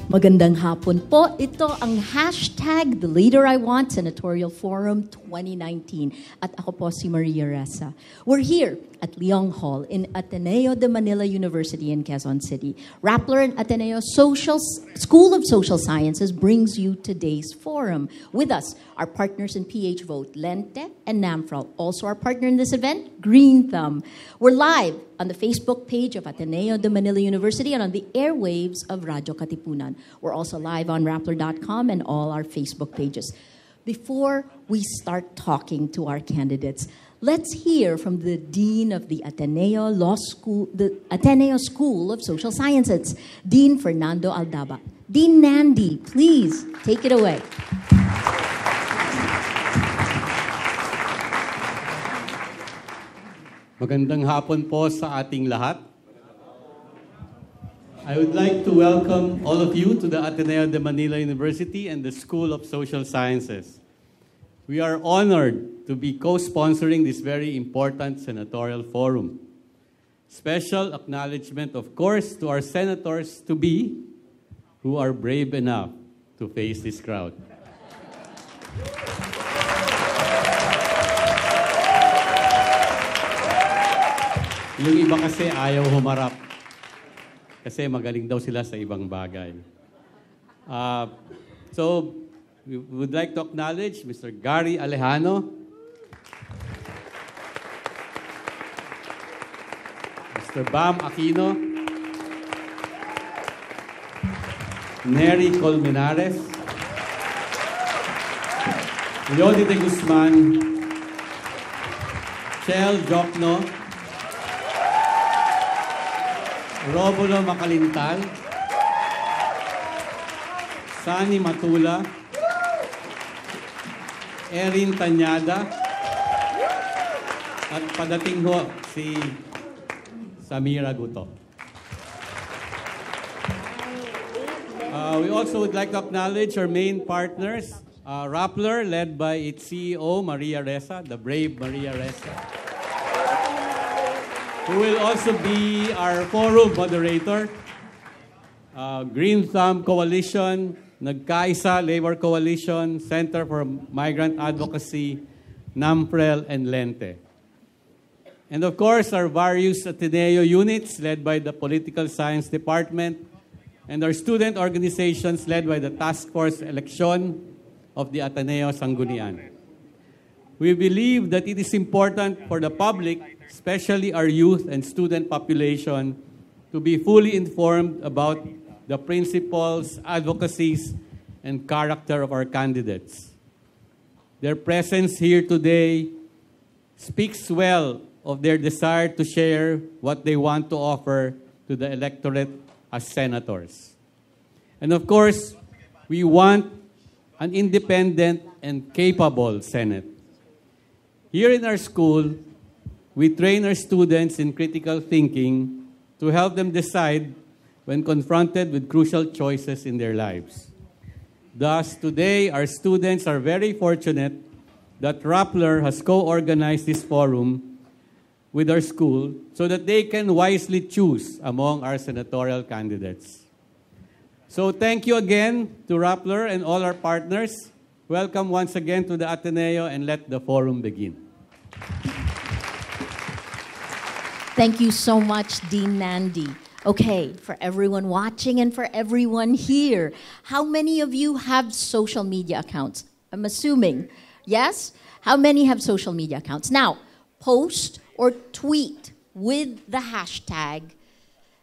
Magandang hapon po. Ito ang hashtag The Leader I Want Senatorial Forum 2019. At ako po si Maria Ressa. We're here at Leong Hall in Ateneo de Manila University in Quezon City. Rappler and Ateneo School of Social Sciences brings you today's forum. With us, our partners in PH Vote, Lente and NAMFRAL. Also our partner in this event, Green Thumb. We're live on the Facebook page of Ateneo de Manila University and on the airwaves of Radyo Katipunan. We're also live on Rappler.com and all our Facebook pages. Before we start talking to our candidates, let's hear from the Dean of the Ateneo School of Social Sciences, Dean Fernando Aldaba. Dean Nandi, please take it away. Magandang hapon po sa ating lahat. I would like to welcome all of you to the Ateneo de Manila University and the School of Social Sciences. We are honored to be co-sponsoring this very important senatorial forum. Special acknowledgement, of course, to our senators-to-be who are brave enough to face this crowd. Yung iba kasi ayaw humarap kasi magaling daw sila sa ibang bagay. So, we would like to acknowledge Mr. Gary Alejano, Mr. Bam Aquino, Neri Colmenares, Leody de Guzman, Chel, Diokno, Romulo Macalintal, Sonny Matula, Erin Tañada, at padating ho si Samira Gutoc. We also would like to acknowledge our main partners, Rappler, led by its CEO, Maria Ressa, the brave Maria Ressa, who will also be our forum moderator. Green Thumb Coalition, Nagkaisa Labor Coalition, Center for Migrant Advocacy, NAMFREL, and Lente. And of course, our various Ateneo units led by the Political Science Department and our student organizations led by the Task Force Election of the Ateneo Sanggunian. We believe that it is important for the public, especially our youth and student population, to be fully informed about the principles, advocacies, and character of our candidates. Their presence here today speaks well of their desire to share what they want to offer to the electorate as senators. And of course, we want an independent and capable Senate. Here in our school, we train our students in critical thinking to help them decide when confronted with crucial choices in their lives. Thus, today, our students are very fortunate that Rappler has co-organized this forum with our school so that they can wisely choose among our senatorial candidates. So thank you again to Rappler and all our partners. Welcome once again to the Ateneo, and let the forum begin. Thank you so much, Dean Nandi. Okay, for everyone watching and for everyone here, how many of you have social media accounts? I'm assuming, yes? How many have social media accounts? Now, post or tweet with the hashtag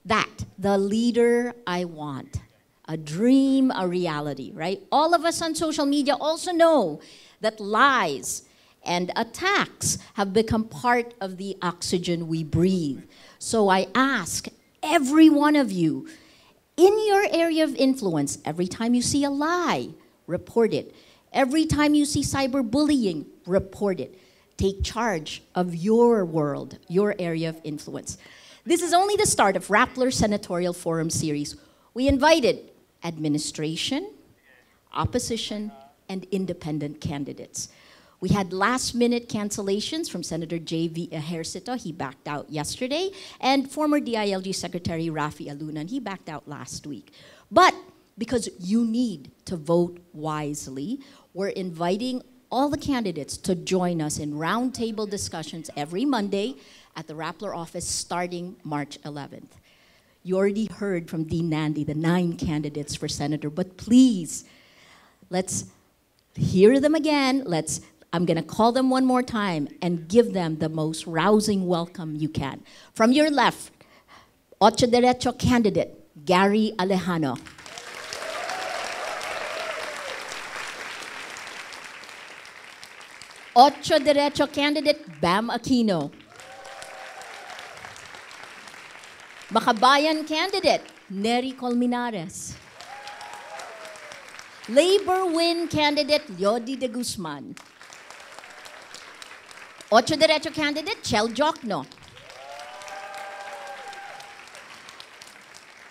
that, the leader I want. A dream, a reality, right? All of us on social media also know that lies and attacks have become part of the oxygen we breathe. So I ask every one of you, in your area of influence, every time you see a lie, report it. Every time you see cyberbullying, report it. Take charge of your world, your area of influence. This is only the start of Rappler Senatorial Forum series. We invited administration, opposition, and independent candidates. We had last-minute cancellations from Senator J.V. Ejercito. He backed out yesterday. And former DILG Secretary Rafi Alunan, he backed out last week. But because you need to vote wisely. We're inviting all the candidates to join us in roundtable discussions every Monday at the Rappler office starting March 11th. You already heard from Dean Nandy, the 9 candidates for senator, but please, let's hear them again. I'm gonna call them one more time and give them the most rousing welcome you can. From your left, Otso Diretso candidate, Gary Alejano. Otso Diretso candidate, Bam Aquino. Makabayan candidate, Neri Colmenares. Labor Win candidate, Leody de Guzman. Otso Diretso candidate, Chel Diokno.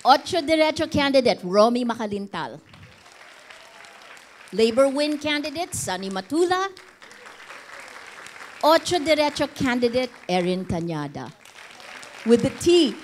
Otso Diretso candidate, Romy Macalintal. Labor Win candidate, Sonny Matula. Otso Diretso candidate, Erin Tañada. With the T,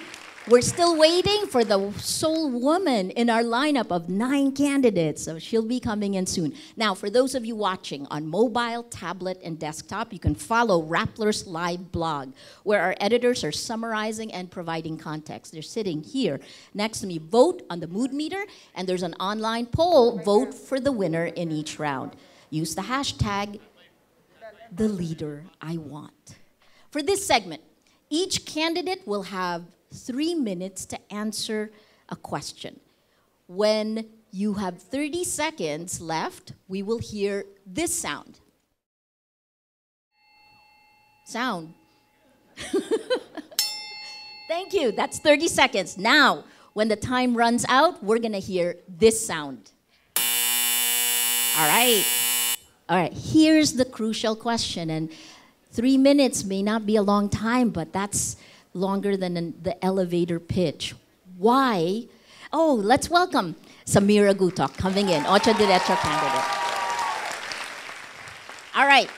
we're still waiting for the sole woman in our lineup of 9 candidates, so she'll be coming in soon. Now, for those of you watching on mobile, tablet, and desktop, you can follow Rappler's live blog, where our editors are summarizing and providing context. They're sitting here next to me. Vote on the mood meter, and there's an online poll. Vote for the winner in each round. Use the hashtag, #TheLeaderIWant. For this segment, each candidate will have 3 minutes to answer a question. When you have 30 seconds left, we will hear this sound. Sound. Thank you. That's 30 seconds. Now, when the time runs out, we're going to hear this sound. All right. All right. Here's the crucial question. And 3 minutes may not be a long time, but that's longer than the elevator pitch. Why? Oh, let's welcome Samira Gutoc coming in, Otso Diretso candidate. All right.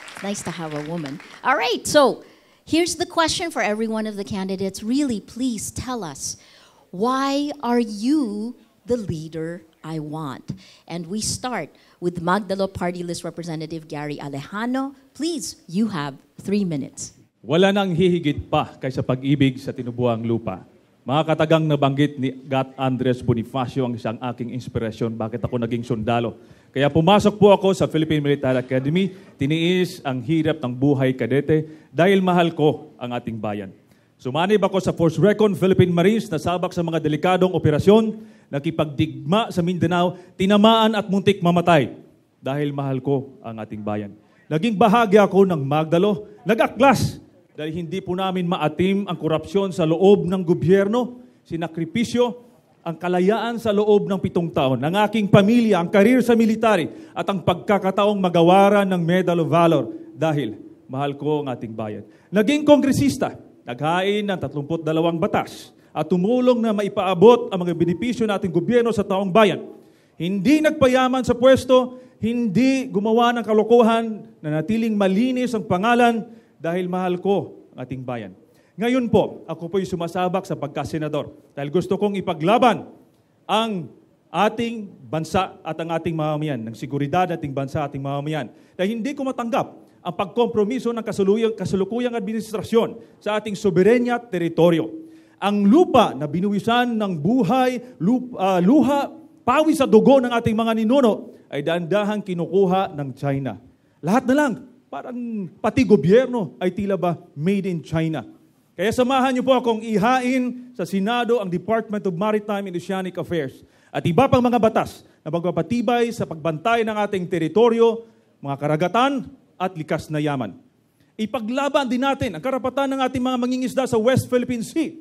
It's nice to have a woman. All right, so here's the question for every one of the candidates. Really, please tell us, why are you the leader I want? And we start with Magdalo Party List Representative Gary Alejano. Please, you have 3 minutes. Wala nang hihigit pa kaysa pag-ibig sa tinubuang lupa. Mga katagang nabanggit ni Gat Andres Bonifacio ang isang aking inspirasyon bakit ako naging sundalo. Kaya pumasok po ako sa Philippine Military Academy, tiniis ang hirap ng buhay kadete dahil mahal ko ang ating bayan. Sumanib ako sa Force Recon Philippine Marines na sabak sa mga delikadong operasyon, nakipagdigma sa Mindanao, tinamaan at muntik mamatay dahil mahal ko ang ating bayan. Naging bahagi ako ng Magdalo, nag-aklas dahil hindi po namin maatim ang korupsyon sa loob ng gobyerno, sinakripisyo ang kalayaan sa loob ng 7 taon, ng aking pamilya, ang karir sa military at ang pagkakataong magawaran ng Medal of Valor dahil mahal ko ang ating bayan. Naging kongresista, naghain ng 32 batas at tumulong na maipaabot ang mga benepisyo nating gobyerno sa taong bayan. Hindi nagpayaman sa pwesto, hindi gumawa ng kalokohan, na natiling malinis ang pangalan dahil mahal ko ang ating bayan. Ngayon po, ako po'y sumasabak sa pagkasenador dahil gusto kong ipaglaban ang ating bansa at ang ating mamamayan, ng seguridad ating bansa at ating mamamayan. Dahil hindi ko matanggap ang pagkompromiso ng kasalukuyang administrasyon sa ating soberenya at teritoryo. Ang lupa na binuwisan ng buhay, luha, pawis sa dugo ng ating mga ninuno ay dahan-dahang kinukuha ng China. Lahat na lang, parang pati gobyerno ay tila ba made in China. Kaya samahan niyo po akong ihain sa Senado ang Department of Maritime and Oceanic Affairs at iba pang mga batas na magpapatibay sa pagbantay ng ating teritoryo, mga karagatan at likas na yaman. Ipaglaban din natin ang karapatan ng ating mga mangingisda sa West Philippine Sea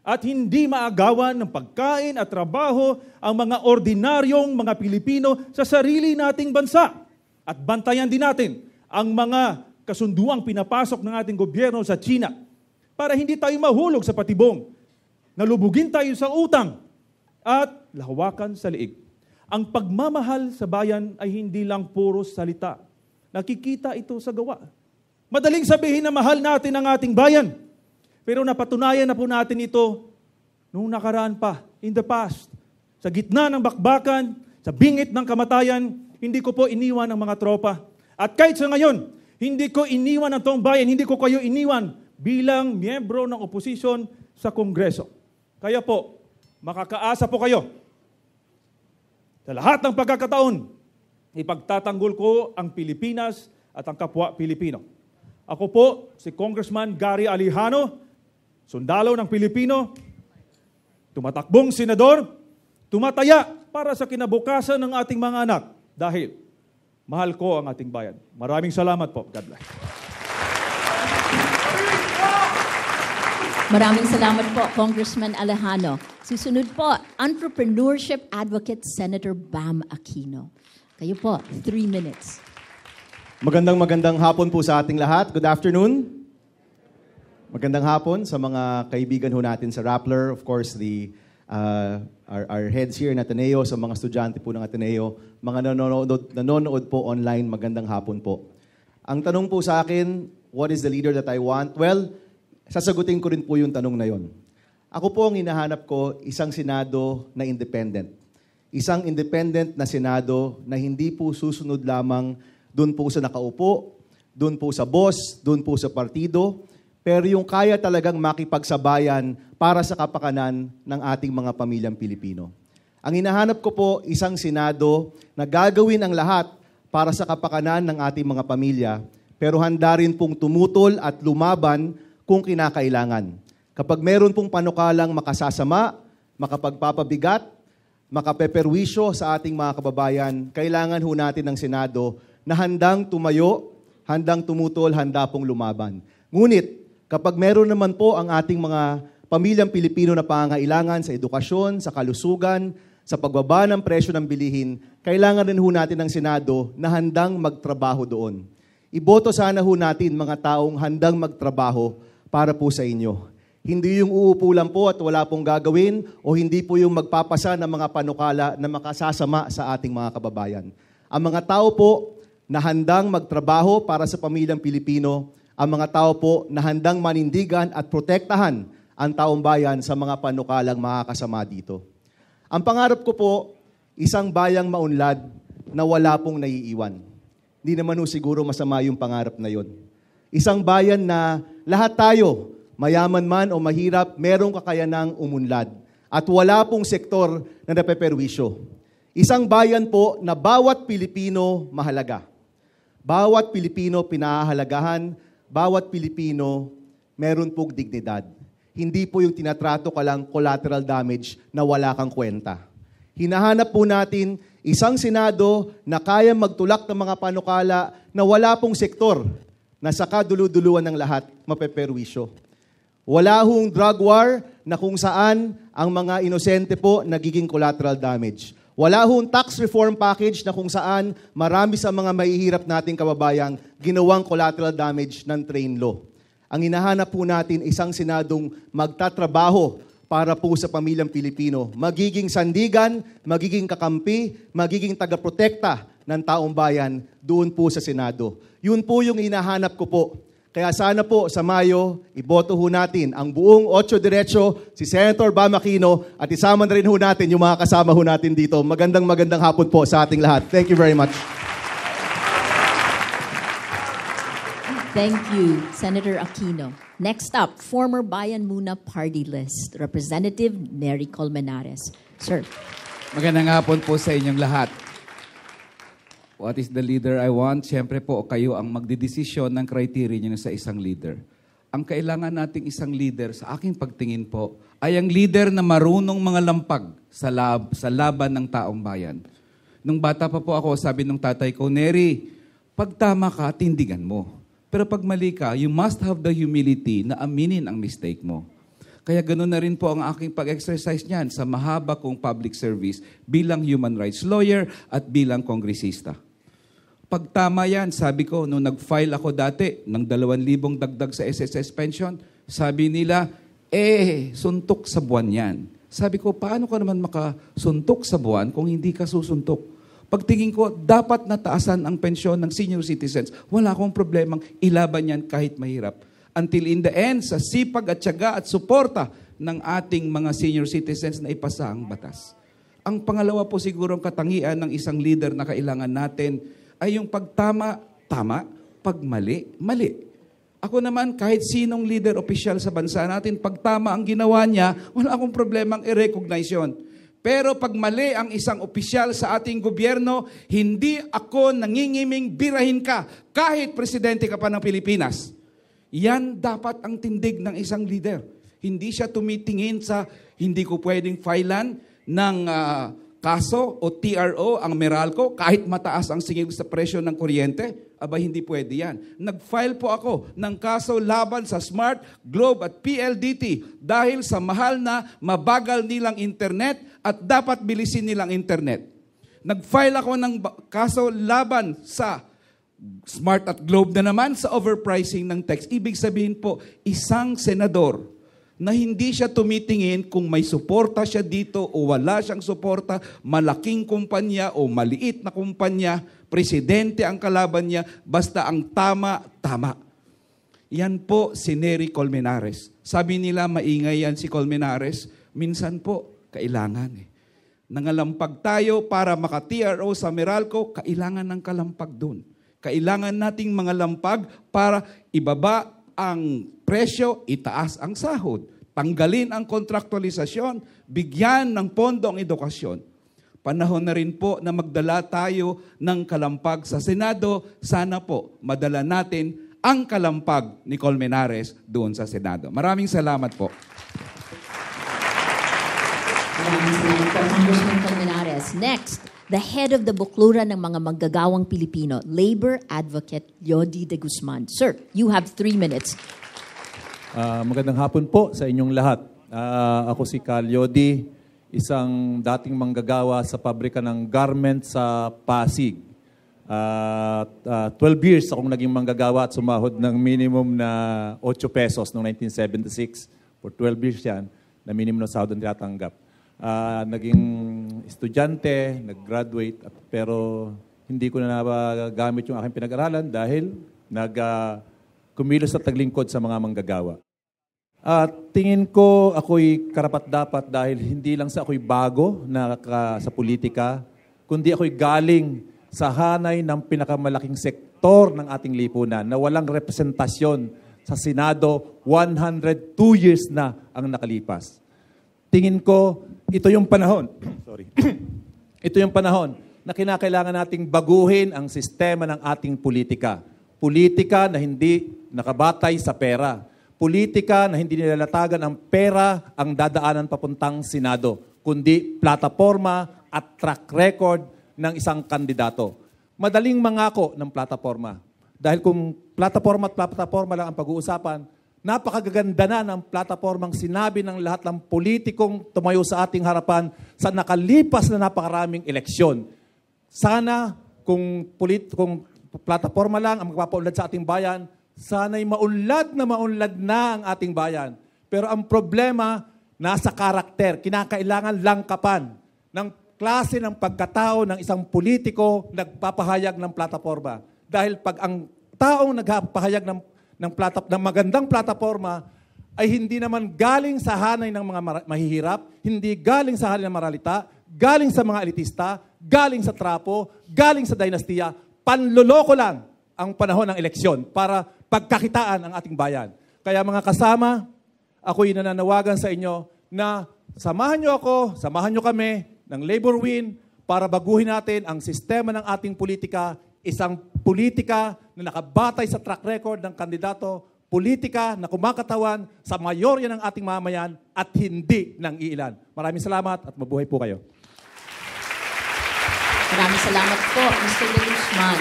at hindi maagawan ng pagkain at trabaho ang mga ordinaryong mga Pilipino sa sarili nating bansa. At bantayan din natin ang mga kasunduang pinapasok ng ating gobyerno sa China para hindi tayo mahulog sa patibong, nalubugin tayo sa utang at lahawakan sa liig. Ang pagmamahal sa bayan ay hindi lang puro salita. Nakikita ito sa gawa. Madaling sabihin na mahal natin ang ating bayan. Pero napatunayan na po natin ito noong nakaraan pa in the past. Sa gitna ng bakbakan, sa bingit ng kamatayan, hindi ko po iniwan ang mga tropa. At kahit sa ngayon, hindi ko iniwan ang taong bayan, hindi ko kayo iniwan bilang miyembro ng oposisyon sa Kongreso. Kaya po, makakaasa po kayo. Sa lahat ng pagkakataon, ipagtatanggol ko ang Pilipinas at ang kapwa Pilipino. Ako po, si Congressman Gary Alejano, sundalo ng Pilipino, tumatakbong senador, tumataya para sa kinabukasan ng ating mga anak dahil mahal ko ang ating bayan. Maraming salamat po. God bless. Maraming salamat po, Congressman Alejano. Susunod po, Entrepreneurship Advocate Senator Bam Aquino. Kayo po, 3 minutes. Magandang hapon po sa ating lahat. Good afternoon. Magandang hapon sa mga kaibigan ho natin sa Rappler. Of course, our heads here in Ateneo, sa mga estudyante po ng Ateneo, mga nanonood po online, magandang hapon po. Ang tanong po sa akin, what is the leader that I want? Well, sasagutin ko rin po yung tanong na yon. Ako po ang hinahanap ko, isang Senado na independent. Isang independent na Senado na hindi po susunod lamang doon po sa nakaupo, doon po sa boss, doon po sa partido, pero yung kaya talagang makipagsabayan para sa kapakanan ng ating mga pamilyang Pilipino. Ang hinahanap ko po, isang Senado na gagawin ang lahat para sa kapakanan ng ating mga pamilya, pero handa rin pong tumutol at lumaban kung kinakailangan. Kapag meron pong panukalang makasasama, makapagpapabigat, makapeperwisyo sa ating mga kababayan, kailangan ho natin ng Senado na handang tumayo, handang tumutol, handa pong lumaban. Ngunit, kapag meron naman po ang ating mga pamilyang Pilipino na pangangailangan sa edukasyon, sa kalusugan, sa pagbaba ng presyo ng bilihin, kailangan rin ho natin ng Senado na handang magtrabaho doon. Iboto sana ho natin mga taong handang magtrabaho para po sa inyo. Hindi yung uupo lang po at wala pong gagawin o hindi po yung magpapasa ng mga panukala na makasasama sa ating mga kababayan. Ang mga tao po na handang magtrabaho para sa pamilyang Pilipino, ang mga tao po na handang manindigan at protektahan ang taong bayan sa mga panukalang makakasama dito. Ang pangarap ko po, isang bayang maunlad na wala pong naiiwan. Hindi naman siguro masama yung pangarap na yon. Isang bayan na lahat tayo, mayaman man o mahirap, merong kakayanang umunlad. At wala pong sektor na napeperwisyo. Isang bayan po na bawat Pilipino mahalaga. Bawat Pilipino pinahahalagahan, bawat Pilipino meron pong dignidad. Hindi po yung tinatrato ka lang collateral damage na wala kang kwenta. Hinahanap po natin isang Senado na kaya magtulak ng mga panukala na wala pong sektor na sa kaduluduluan ng lahat mapeperwisyo. Wala hong drug war na kung saan ang mga inosente po nagiging collateral damage. Wala hong tax reform package na kung saan marami sa mga mahihirap nating kababayang ginawang collateral damage ng train law. Ang hinahanap po natin isang Senadong magtatrabaho para po sa pamilyang Pilipino. Magiging sandigan, magiging kakampi, magiging tagaprotekta ng taong bayan doon po sa Senado. Yun po yung hinahanap ko po. Kaya sana po sa Mayo, iboto ho natin ang buong Otso Diretso, si Senator Bam Aquino, at isama na rin ho natin yung mga kasama ho natin dito. Magandang hapon po sa ating lahat. Thank you very much. Thank you, Senator Aquino. Next up, former Bayan Muna Party List, Representative Neri Colmenares. Sir. Magandang hapon po sa inyong lahat. What is the leader I want? Siyempre po, kayo ang magdidesisyon ng criteria niyo sa isang leader. Ang kailangan nating isang leader, sa aking pagtingin po, ay ang leader na marunong mga lampag sa laban ng taong bayan. Nung bata pa po ako, sabi ng tatay ko, Neri, pag tama ka, tindigan mo. Pero pag mali ka, you must have the humility na aminin ang mistake mo. Kaya ganoon na rin po ang aking pag-exercise niyan sa mahaba kong public service bilang human rights lawyer at bilang kongresista. Pag tama yan, sabi ko, nung nag-file ako dati ng 2,000 dagdag sa SSS pension, sabi nila, suntok sa buwan yan. Sabi ko, paano ka naman makasuntok sa buwan kung hindi ka susuntok? Pagtingin ko, dapat nataasan ang pensyon ng senior citizens. Wala akong problemang ilaban yan kahit mahirap. Until in the end, sa sipag at tiyaga at suporta ng ating mga senior citizens na ipasa ang batas. Ang pangalawa po sigurong katangian ng isang leader na kailangan natin ay yung pagtama, tama, pagmali, mali. Ako naman, kahit sinong leader opisyal sa bansa natin, pag tama ang ginawa niya, wala akong problemang i-recognize yun. Pero pag mali ang isang opisyal sa ating gobyerno, hindi ako nangingiming birahin ka, kahit presidente ka pa ng Pilipinas. Yan dapat ang tindig ng isang leader. Hindi siya tumitingin sa hindi ko pwedeng filean ng kaso o TRO ang Meralco kahit mataas ang singil sa presyo ng kuryente. Aba, hindi pwede yan. Nag-file po ako ng kaso laban sa Smart, Globe at PLDT dahil sa mahal na mabagal nilang internet at dapat bilisin nilang internet. Nag-file ako ng kaso laban sa Smart at Globe na naman sa overpricing ng text. Ibig sabihin po, isang senador na hindi siya tumitingin kung may suporta siya dito o wala siyang suporta, malaking kumpanya o maliit na kumpanya, presidente ang kalaban niya, basta ang tama, tama. Yan po si Neri Colmenares. Sabi nila maingay yan si Colmenares, minsan po kailangan Nangalampag tayo para maka-TRO sa Meralco, kailangan ng kalampag dun. Kailangan nating mga lampag para ibaba ang presyo, itaas ang sahod, tanggalin ang kontraktualisasyon, bigyan ng pondo ang edukasyon. Panahon na rin po na magdala tayo ng kalampag sa Senado. Sana po madala natin ang kalampag ni Colmenares doon sa Senado. Maraming salamat po. Maraming salamat po, Congressman Colmenares. Next, the head of the Bukluran ng mga manggagawang Pilipino, Labor Advocate Leody de Guzman. Sir, you have 3 minutes. Magandang hapon po sa inyong lahat. Ako si Leody, isang dating manggagawa sa pabrika ng garment sa Pasig. 12 years akong naging manggagawa at sumahod ng minimum na 8 pesos noong 1976. For 12 years yan, na minimum na sahod ang tinatanggap. Naging estudyante, nag-graduate, pero hindi ko na nagamit yung aking pinag-aralan dahil kumilos at naglingkod sa mga manggagawa. Tingin ko ako'y karapat-dapat dahil hindi lang sa ako'y bago sa politika, kundi ako'y galing sa hanay ng pinakamalaking sektor ng ating lipunan na walang representasyon sa Senado, 102 years na ang nakalipas. Tingin ko, ito yung panahon, ito yung panahon na kinakailangan nating baguhin ang sistema ng ating politika. Politika na hindi nakabatay sa pera. Politika na hindi nilalatagan ang pera ang dadaanan papuntang Senado, kundi plataforma at track record ng isang kandidato. Madaling mangako ng plataforma. Dahil kung plataforma at plataforma lang ang pag-uusapan, napakaganda na ng plataformang sinabi ng lahat ng politikong tumayo sa ating harapan sa nakalipas na napakaraming eleksyon. Sana kung plataforma lang ang magpapaunlad sa ating bayan, sana'y maunlad na ang ating bayan. Pero ang problema, nasa karakter. Kinakailangan langkapan ng klase ng pagkatao ng isang politiko nagpapahayag ng plataforma. Dahil pag ang taong nagpapahayag ng magandang plataforma ay hindi naman galing sa hanay ng mga mahihirap, hindi galing sa hanay ng maralita, galing sa mga elitista, galing sa trapo, galing sa dinastiya, panloloko lang ang panahon ng eleksyon para pagkakitaan ang ating bayan. Kaya mga kasama, ako'y nananawagan sa inyo na samahan nyo ako, samahan nyo kami ng Labor Win para baguhin natin ang sistema ng ating politika, isang politika na nakabatay sa track record ng kandidato, politika na kumakatawan sa mayorya ng ating mamayan at hindi ng iilan. Maraming salamat at mabuhay po kayo. Maraming salamat po, Mr. de Guzman.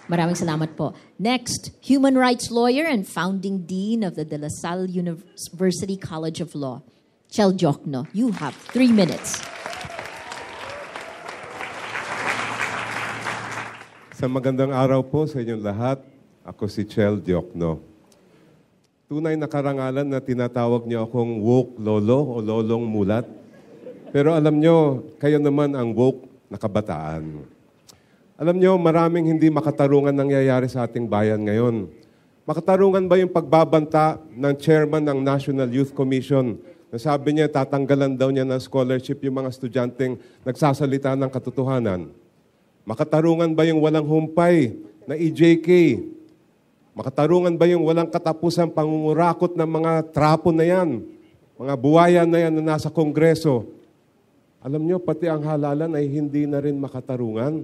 Maraming salamat po. Next, human rights lawyer and founding dean of the De La Salle University College of Law, Chel Diokno. You have 3 minutes. Sa magandang araw po sa inyong lahat, ako si Chel Diokno. Tunay na karangalan na tinatawag niyo akong woke lolo o lolong mulat. Pero alam niyo, kayo naman ang woke na kabataan. Alam niyo, maraming hindi makatarungan nangyayari sa ating bayan ngayon. Makatarungan ba yung pagbabanta ng chairman ng National Youth Commission? Nasabi niya, tatanggalan daw niya ng scholarship yung mga estudyanteng nagsasalita ng katotohanan. Makatarungan ba yung walang humpay na EJK? Makatarungan ba yung walang katapusang pangungurakot ng mga trapo na yan? Mga buwayan na yan na nasa Kongreso? Alam nyo, pati ang halalan ay hindi na rin makatarungan.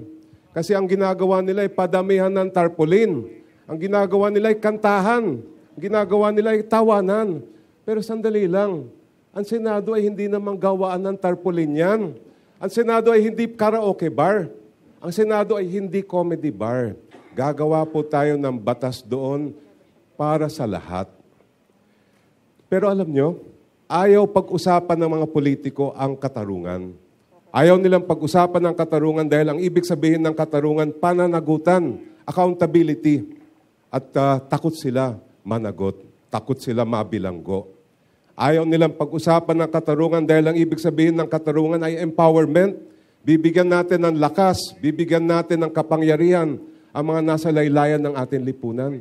Kasi ang ginagawa nila ay padamihan ng tarpaulin. Ang ginagawa nila ay kantahan. Ang ginagawa nila ay tawanan. Pero sandali lang, ang Senado ay hindi naman gawaan ng tarpaulin yan. Ang Senado ay hindi karaoke bar. Ang Senado ay hindi comedy bar. Gagawa po tayo ng batas doon para sa lahat. Pero alam nyo, ayaw pag-usapan ng mga politiko ang katarungan. Ayaw nilang pag-usapan ng katarungan dahil ang ibig sabihin ng katarungan, pananagutan, accountability. At takot sila managot, takot sila mabilanggo. Ayaw nilang pag-usapan ng katarungan dahil ang ibig sabihin ng katarungan ay empowerment. Bibigyan natin ng lakas, bibigyan natin ng kapangyarihan ang mga nasa laylayan ng ating lipunan.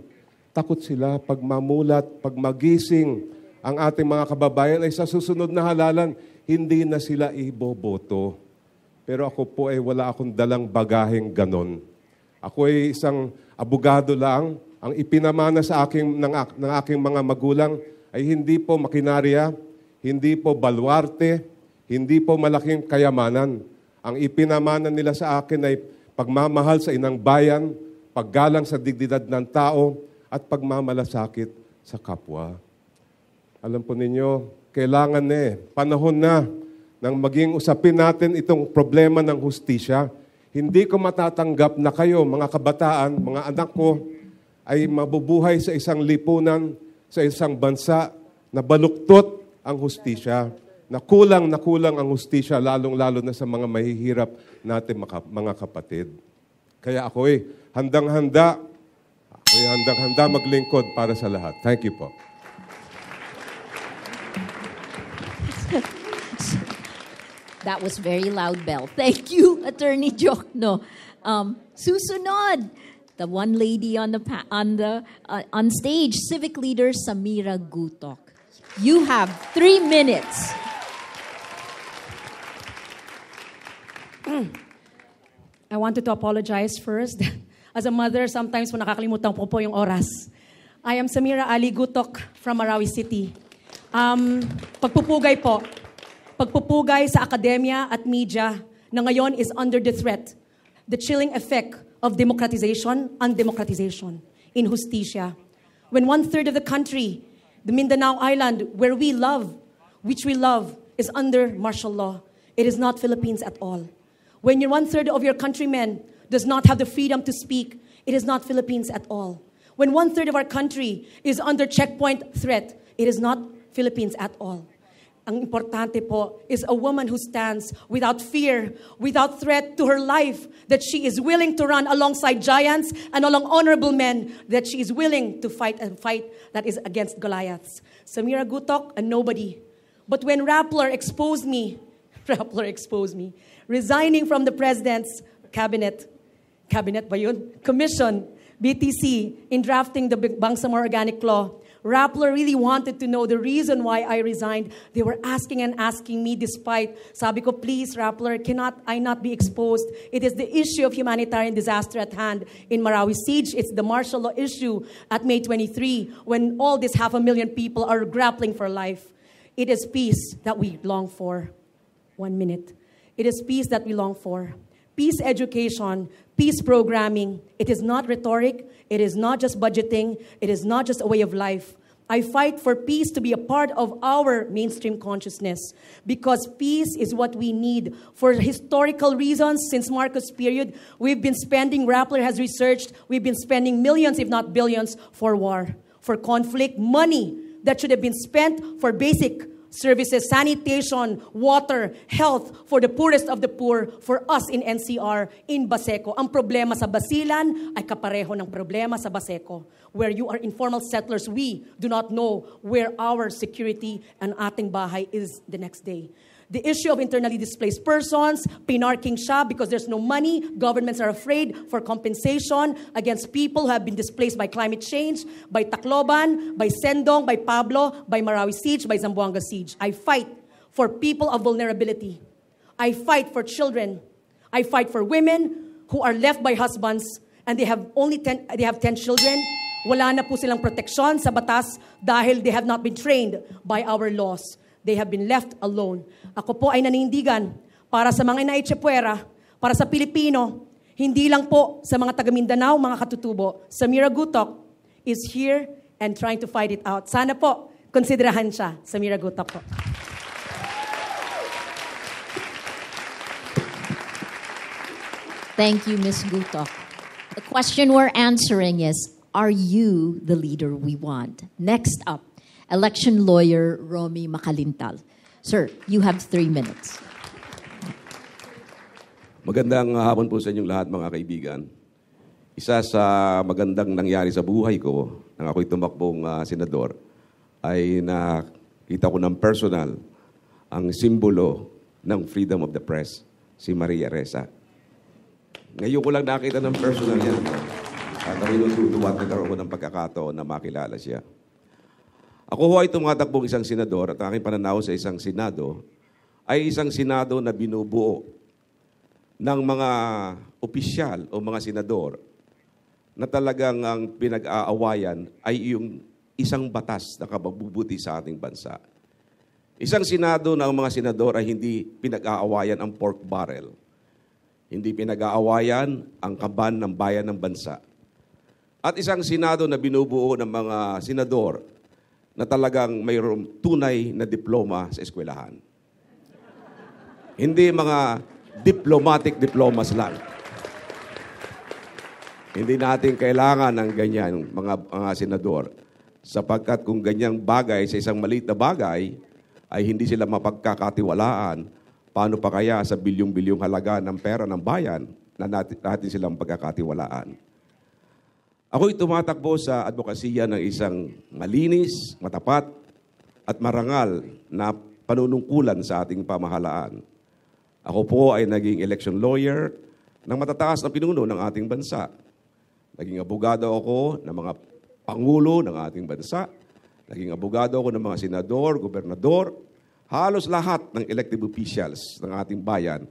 Takot sila pag mamulat, pag magising ang ating mga kababayan ay sa susunod na halalan, hindi na sila iboboto. Pero ako po ay wala akong dalang bagaheng ganon. Ako ay isang abogado lang. Ang ipinamana sa aking, ng aking mga magulang ay hindi po makinarya, hindi po baluarte, hindi po malaking kayamanan. Ang ipinamana nila sa akin ay pagmamahal sa inang bayan, paggalang sa dignidad ng tao, at pagmamalasakit sa kapwa. Alam po ninyo, kailangan panahon na nang maging usapin natin itong problema ng hustisya. Hindi ko matatanggap na kayo, mga kabataan, mga anak ko, ay mabubuhay sa isang lipunan, sa isang bansa na baluktot ang hustisya, na kulang ang hustisya, lalong-lalo na sa mga mahihirap natin mga kapatid. Kaya ako handang-handa maglingkod para sa lahat. Thank you po. That was very loud bell. Thank you, Attorney Diokno. Susunod, the one lady on stage, Civic Leader Samira Gutoc. You have 3 minutes. I wanted to apologize first. As a mother, sometimes po nakakalimutan ko po yung oras. I am Samira Ali Gutoc from Marawi City. Pagpupugay po. Pagpupugay sa akademya at media na ngayon is under the threat. The chilling effect of democratization, undemocratization, injusticia. When 1/3 of the country, the Mindanao Island, which we love, is under martial law, it is not Philippines at all. When 1/3 of your countrymen does not have the freedom to speak, it is not Philippines at all. When 1/3 of our country is under checkpoint threat, it is not Philippines at all. Ang importante po is a woman who stands without fear, without threat to her life, that she is willing to run alongside giants and along honorable men, that she is willing to fight that is against Goliaths. Samira Gutoc, a nobody. But when Rappler exposed me, resigning from the President's cabinet ba yun? Commission, BTC, in drafting the Bangsamoro Organic Law, Rappler really wanted to know the reason why I resigned. They were asking me despite, sabi ko, please, Rappler, cannot I not be exposed? It is the issue of humanitarian disaster at hand in Marawi Siege. It's the martial law issue at May 23, when all these 500,000 people are grappling for life. It is peace that we long for. 1 minute. It is peace that we long for. Peace education, peace programming. It is not rhetoric. It is not just budgeting. It is not just a way of life. I fight for peace to be a part of our mainstream consciousness, because peace is what we need. For historical reasons, since Marcos period, we've been spending, Rappler has researched, we've been spending millions, if not billions, for war, for conflict, money that should have been spent for basic services, sanitation, water, health, for the poorest of the poor, for us in NCR, in Baseco. Ang problema sa Basilan ay kapareho ng problema sa Baseco. Where you are informal settlers, we do not know where our security and ating bahay is the next day. The issue of internally displaced persons, pinarking siya because there's no money. Governments are afraid for compensation against people who have been displaced by climate change, by Tacloban, by Sendong, by Pablo, by Marawi Siege, by Zamboanga Siege. I fight for people of vulnerability. I fight for children. I fight for women who are left by husbands and they have 10 children. Wala na po silang proteksyon sa batas dahil they have not been trained by our laws. They have been left alone. Ako po ay nanindigan para sa mga inaitsepuera, para sa Pilipino, hindi lang po sa mga taga Mindanao, mga katutubo. Samira Gutoc is here and trying to fight it out. Sana po, konsiderahan siya. Samira Gutoc po. Thank you, Ms. Gutoc. The question we're answering is, are you the leader we want? Next up, election lawyer Romy Macalintal. Sir, you have 3 minutes. Magandang hapon po sa inyong lahat, mga kaibigan. Isa sa magandang nangyari sa buhay ko, nang ako'y tumakbong senador, ay nakita ko ng personal ang simbolo ng freedom of the press, si Maria Ressa. Ngayon ko lang nakita ng personal yan. At kami natutuwa at nagkaroon ko ng pagkakataon na makilala siya. Ako ho ay tumatakbong isang senador at aking pananaw sa isang senado ay isang senado na binubuo ng mga opisyal o mga senador na talagang ang pinag-aawayan ay yung isang batas na kababubuti sa ating bansa. Isang senado na ang mga senador ay hindi pinag-aawayan ang pork barrel. Hindi pinag-aawayan ang kaban ng bayan ng bansa. At isang senado na binubuo ng mga senador na talagang mayroong tunay na diploma sa eskwelahan. Hindi mga diplomatic diplomas lang. Hindi natin kailangan ng ganyan, mga senador. Sapagkat kung ganyang bagay sa isang maliit na bagay, ay hindi sila mapagkakatiwalaan, paano pa kaya sa bilyong-bilyong halaga ng pera ng bayan na natin silang pagkakatiwalaan? Ako'y tumatakbo sa advokasya ng isang malinis, matapat, at marangal na panunungkulan sa ating pamahalaan. Ako po ay naging election lawyer ng matataas na pinuno ng ating bansa. Naging abogado ako ng mga pangulo ng ating bansa. Naging abogado ako ng mga senador, gobernador. Halos lahat ng elected officials ng ating bayan,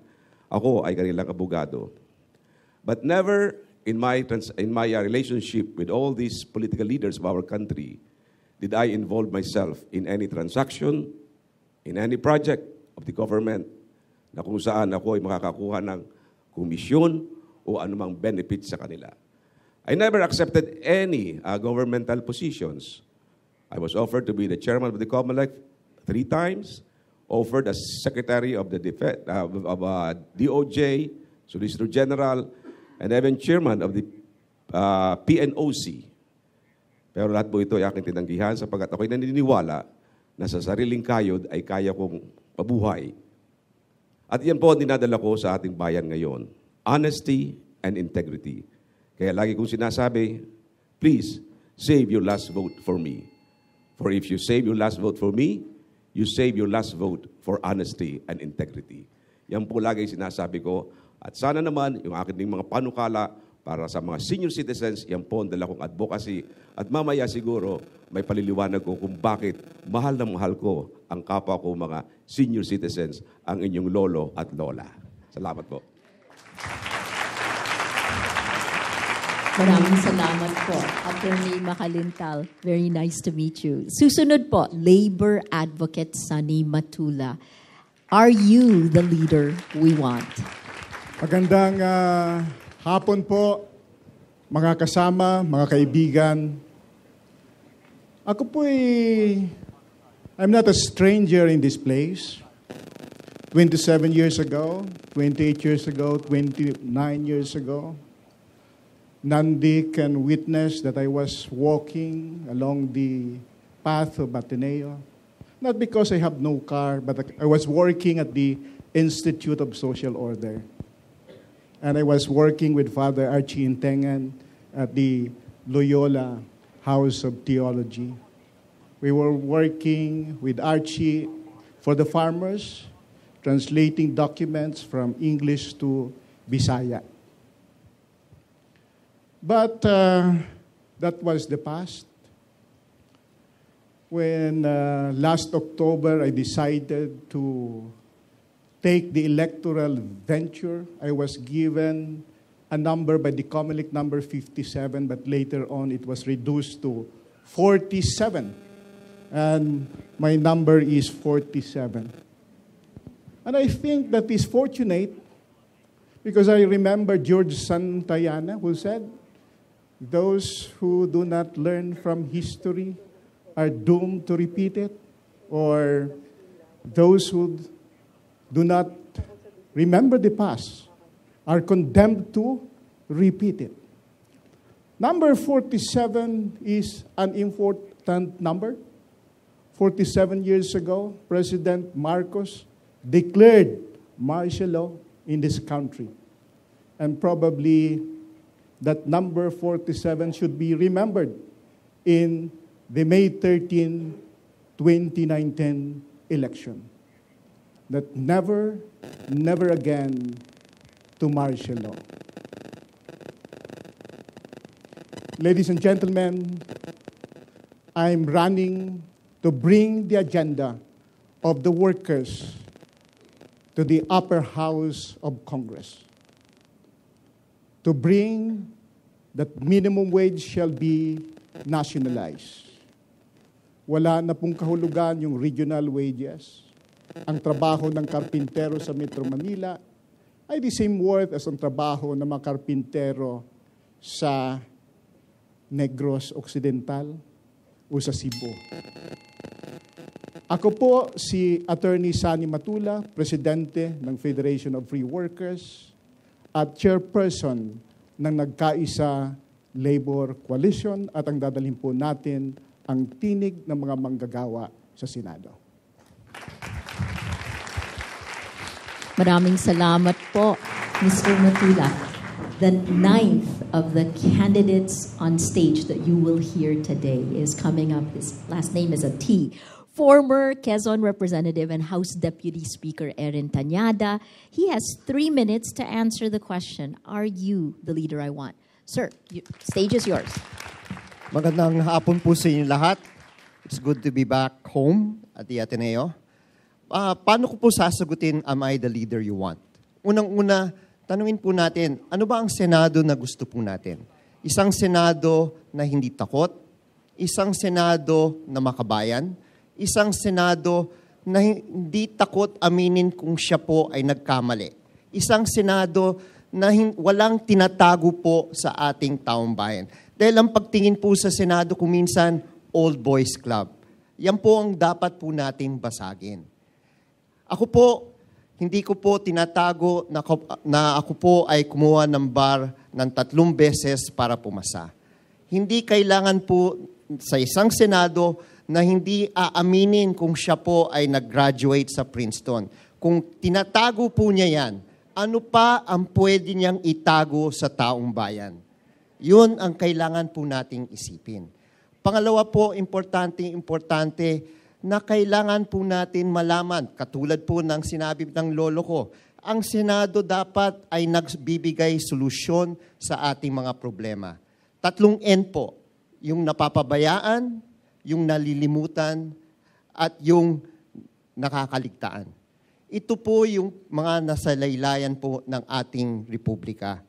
ako ay kanilang abogado. But never in my relationship with all these political leaders of our country did I involve myself in any transaction, in any project of the government na kung saan ako ay makakakuha ng komisyon o anumang benefit sa kanila. I never accepted any governmental positions. I was offered to be the chairman of the Commonwealth 3 times, offered as Secretary of the DOJ, Solicitor General, and even Chairman of the PNOC. Pero lahat po ito ay aking tinanggihan sapagkat ako'y naniniwala na sa sariling kayod ay kaya kong mabuhay. At yan po ang dinadala ko sa ating bayan ngayon. Honesty and integrity. Kaya lagi kong sinasabi, please, save your last vote for me. For if you save your last vote for me, you save your last vote for honesty and integrity. Yan po lagi sinasabi ko. At sana naman, yung aking mga panukala para sa mga senior citizens, yan po ang dala kong advocacy. At mamaya siguro, may paliliwanag ko kung bakit mahal na mahal ko ang kapwa ko mga senior citizens, ang inyong lolo at lola. Salamat po. Maraming salamat po, Atty. Macalintal. Very nice to meet you. Susunod po, Labor Advocate Sonny Matula. Are you the leader we want? Magandang hapon po, mga kasama, mga kaibigan. Ako po I'm not a stranger in this place. 27 years ago, 28 years ago, 29 years ago, Nandi can witness that I was walking along the path of Ateneo. Not because I have no car, but I was working at the Institute of Social Order. And I was working with Father Archie Intengan at the Loyola House of Theology. We were working with Archie for the farmers, translating documents from English to Bisaya. But that was the past. When last October I decided to take the electoral venture, I was given a number by the Comelec number 57, but later on it was reduced to 47. And my number is 47. And I think that is fortunate because I remember George Santayana who said, those who do not learn from history are doomed to repeat it, or those who do not remember the past are condemned to repeat it. Number 47 is an important number. 47 years ago, President Marcos declared martial law in this country. And probably that number 47 should be remembered in the May 13, 2019 election. That never again to martial law. Ladies and gentlemen, I'm running to bring the agenda of the workers to the upper house of Congress. To bring that minimum wage shall be nationalized. Wala na pong kahulugan yung regional wages. Ang trabaho ng karpintero sa Metro Manila ay the same worth as ang trabaho ng mga karpintero sa Negros Occidental o sa Cebu. Ako po si Atty. Sonny Matula, Presidente ng Federation of Free Workers at Chairperson ng Nagkaisa Labor Coalition at ang dadalhin po natin ang tinig ng mga manggagawa sa Senado. Maraming salamat po, Mr. Matula. The 9th of the candidates on stage that you will hear today is coming up. His last name is Atty. Former Quezon Representative and House Deputy Speaker Erin Tañada. He has 3 minutes to answer the question, are you the leader I want? Sir, stage is yours. Magandang hapon po sa inyo lahat. It's good to be back home at the Ateneo. Paano ko po sasagutin, am I the leader you want? Unang-una, tanungin po natin, ano ba ang Senado na gusto po natin? Isang Senado na hindi takot, isang Senado na makabayan, isang Senado na hindi takot aminin kung siya po ay nagkamali. Isang Senado na walang tinatago po sa ating taong bayan. Dahil ang pagtingin po sa Senado kuminsan, old boys club. Yan po ang dapat po nating basagin. Ako po, hindi ko po tinatago na ako po ay kumuha ng bar ng 3 beses para pumasa. Hindi kailangan po sa isang Senado na hindi aaminin kung siya po ay nag-graduate sa Princeton. Kung tinatago po niya yan, ano pa ang pwede niyang itago sa taong bayan? Yun ang kailangan po nating isipin. Pangalawa po, importante na kailangan po natin malaman, katulad po ng sinabi ng lolo ko, ang Senado dapat ay nagbibigay solusyon sa ating mga problema. 3 N po, yung napapabayaan, yung nalilimutan, at yung nakakaligtaan. Ito po yung mga nasalaylayan po ng ating republika.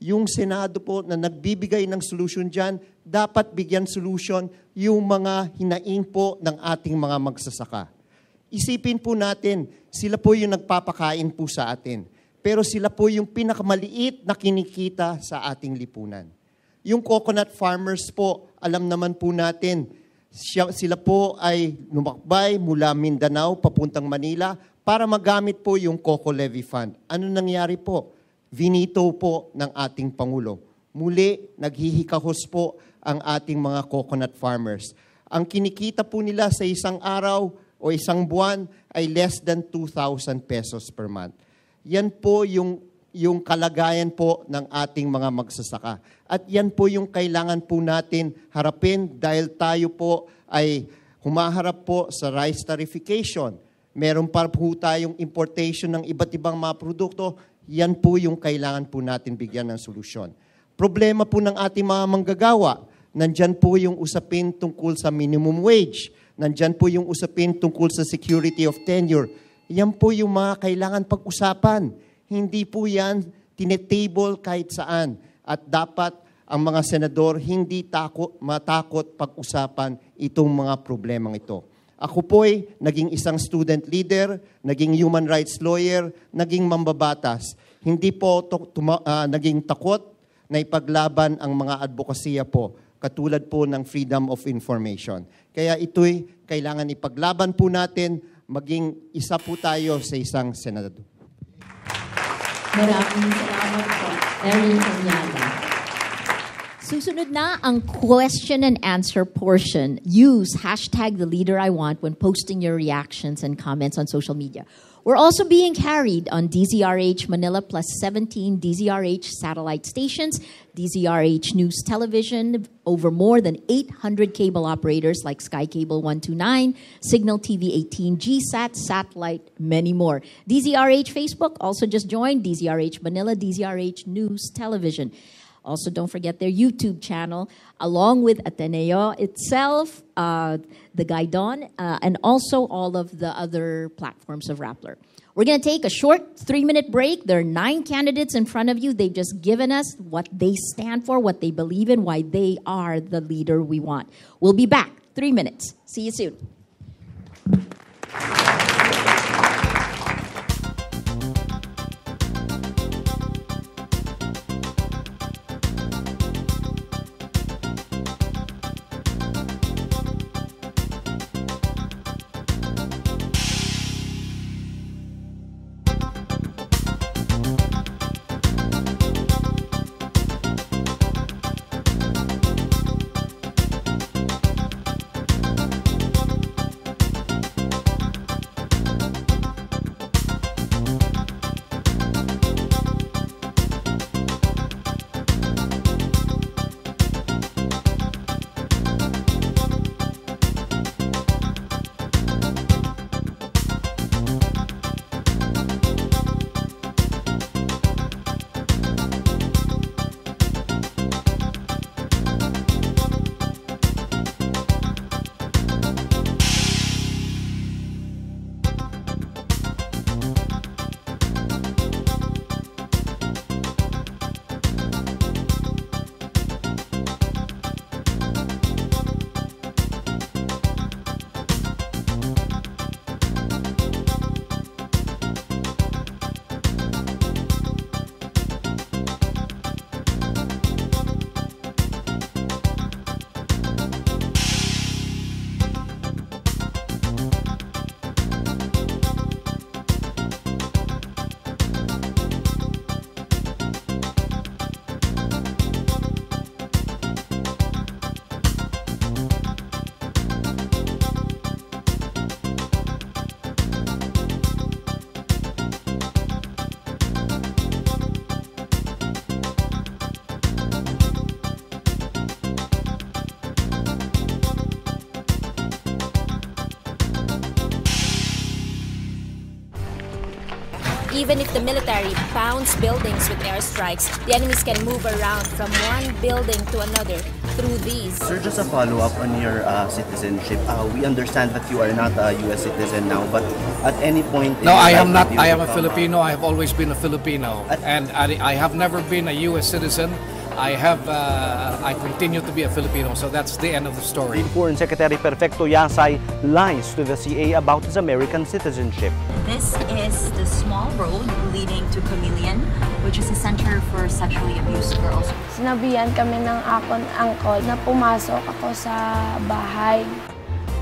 Yung Senado po na nagbibigay ng solusyon dyan, dapat bigyan solusyon yung mga hinaing po ng ating mga magsasaka. Isipin po natin, sila po yung nagpapakain po sa atin. Pero sila po yung pinakamaliit na kinikita sa ating lipunan. Yung coconut farmers po, alam naman po natin, sila po ay lumakbay mula Mindanao papuntang Manila para magamit po yung Coco Levy Fund. Ano nangyari po? Vinito po ng ating Pangulo. Muli, naghihikahos po ang ating mga coconut farmers. Ang kinikita po nila sa isang araw o isang buwan ay less than 2,000 pesos per month. Yan po yung kalagayan po ng ating mga magsasaka. At yan po yung kailangan po natin harapin dahil tayo po ay humaharap po sa rice tarification. Meron pa po tayong importation ng iba't ibang mga produkto. Yan po yung kailangan po natin bigyan ng solusyon. Problema po ng ating mga manggagawa. Nandyan po yung usapin tungkol sa minimum wage. Nandyan po yung usapin tungkol sa security of tenure. Yan po yung mga kailangan pag-usapan. Hindi po yan tinetable kahit saan. At dapat ang mga senador hindi matakot pag-usapan itong mga problemang ito. Ako po'y naging isang student leader, naging human rights lawyer, naging mambabatas. Hindi po naging takot na ipaglaban ang mga advokasya po, katulad po ng freedom of information. Kaya ito'y kailangan ipaglaban po natin, maging isa po tayo sa isang senador. Maraming salamat po, Erin Tañada. Susunod na ang question and answer portion. Use #TheLeaderIWant when posting your reactions and comments on social media. We're also being carried on DZRH Manila plus 17 DZRH satellite stations, DZRH News Television, over more than 800 cable operators like Sky Cable 129, Signal TV 18, GSAT, Satellite, many more. DZRH Facebook also just joined, DZRH Manila, DZRH News Television. Also, don't forget their YouTube channel, along with Ateneo itself, the Gaidon, and also all of the other platforms of Rappler. We're going to take a short 3-minute break. There are 9 candidates in front of you. They've just given us what they stand for, what they believe in, why they are the leader we want. We'll be back. 3 minutes. See you soon. Even if the military pounds buildings with airstrikes, the enemies can move around from one building to another through these. Sir, just a follow-up on your citizenship. We understand that you are not a U.S. citizen now, but at any point... No, I am not. I am a Filipino. I have always been a Filipino. And I have never been a U.S. citizen. I continue to be a Filipino, so that's the end of the story. Foreign Secretary Perfecto Yasay lies to the CA about his American citizenship. This is the small road leading to Chameleon, which is a center for sexually abused girls. Sinabihan kami ng akon angkol na pumasok ako sa bahay.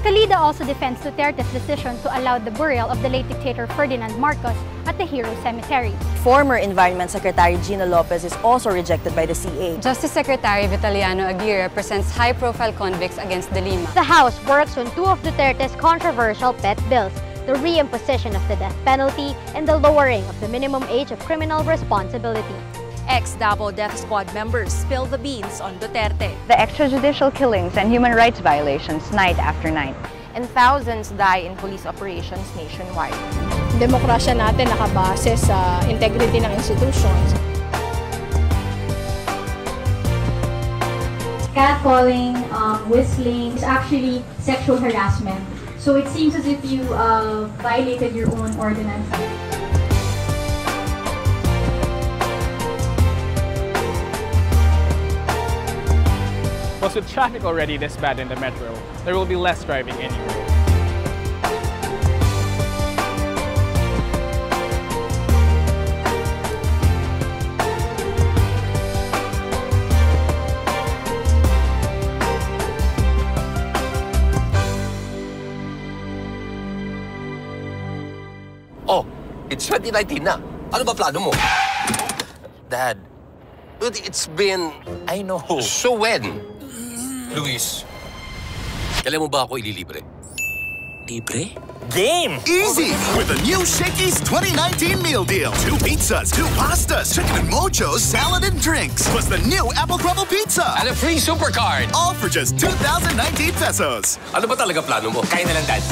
Calida also defends Duterte's decision to allow the burial of the late dictator Ferdinand Marcos at the Hero Cemetery. Former Environment Secretary Gina Lopez is also rejected by the CA. Justice Secretary Vitaliano Aguirre represents high-profile convicts against De Lima. The House works on 2 of Duterte's controversial pet bills, the reimposition of the death penalty and the lowering of the minimum age of criminal responsibility. Ex-Davao Death Squad members spill the beans on Duterte. The extrajudicial killings and human rights violations night after night. and thousands die in police operations nationwide. Demokrasya natin nakabase sa integrity ng institutions. Catcalling, whistling is actually sexual harassment. So it seems as if you violated your own ordinance. Plus, with traffic already this bad in the metro, there will be less driving anyway. Oh, it's 2019 na. Ano ba plano mo? Dad, it's been... I know. So when? Luis, kailan mo ba ako ililibre? Libre? Game! Easy! With the new Shakey's 2019 meal deal. 2 pizzas, 2 pastas, chicken and mochos, salad and drinks. Plus the new apple crumble pizza. And a free supercard. All for just 2,019 pesos. Ano ba talaga plano mo? Kain na lang, Dad.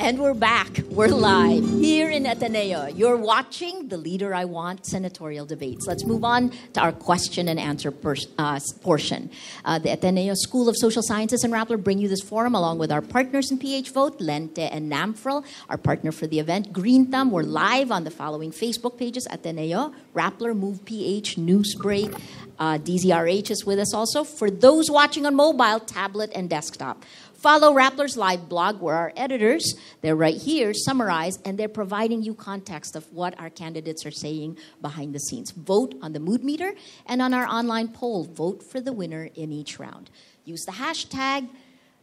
And we're back. We're live here in Ateneo. You're watching the Leader I Want senatorial debates. Let's move on to our question and answer portion. The Ateneo School of Social Sciences and Rappler bring you this forum along with our partners in PH Vote, Lente and NAMFRL, our partner for the event, Green Thumb. We're live on the following Facebook pages: Ateneo, Rappler, Move PH, Newsbreak. DZRH is with us also. For those watching on mobile, tablet, and desktop, follow Rappler's live blog where our editors, they're right here, summarize, and they're providing you context of what our candidates are saying behind the scenes. Vote on the mood meter and on our online poll. Vote for the winner in each round. Use the hashtag,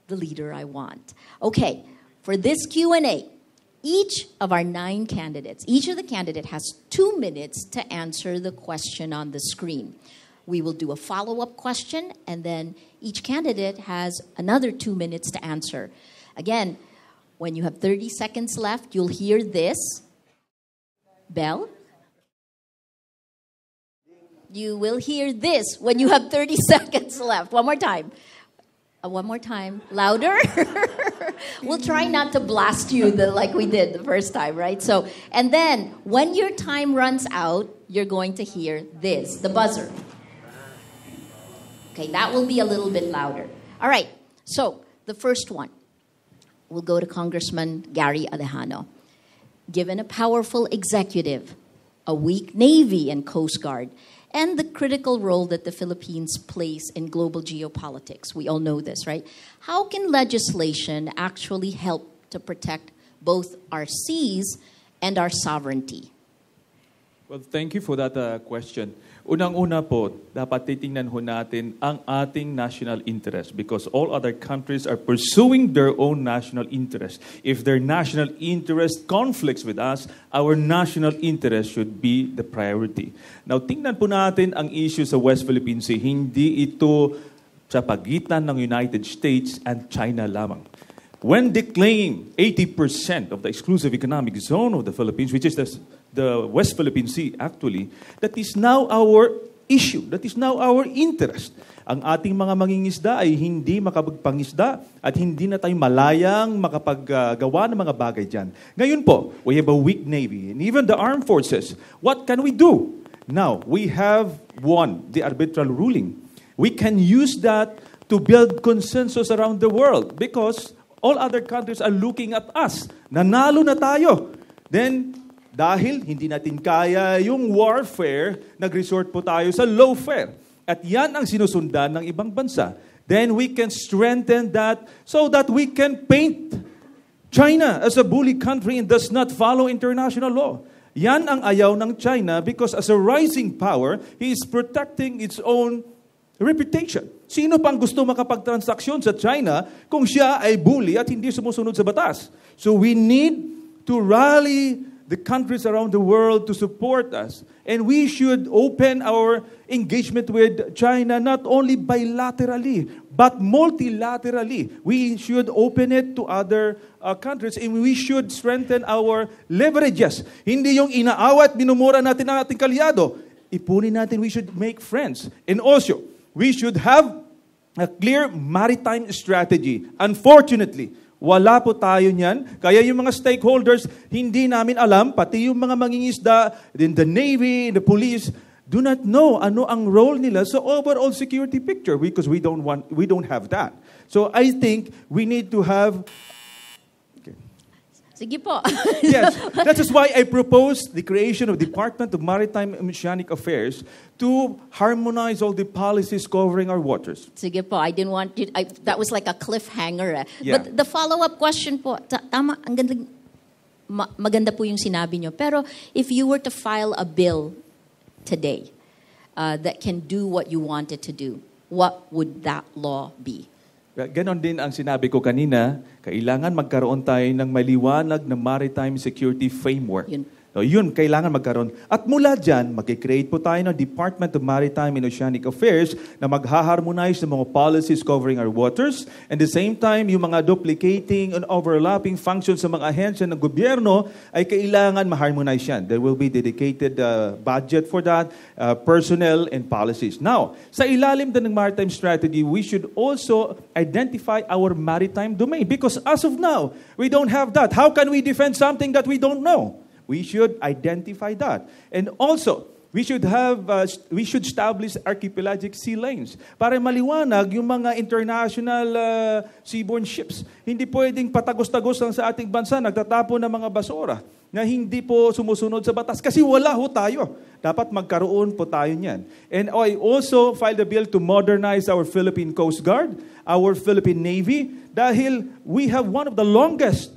the leader I want. Okay, for this Q&A, each of our 9 candidates, each of the candidate has 2 minutes to answer the question on the screen. We will do a follow-up question, and then each candidate has another 2 minutes to answer. Again, when you have 30 seconds left, you'll hear this bell. You will hear this when you have 30 seconds left. One more time. One more time. Louder. We'll try not to blast you like we did the first time, right? So, and then when your time runs out, you're going to hear this, the buzzer. Okay, that will be a little bit louder. All right, so the first one will go to Congressman Gary Alejano. Given a powerful executive, a weak Navy and Coast Guard, and the critical role that the Philippines plays in global geopolitics, we all know this, right? How can legislation actually help to protect both our seas and our sovereignty? Well, thank you for that question. Unang-una po, dapat titingnan ho natin ang ating national interest because all other countries are pursuing their own national interest. If their national interest conflicts with us, our national interest should be the priority. Now, tingnan po natin ang issue sa West Philippine Sea. Hindi ito sa pagitan ng United States and China lamang. When they claim 80% of the exclusive economic zone of the Philippines, which is the West Philippine Sea, actually, that is now our issue. That is now our interest. Ang ating mga mangingisda ay hindi makapagpangisda at hindi na tayo malayang makapaggawa ng mga bagay dyan. Ngayon po, we have a weak Navy and even the armed forces. What can we do? Now, we have won the arbitral ruling. We can use that to build consensus around the world because all other countries are looking at us. Nanalo na tayo. Then, dahil hindi natin kaya yung warfare, nag-resort po tayo sa lawfare. At yan ang sinusundan ng ibang bansa. Then we can strengthen that so that we can paint China as a bully country and does not follow international law. Yan ang ayaw ng China because as a rising power, he is protecting its own reputation. Sino pang gusto makapagtransaksyon sa China kung siya ay bully at hindi sumusunod sa batas? So we need to rally the countries around the world to support us. And we should open our engagement with China not only bilaterally, but multilaterally. We should open it to other countries and we should strengthen our leverages. Hindi yung inaawat, minumura natin ang ating kalyado. Ipunin natin, we should make friends. And also, we should have a clear maritime strategy. Unfortunately, wala po tayo niyan. Kaya yung mga stakeholders, hindi namin alam, pati yung mga mangingisda, in the Navy, in the police, do not know ano ang role nila sa overall security picture because we don't have that. So I think we need to have... Sige po. Yes, that is why I proposed the creation of Department of Maritime and Oceanic Affairs to harmonize all the policies covering our waters. Sige po, I didn't want you, that was like a cliffhanger. Yeah. But the follow-up question po, tama, ang ganda, maganda po yung sinabi nyo. Pero if you were to file a bill today that can do what you wanted to do, what would that law be? Ganon din ang sinabi ko kanina, kailangan magkaroon tayo ng maliwanag na maritime security framework. Yun, kailangan magkaroon. At mula dyan, mag-create po tayo ng Department of Maritime and Oceanic Affairs na mag-harmonize ng mga policies covering our waters. And at the same time, yung mga duplicating and overlapping functions sa mga ahensya ng gobyerno ay kailangan ma-harmonize yan. There will be dedicated budget for that, personnel and policies. Now, sa ilalim din ng maritime strategy, we should also identify our maritime domain because as of now, we don't have that. How can we defend something that we don't know? We should identify that. And also, we should establish archipelagic sea lanes para maliwanag yung mga international seaborne ships. Hindi pwedeng patagos-tagos lang sa ating bansa, nagtatapon ng mga basura na hindi po sumusunod sa batas. Kasi wala ho tayo. Dapat magkaroon po tayo niyan. And I also filed a bill to modernize our Philippine Coast Guard, our Philippine Navy, dahil we have one of the longest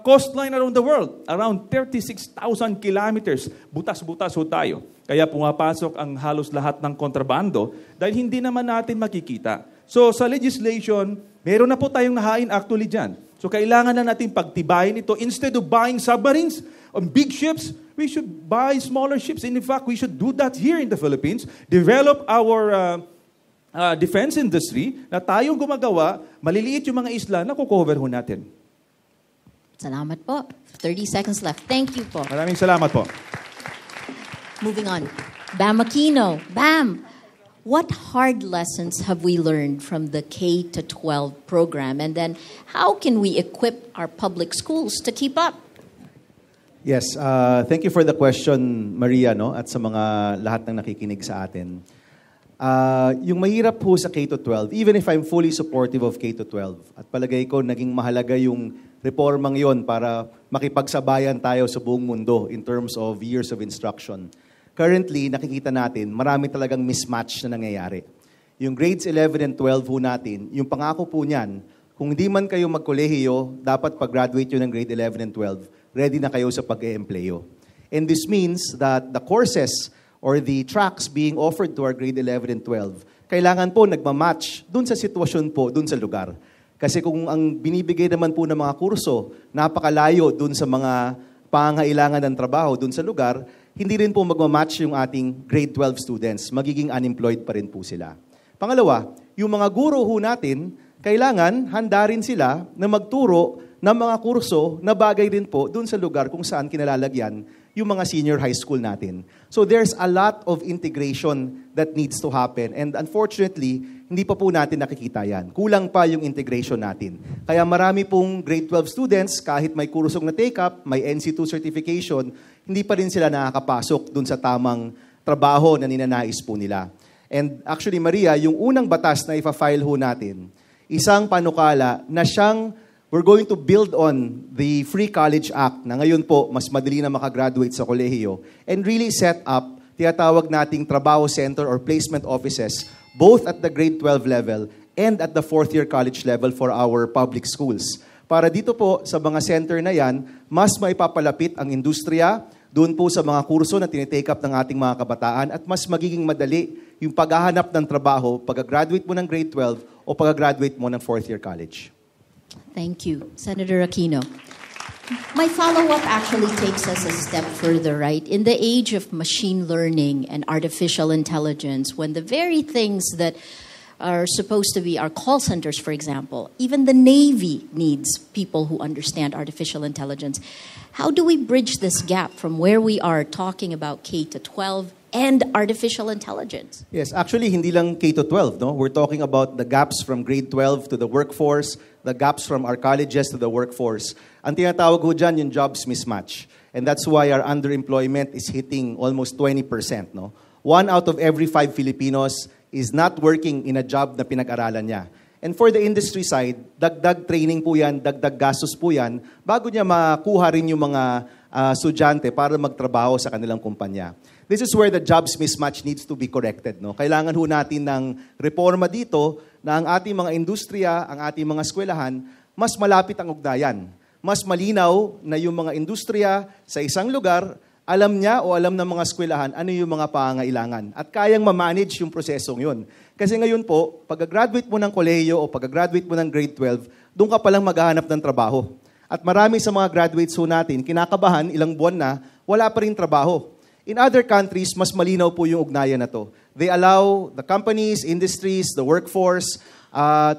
coastline around the world, around 36,000 kilometers. Butas-butas ho tayo. Kaya pumapasok ang halos lahat ng kontrabando dahil hindi naman natin makikita. So sa legislation, meron na po tayong nahain actually dyan. So kailangan na natin pagtibayin ito. Instead of buying submarines on big ships, we should buy smaller ships. And in fact, we should do that here in the Philippines. Develop our defense industry na tayong gumagawa, maliliit yung mga isla na kukover ho natin. Salamat po. 30 seconds left. Thank you po. Maraming salamat po. Moving on. Bam Aquino. Bam, what hard lessons have we learned from the K-12 program? And then how can we equip our public schools to keep up? Yes, thank you for the question, Maria, no? At sa mga lahat ng nakikinig sa atin. Yung mahirap po sa K-12, even if I'm fully supportive of K-12, at palagay ko naging mahalaga yung reformang yon para makipagsabayan tayo sa buong mundo in terms of years of instruction. Currently, nakikita natin, marami talagang mismatch na nangyayari. Yung grades 11 and 12 ho natin, yung pangako po niyan, kung hindi man kayo magkolehiyo, dapat pag-graduate yun ng grade 11 and 12, ready na kayo sa pag-e-empleyo. And this means that the courses or the tracks being offered to our grade 11 and 12, kailangan po nagmamatch dun sa sitwasyon po, dun sa lugar. Kasi kung ang binibigay naman po ng mga kurso, napakalayo dun sa mga pangangailangan ng trabaho dun sa lugar, hindi rin po magmamatch yung ating grade 12 students. Magiging unemployed pa rin po sila. Pangalawa, yung mga guro ho natin, kailangan handa rin sila na magturo ng mga kurso na bagay rin po dun sa lugar kung saan kinalalagyan yung mga senior high school natin. So there's a lot of integration that needs to happen. And unfortunately, hindi pa po natin nakikita yan. Kulang pa yung integration natin. Kaya marami pong grade 12 students, kahit may kursong na take-up, may NC2 certification, hindi pa rin sila nakakapasok dun sa tamang trabaho na ninanais po nila. And actually, Maria, yung unang batas na ipa-file ho natin, isang panukala na siyang we're going to build on the Free College Act na ngayon po, mas madali na makagraduate sa kolehiyo and really set up tinatawag nating trabaho center or placement offices both at the grade 12 level and at the fourth-year college level for our public schools. Para dito po, sa mga center na yan, mas maipapalapit ang industriya doon po sa mga kurso na tinitake up ng ating mga kabataan at mas magiging madali yung paghahanap ng trabaho pag-graduate mo ng grade 12 o pag-graduate mo ng 4th year college. Thank you. Senator Aquino. My follow-up actually takes us a step further, right? In the age of machine learning and artificial intelligence, when the very things that are supposed to be our call centers, for example, even the Navy needs people who understand artificial intelligence. How do we bridge this gap from where we are talking about K-12 and artificial intelligence? Yes, actually, hindi lang K-12, no? We're talking about the gaps from grade 12 to the workforce, the gaps from our colleges to the workforce. Ang tinatawag ko dyan yung jobs mismatch. And that's why our underemployment is hitting almost 20%, no? 1 out of every 5 Filipinos is not working in a job na pinag-aralan niya. And for the industry side, dagdag training po yan, dagdag gastos po yan, bago niya makuha rin yung mga estudyante para magtrabaho sa kanilang kumpanya. This is where the jobs mismatch needs to be corrected. No? Kailangan ho natin ng reforma dito na ang ating mga industriya, ang ating mga eskwelahan, mas malapit ang ugnayan. Mas malinaw na yung mga industriya sa isang lugar, alam niya o alam ng mga eskwelahan ano yung mga pangangailangan. At kayang ma-manage yung prosesong yun. Kasi ngayon po, pag-graduate mo ng kolehiyo o pag-graduate mo ng grade 12, doon ka palang maghahanap ng trabaho. At marami sa mga graduates ho natin, kinakabahan, ilang buwan na, wala pa rin trabaho. In other countries, mas malinaw po yung ugnayan na to. They allow the companies, industries, the workforce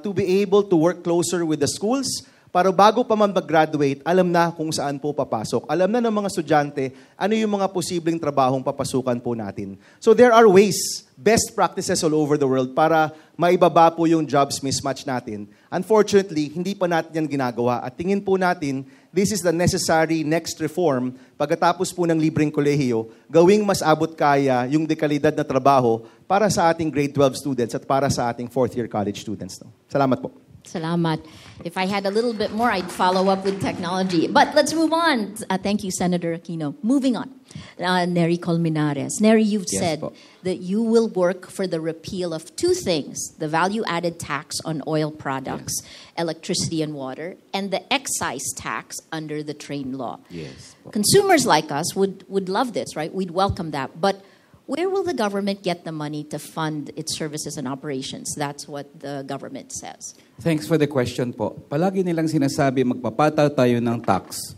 to be able to work closer with the schools para bago pa man mag-graduate, alam na kung saan po papasok. Alam na ng mga estudyante ano yung mga posibleng trabahong papasukan po natin. So there are ways, best practices all over the world para maibaba po yung jobs mismatch natin. Unfortunately, hindi pa natin yan ginagawa. At tingin po natin, this is the necessary next reform pagkatapos po ng libreng kolehiyo, gawing mas abot kaya yung dekalidad na trabaho para sa ating grade 12 students at para sa ating 4th year college students. No? Salamat po. Salamat. If I had a little bit more, I'd follow up with technology. But let's move on. Thank you, Senator Aquino. Moving on. Neri Colmenares. Neri, you've said that you will work for the repeal of 2 things, the value-added tax on oil products, electricity and water, and the excise tax under the train law. Yes. Consumers like us would love this, right? We'd welcome that. But where will the government get the money to fund its services and operations? That's what the government says. Thanks for the question po. Palagi nilang sinasabi magpapataw tayo ng tax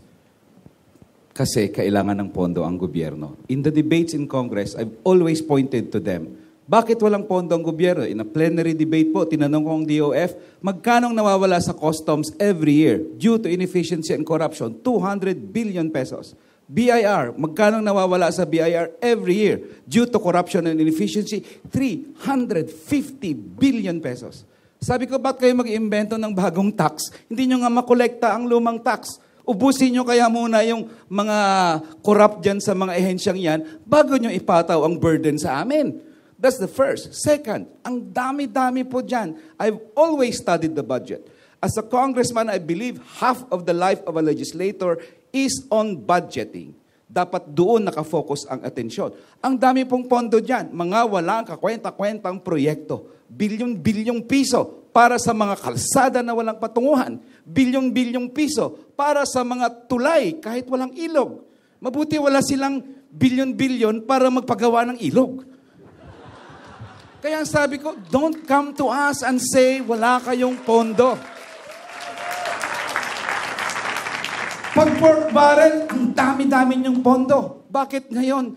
kasi kailangan ng pondo ang gobyerno. In the debates in Congress, I've always pointed to them, bakit walang pondo ang gobyerno? In a plenary debate po, tinanong ko ang DOF, magkanong nawawala sa customs every year due to inefficiency and corruption? 200 billion pesos. BIR, magkano nawawala sa BIR every year due to corruption and inefficiency? 350 billion pesos. Sabi ko, ba't kayo mag-iimbento ng bagong tax? Hindi nyo nga makolekta ang lumang tax. Ubusin nyo kaya muna yung mga corrupt dyan sa mga ehensyang yan bago nyo ipataw ang burden sa amin. That's the first. Second, ang dami-dami po dyan. I've always studied the budget. As a congressman, I believe half of the life of a legislator is on budgeting. Dapat doon nakafocus ang atensyon. Ang dami pong pondo dyan, mga walang kakwenta-kwentang proyekto. Bilyong-bilyong piso para sa mga kalsada na walang patunguhan. Bilyong-bilyong piso para sa mga tulay kahit walang ilog. Mabuti wala silang bilyon-bilyon para magpagawa ng ilog. Kaya sabi ko, don't come to us and say wala kayong pondo. Pag pork barrel, ang dami-dami niyong pondo. Bakit ngayon?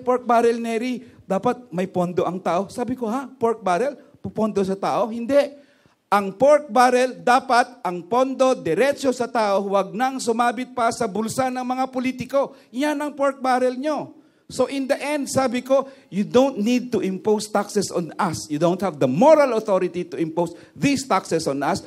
Pork barrel, Neri, dapat may pondo ang tao. Sabi ko, pork barrel? Pupondo sa tao? Hindi. Ang pork barrel, dapat ang pondo diretso sa tao, huwag nang sumabit pa sa bulsa ng mga politiko. Yan ang pork barrel nyo. So in the end, sabi ko, you don't need to impose taxes on us. You don't have the moral authority to impose these taxes on us.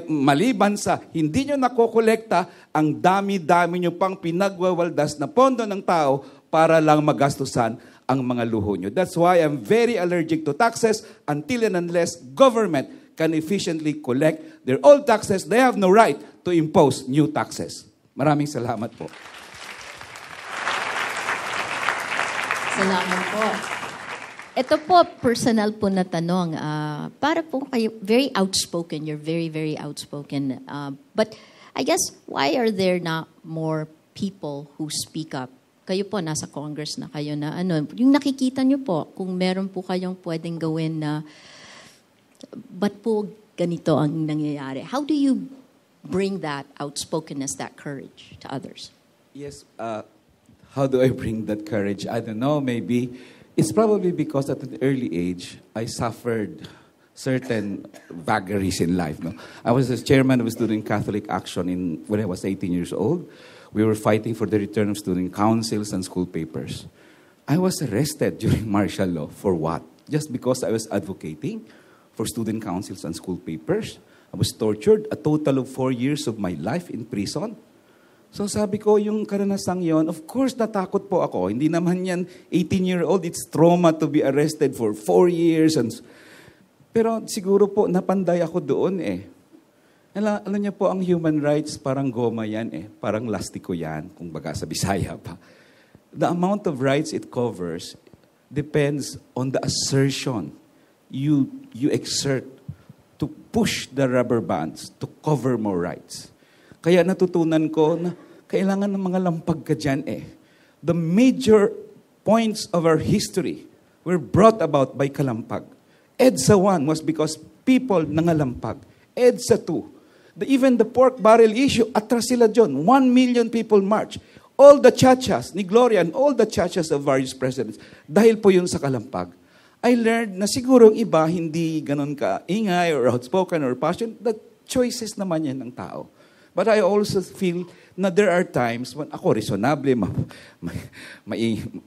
Maliban sa hindi nyo nakokolekta, ang dami-dami nyo pang pinagwawaldas na pondo ng tao para lang magastusan ang mga luho nyo. That's why I'm very allergic to taxes until and unless government can efficiently collect their old taxes. They have no right to impose new taxes. Maraming salamat po. Salamat po. Ito po, personal po na tanong. Para po kayo, very outspoken. You're very, very outspoken. But I guess, why are there not more people who speak up kayo po, nasa Congress na kayo na ano, yung nakikita nyo po, kung meron po kayong pwedeng gawin na, ba't po ganito ang nangyayari? How do you bring that outspokenness, that courage to others? Yes, how do I bring that courage? I don't know, maybe. It's probably because at an early age, I suffered certain vagaries in life. No? I was a chairman of Student Catholic Action when I was 18 years old. We were fighting for the return of student councils and school papers. I was arrested during martial law for what? Just because I was advocating for student councils and school papers. I was tortured a total of 4 years of my life in prison. So sabi ko, yung karanasang yon, of course natakot po ako. Hindi naman yan 18-year-old, it's trauma to be arrested for 4 years. Pero siguro po napanday ako doon eh. Alam niyo po, ang human rights, parang goma yan eh. Parang lastiko yan, kung baga sa Bisaya pa. The amount of rights it covers depends on the assertion you exert to push the rubber bands to cover more rights. Kaya natutunan ko na kailangan ng mga lampag ka dyan eh. The major points of our history were brought about by kalampag. EDSA 1 was because people nangalampag. EDSA 2, even the pork barrel issue, atras sila dyan. 1 million people march. All the chachas, ni Gloria and all the chachas of various presidents, dahil po yun sa kalampag. I learned na siguro ang iba hindi ganun ka ingay or outspoken or passionate. The choices naman yan ng tao. But I also feel na there are times when ako reasonable,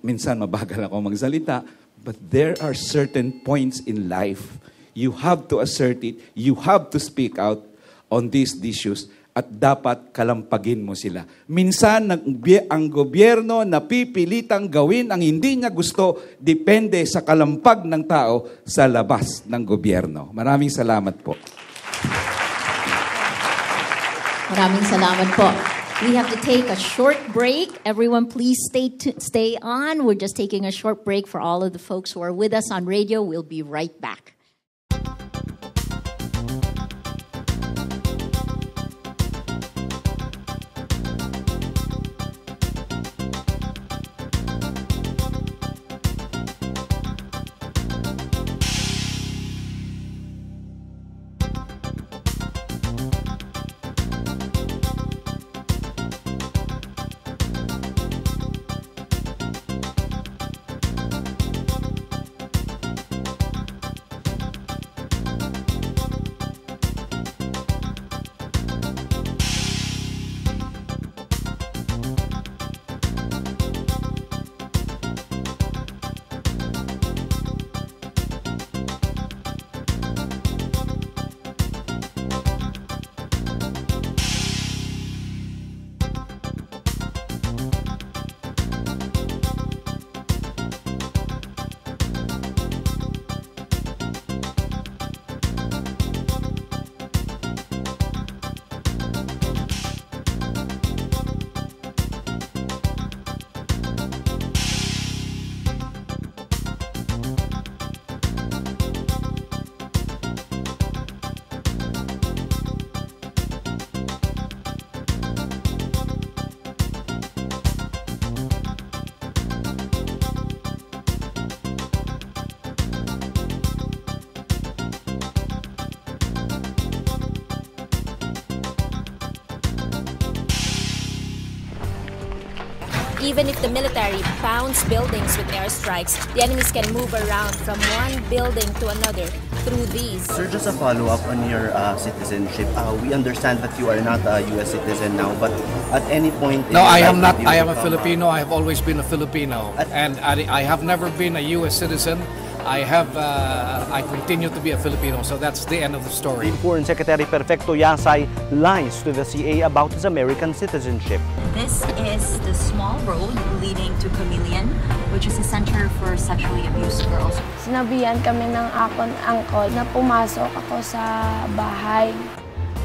minsan mabagal ako magsalita, but there are certain points in life you have to assert it, you have to speak out on these issues at dapat kalampagin mo sila. Minsan, ang gobyerno napipilitang gawin ang hindi niya gusto depende sa kalampag ng tao sa labas ng gobyerno. Maraming salamat po. Maraming salamat po. We have to take a short break. Everyone, please stay on. We're just taking a short break for all of the folks who are with us on radio. We'll be right back. Even if the military pounds buildings with airstrikes, the enemies can move around from one building to another through these. Sir, just a follow-up on your citizenship. We understand that you are not a U.S. citizen now, but at any point... No, I am not. I am a Filipino. I have always been a Filipino. And I have never been a U.S. citizen. I continue to be a Filipino, so that's the end of the story. Foreign Secretary Perfecto Yasay lies to the CA about his American citizenship. This is the small road leading to Chameleon, which is a center for sexually abused girls. Sinabihan kami ng akon angkol na pumasok ako sa bahay.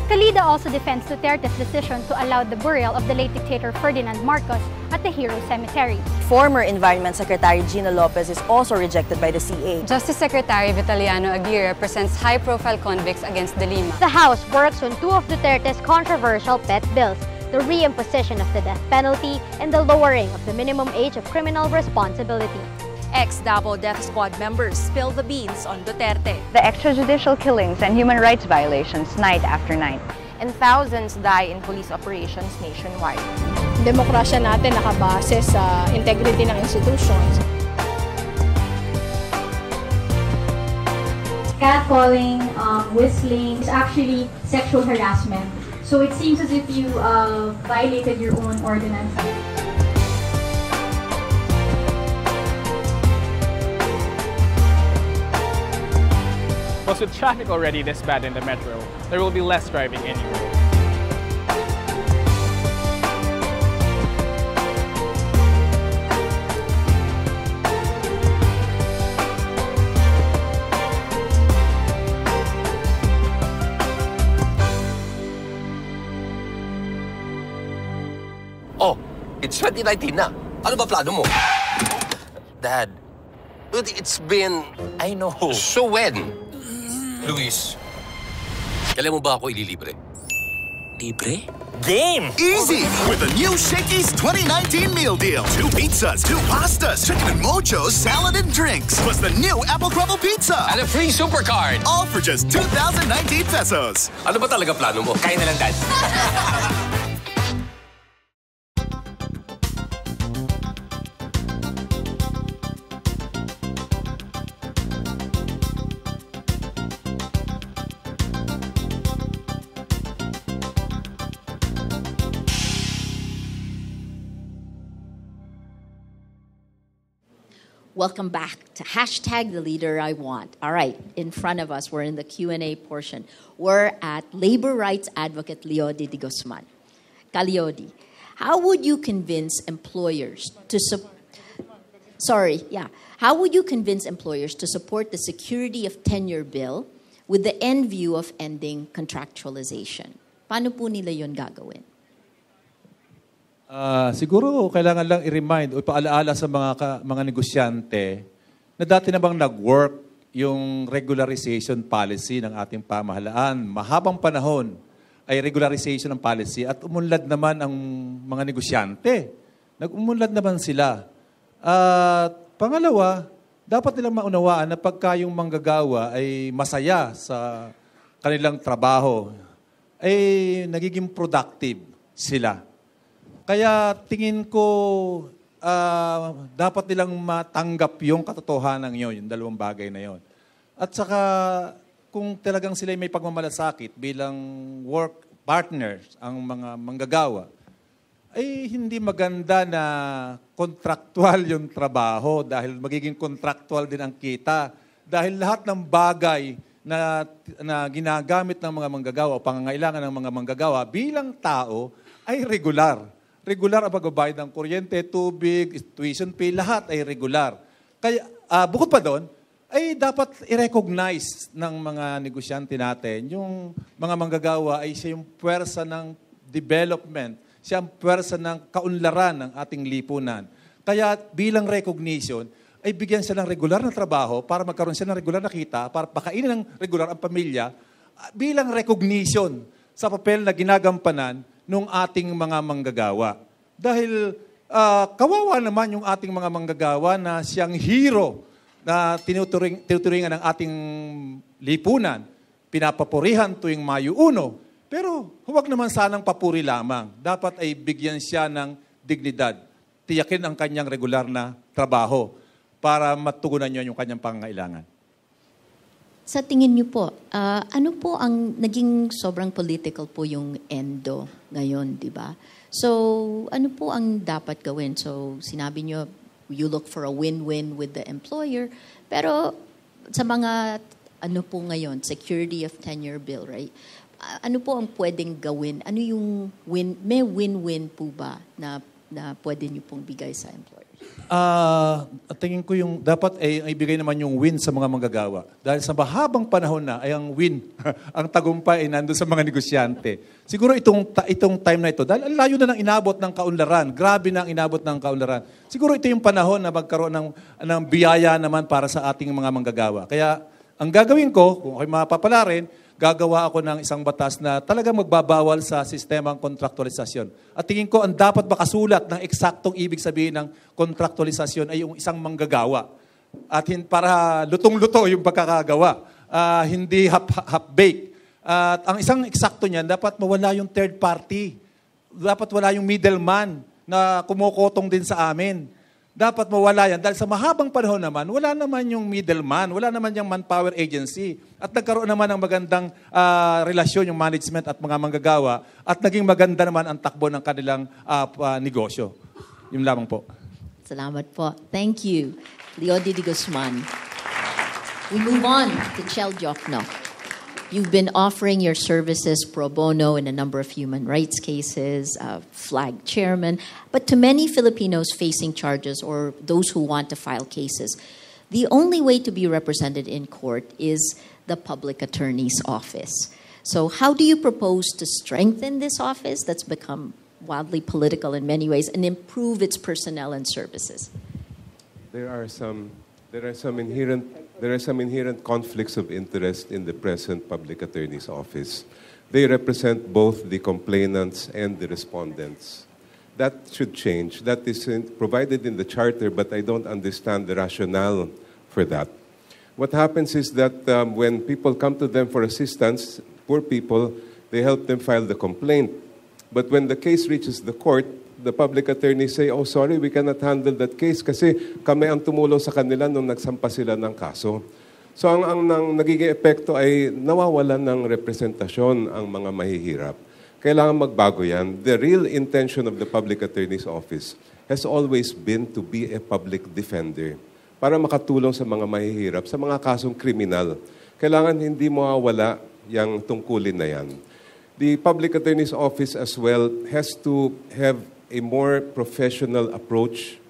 Calida also defends Duterte's decision to allow the burial of the late dictator Ferdinand Marcos at the Hero Cemetery. Former Environment Secretary Gina Lopez is also rejected by the CA. Justice Secretary Vitaliano Aguirre represents high-profile convicts against the Lima. The House works on two of Duterte's controversial pet bills. the reimposition of the death penalty, and the lowering of the minimum age of criminal responsibility. Ex-Davao Death Squad members spill the beans on Duterte. The extrajudicial killings and human rights violations night after night. And thousands die in police operations nationwide. Demokrasya natin nakabase sa integrity ng institutions. Catcalling, whistling is actually sexual harassment. So it seems as if you violated your own ordinance. Plus, with traffic already this bad in the metro, there will be less driving anyway. Oh, it's 2019 na. Ano ba plano mo? Dad, it's been, I know. So when? Luis, kailan mo ba ako ililibre? Libre? Game! Easy! With the new Shakey's 2019 meal deal. 2 pizzas, 2 pastas, chicken and mochos, salad and drinks. Plus the new apple crumble pizza. And a free super card. All for just 2,019 pesos. Ano ba talaga plano mo? Kain na lang, Dad. Welcome back to hashtag the leader I want. All right, in front of us, we're in the Q&A portion. We're at labor rights advocate Leody de Guzman. Leody, how would you convince employers to How would you convince employers to support the security of tenure bill with the end view of ending contractualization? Paano po nila yun gagawin? Siguro kailangan lang i-remind o ipaalaala sa mga negosyante na dati na bang nag-work yung regularization policy ng ating pamahalaan. Mahabang panahon ay regularization ng policy at umunlad naman ang mga negosyante. Nag-umunlad naman sila. Pangalawa, dapat nilang maunawaan na pagka yung manggagawa ay masaya sa kanilang trabaho, ay nagiging productive sila. Kaya tingin ko dapat nilang matanggap yung katotohanan yun, yung dalawang bagay na yun. At saka kung talagang sila may pagmamalasakit bilang work partners ang mga manggagawa, ay hindi maganda na kontraktual yung trabaho dahil magiging kontraktual din ang kita. Dahil lahat ng bagay na ginagamit ng mga manggagawa o pangangailangan ng mga manggagawa bilang tao ay regular. Regular ang pagbabayad ng kuryente, tubig, tuition fee, lahat ay regular. Kaya bukod pa doon, ay dapat i-recognize ng mga negosyante natin yung mga manggagawa ay siya yung puwersa ng development, siya ang puwersa ng kaunlaran ng ating lipunan. Kaya bilang recognition, ay bigyan siya ng regular na trabaho para magkaroon siya ng regular na kita, para pakainin ng regular ang pamilya, bilang recognition sa papel na ginagampanan nung ating mga manggagawa. Dahil kawawa naman yung ating mga manggagawa na siyang hero na tinuturingan ng ating lipunan, pinapapurihan tuwing Mayo 1. Pero huwag naman sanang papuri lamang. Dapat ay bigyan siya ng dignidad. Tiyakin ang kanyang regular na trabaho para matugunan niya yung kanyang pangangailangan. Sa tingin niyo po, ano po ang naging sobrang political po yung ENDO ngayon, di ba? So, ano po ang dapat gawin? So, sinabi niyo, you look for a win-win with the employer. Pero sa mga, ano po ngayon, security of tenure bill, right? Ano po ang pwedeng gawin? Ano yung may win-win po ba na pwede niyo pong bigay sa employer? Tingin ko yung dapat ay ibigay naman yung win sa mga manggagawa. Dahil sa mahabang panahon na ay ang win, ang tagumpay ay nandun sa mga negosyante. Siguro itong time na ito, dahil ang layo na ng inabot ng kaunlaran, grabe na ang inabot ng kaunlaran. Siguro ito yung panahon na magkaroon ng biyaya naman para sa ating mga manggagawa. Kaya ang gagawin ko, kung ako'y mapapala rin, gagawa ako ng isang batas na talagang magbabawal sa sistemang kontraktualisasyon. At tingin ko, ang dapat makasulat ng eksaktong ibig sabihin ng kontraktualisasyon ay yung isang manggagawa. At para lutong-luto yung pagkakagawa, hindi half-baked. At ang isang eksakto niyan, dapat mawala yung third party. Dapat wala yung middleman na kumukotong din sa amin. Dapat mawala yan. Dahil sa mahabang panahon naman, wala naman yung middleman, wala naman yung manpower agency. At nagkaroon naman ng magandang relasyon yung management at mga manggagawa at naging maganda naman ang takbo ng kanilang negosyo. Yun lamang po. Salamat po. Thank you, Leody de Guzman. We move on to Chel Diokno. You've been offering your services pro bono in a number of human rights cases, flag chairman, but to many Filipinos facing charges or those who want to file cases, the only way to be represented in court is the public attorney's office. So how do you propose to strengthen this office that's become wildly political in many ways and improve its personnel and services? There are some inherent conflicts of interest in the present public attorney's office. They represent both the complainants and the respondents. That should change. That is provided in the charter, but I don't understand the rationale for that. What happens is that when people come to them for assistance, poor people, they help them file the complaint. But when the case reaches the court, the public attorneys say, oh, sorry, we cannot handle that case kasi kami ang tumulong sa kanila nung nagsampa sila ng kaso. So ang nagiging epekto ay nawawalan ng representasyon ang mga mahihirap. Kailangan magbago yan. The real intention of the public attorney's office has always been to be a public defender para makatulong sa mga mahihirap sa mga kasong kriminal. Kailangan hindi mawawala yung tungkulin na yan. The public attorney's office as well has to have a more professional approach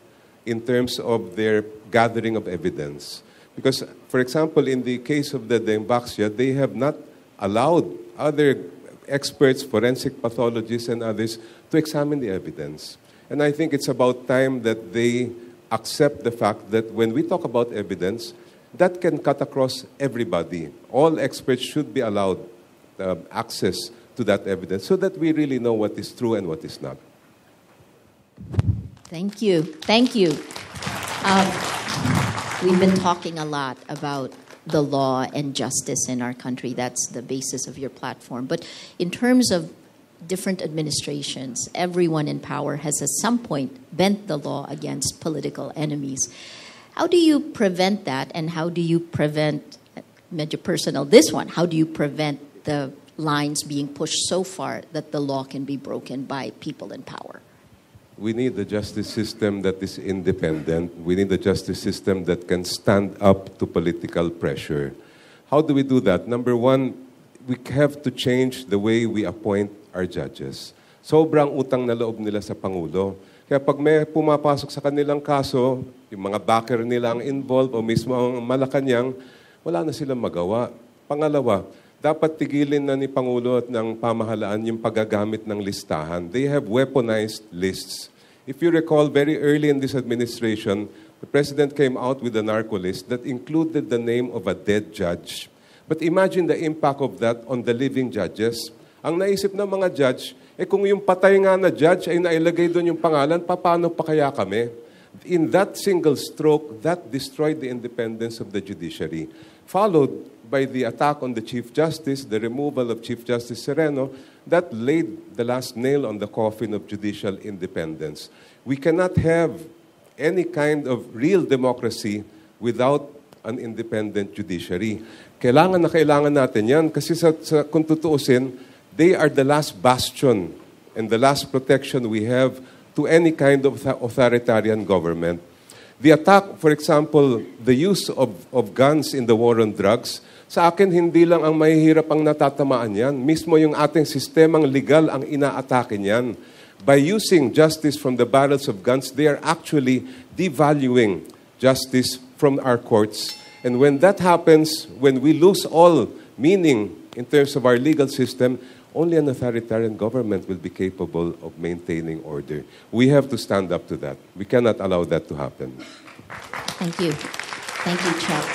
in terms of their gathering of evidence. Because, for example, in the case of the Dembaxia, they have not allowed other experts, forensic pathologists and others, to examine the evidence. And I think it's about time that they accept the fact that when we talk about evidence, that can cut across everybody. All experts should be allowed access to that evidence so that we really know what is true and what is not. Thank you. Thank you. We've been talking a lot about the law and justice in our country. That's the basis of your platform. But in terms of different administrations, everyone in power has at some point bent the law against political enemies. How do you prevent that, and how do you prevent, medyo personal, this one, how do you prevent the lines being pushed so far that the law can be broken by people in power? We need a justice system that is independent. We need a justice system that can stand up to political pressure. How do we do that? Number one, we have to change the way we appoint our judges. Sobrang utang na loob nila sa Pangulo. Kaya pag may pumapasok sa kanilang kaso, yung mga backer nila ang involved o mismo ang Malacanang, wala na silang magawa. Pangalawa, dapat tigilin na ni Pangulo at ng pamahalaan yung paggagamit ng listahan. They have weaponized lists. If you recall, very early in this administration, the President came out with a narco list that included the name of a dead judge. But imagine the impact of that on the living judges. Ang naisip ng mga judge, kung yung patay nga na judge ay nailagay doon yung pangalan, paano pa kaya kami? In that single stroke, that destroyed the independence of the judiciary. Followed by the attack on the Chief Justice, the removal of Chief Justice Sereno, that laid the last nail on the coffin of judicial independence. We cannot have any kind of real democracy without an independent judiciary. Kailangan na kailangan natin yan kasi kung tutuusin, they are the last bastion and the last protection we have to any kind of authoritarian government. The attack, for example, the use of guns in the war on drugs, sa akin, hindi lang ang mahihirap ang natatamaan yan. Mismo yung ating sistemang legal ang inaatake niyan. By using justice from the barrels of guns, they are actually devaluing justice from our courts. And when that happens, when we lose all meaning in terms of our legal system, only an authoritarian government will be capable of maintaining order. We have to stand up to that. We cannot allow that to happen. Thank you. Thank you, Chel.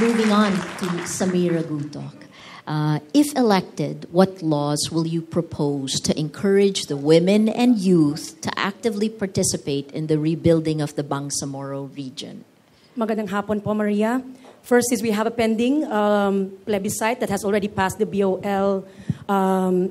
Moving on to Samira Gutoc. If elected, what laws will you propose to encourage the women and youth to actively participate in the rebuilding of the Bangsamoro region? Magandang hapon po, Maria. First is we have a pending plebiscite that has already passed the BOL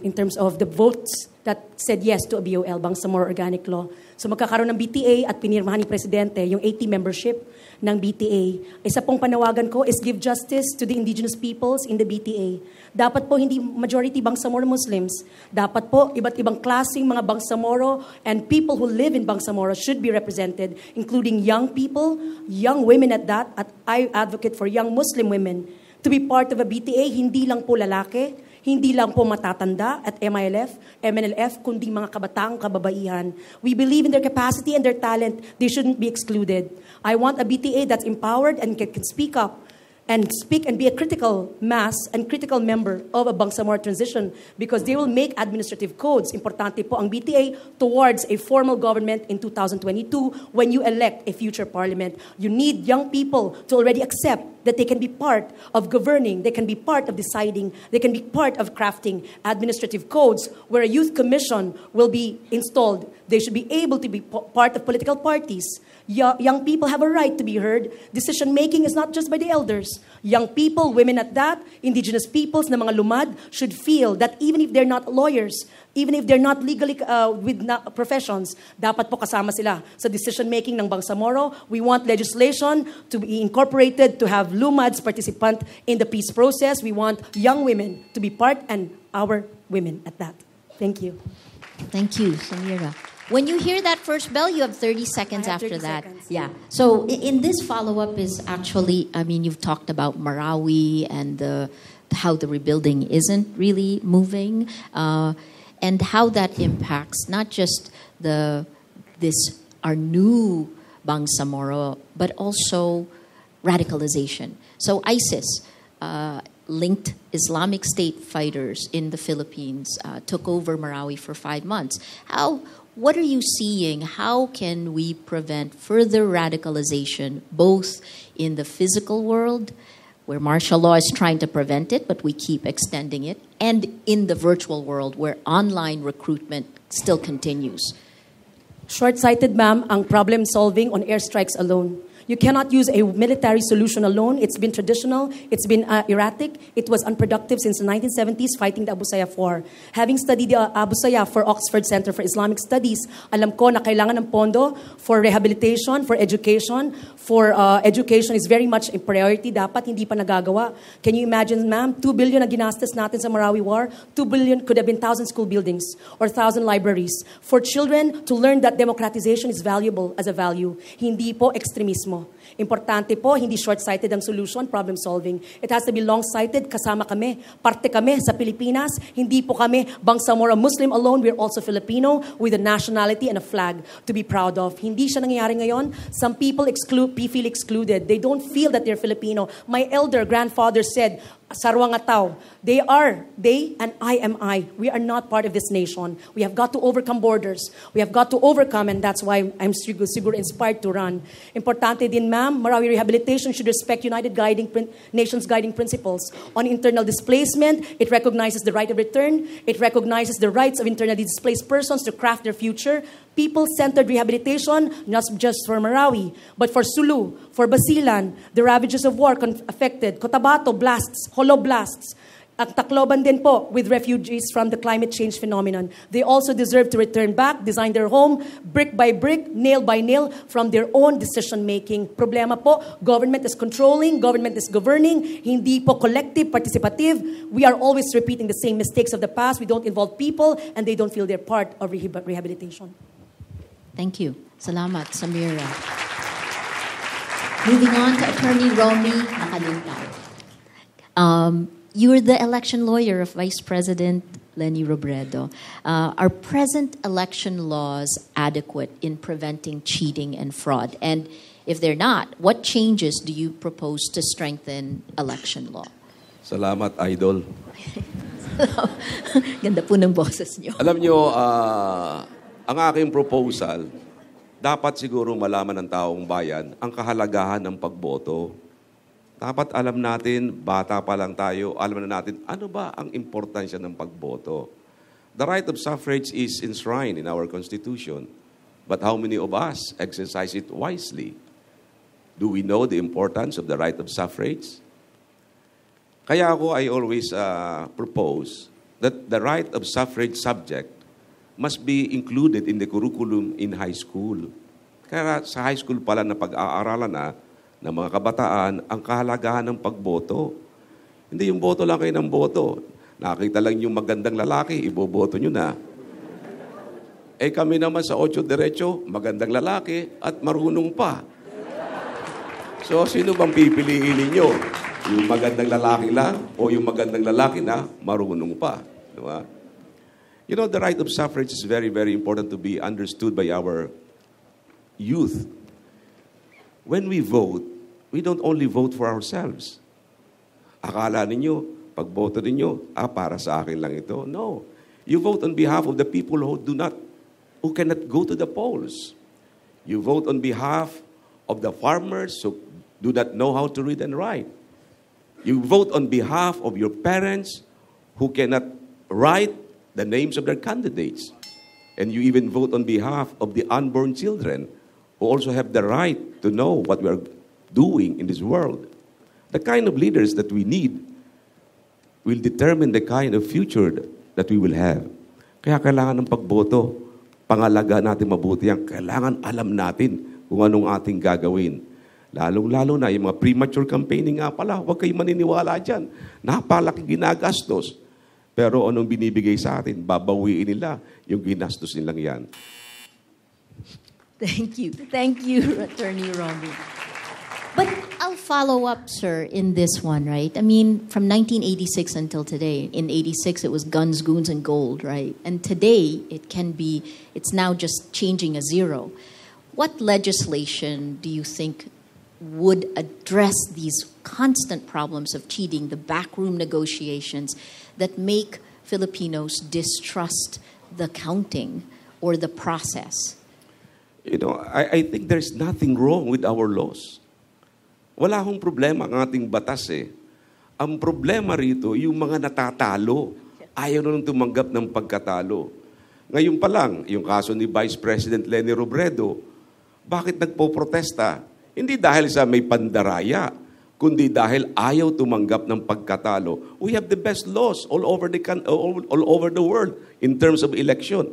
in terms of the votes that said yes to a BOL, Bangsamoro Organic Law. So magkakaroon ng BTA at pinirmahan ni Presidente yung 80 membership ng BTA. Isa pong panawagan ko is give justice to the indigenous peoples in the BTA. Dapat po hindi majority Bangsamoro Muslims. Dapat po iba't ibang klaseng mga Bangsamoro and people who live in Bangsamoro should be represented, including young people, young women at that, at I advocate for young Muslim women to be part of a BTA, hindi lang po lalaki, hindi lang po matatanda at MNLF, kundi mga kabataang kababaihan. We believe in their capacity and their talent. They shouldn't be excluded. I want a BTA that's empowered and can speak up and speak and be a critical mass and critical member of a Bangsamoro transition because they will make administrative codes. Importante po ang BTA towards a formal government in 2022 when you elect a future parliament. You need young people to already accept that they can be part of governing, they can be part of deciding, they can be part of crafting administrative codes where a youth commission will be installed. They should be able to be part of political parties. Young people have a right to be heard. Decision-making is not just by the elders. Young people, women at that, indigenous peoples na mga lumad should feel that even if they're not lawyers, even if they're not legally with professions, dapat po kasama sila sa decision-making ng Bangsamoro. We want legislation to be incorporated to have lumads participant in the peace process. We want young women to be part and our women at that. Thank you. Thank you, Samira. When you hear that first bell, you have 30 seconds after 30 that. seconds. Yeah. So in this follow-up is actually, I mean, you've talked about Marawi and how the rebuilding isn't really moving, and how that impacts not just our new Bangsamoro, but also radicalization. So ISIS, linked Islamic State fighters in the Philippines, took over Marawi for 5 months. What are you seeing? How can we prevent further radicalization, both in the physical world, where martial law is trying to prevent it, but we keep extending it, and in the virtual world, where online recruitment still continues? Short-sighted, ma'am, ang problem solving on airstrikes alone. You cannot use a military solution alone. It's been traditional. It's been erratic. It was unproductive since the 1970s fighting the Abu Sayyaf War. Having studied the Abu Sayyaf for Oxford Center for Islamic Studies, alam ko na kailangan ng pondo for rehabilitation, for education. Education is very much a priority. Dapat hindi pa nagagawa. Can you imagine, ma'am, 2 billion na ginastos natin sa Marawi War? 2 billion could have been 1,000 school buildings or 1,000 libraries. For children to learn that democratization is valuable as a value. Hindi po ekstremismo. Importante po, hindi short-sighted ang solution, problem solving. It has to be long-sighted, kasama kami. Parte kami sa Pilipinas. Hindi po kami Bangsamoro Muslim alone. We're also Filipino with a nationality and a flag to be proud of. Hindi siya nangyayari ngayon. Some people feel excluded. They don't feel that they're Filipino. My elder grandfather said, Sarwang Ataw, they and I am I. We are not part of this nation. We have got to overcome borders. We have got to overcome, and that's why I'm siguro inspired to run. Importante din, ma'am, Marawi rehabilitation should respect United Nations guiding principles. On internal displacement, it recognizes the right of return. It recognizes the rights of internally displaced persons to craft their future. People-centered rehabilitation, not just for Marawi, but for Sulu, for Basilan, the ravages of war affected, Cotabato blasts, Holo blasts, at Tacloban din po with refugees from the climate change phenomenon. They also deserve to return back, design their home, brick by brick, nail by nail, from their own decision-making. Problema po, government is controlling, government is governing, hindi po collective, participative. We are always repeating the same mistakes of the past. We don't involve people, and they don't feel they're part of rehabilitation. Thank you. Salamat, Samira. Moving on to Attorney Romy Macalintal. You're the election lawyer of Vice President Leni Robredo. Are present election laws adequate in preventing cheating and fraud? And if they're not, what changes do you propose to strengthen election law? Salamat, Idol. Ganda po ng boses niyo. Alam niyo, ang aking proposal, dapat siguro malaman ng taong bayan ang kahalagahan ng pagboto. Dapat alam natin, bata pa lang tayo, alam na natin, ano ba ang importansya ng pagboto? The right of suffrage is enshrined in our Constitution. But how many of us exercise it wisely? Do we know the importance of the right of suffrage? Kaya I always propose that the right of suffrage subject must be included in the curriculum in high school. Kaya sa high school pala na pag-aaralan na ng mga kabataan ang kahalagahan ng pagboto. Hindi yung boto lang kayo ng boto. Nakita lang yung magandang lalaki, iboboto nyo na. Kami naman sa Otso Diretso, magandang lalaki at marunong pa. So, sino bang pipiliin ninyo? Yung magandang lalaki lang o yung magandang lalaki na marunong pa? Diba? You know, the right of suffrage is very, very important to be understood by our youth. When we vote, we don't only vote for ourselves. Akala ninyo, pagboto ninyo, para sa akin lang ito. No. You vote on behalf of the people who cannot go to the polls. You vote on behalf of the farmers who do not know how to read and write. You vote on behalf of your parents who cannot write the names of their candidates. And you even vote on behalf of the unborn children who also have the right to know what we are doing in this world. The kind of leaders that we need will determine the kind of future that we will have. Kaya kailangan ng pagboto, pangalaga natin mabuti yan. Kailangan alam natin kung anong ating gagawin. Lalong-lalo na yung mga premature campaigning nga pala, huwag kayong maniniwala dyan. Napalaki ginagastos. Pero anong binibigay sa atin? Babawiin nila yung ginastos nilang yan. Thank you. Thank you, Attorney Romy. But I'll follow up, sir, in this one, right? I mean, from 1986 until today. In 86, it was guns, goons, and gold, right? And today, it's now just changing a zero. What legislation do you think would address these constant problems of cheating, the backroom negotiations that make Filipinos distrust the counting or the process? You know, I think there's nothing wrong with our laws. Wala akong problema ang ating batas eh. Ang problema rito, yung mga natatalo, ayaw na nang tumanggap ng pagkatalo. Ngayon pa lang, yung kaso ni Vice President Leni Robredo, bakit nagpo-protesta? Hindi dahil sa may pandaraya, kundi dahil ayaw tumanggap ng pagkatalo. We have the best laws all over the world in terms of election.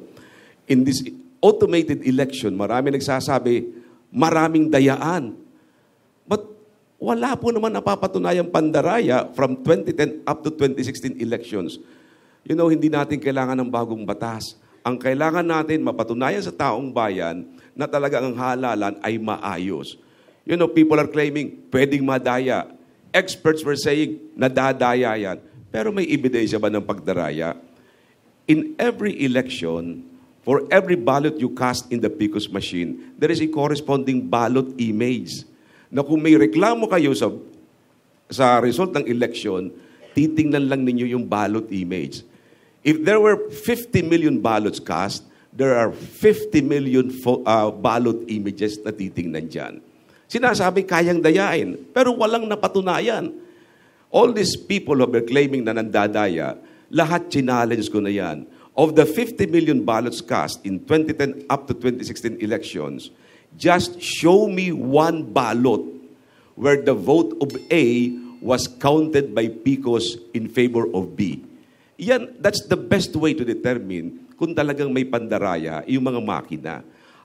In this automated election, marami nagsasabi, maraming dayaan. But wala po naman napapatunayang pandaraya from 2010 up to 2016 elections. You know, hindi natin kailangan ng bagong batas. Ang kailangan natin mapatunayan sa taong bayan na talagang ang halalan ay maayos. You know, people are claiming, pwedeng madaya. Experts were saying, nadadaya yan. Pero may ebidensya ba ng pagdaraya? In every election, for every ballot you cast in the PICOS machine, there is a corresponding ballot image. Na kung may reklamo kayo sa result ng election, titingnan lang ninyo yung ballot image. If there were 50 million ballots cast, there are 50 million ballot images na titingnan dyan. Sinasabi kayang dayain, pero walang napatunayan. All these people who are claiming na nandadaya, lahat challenge ko na yan. Of the 50 million ballots cast in 2010 up to 2016 elections, just show me one ballot where the vote of A was counted by PICOS in favor of B. That's the best way to determine kung talagang may pandaraya yung mga makina.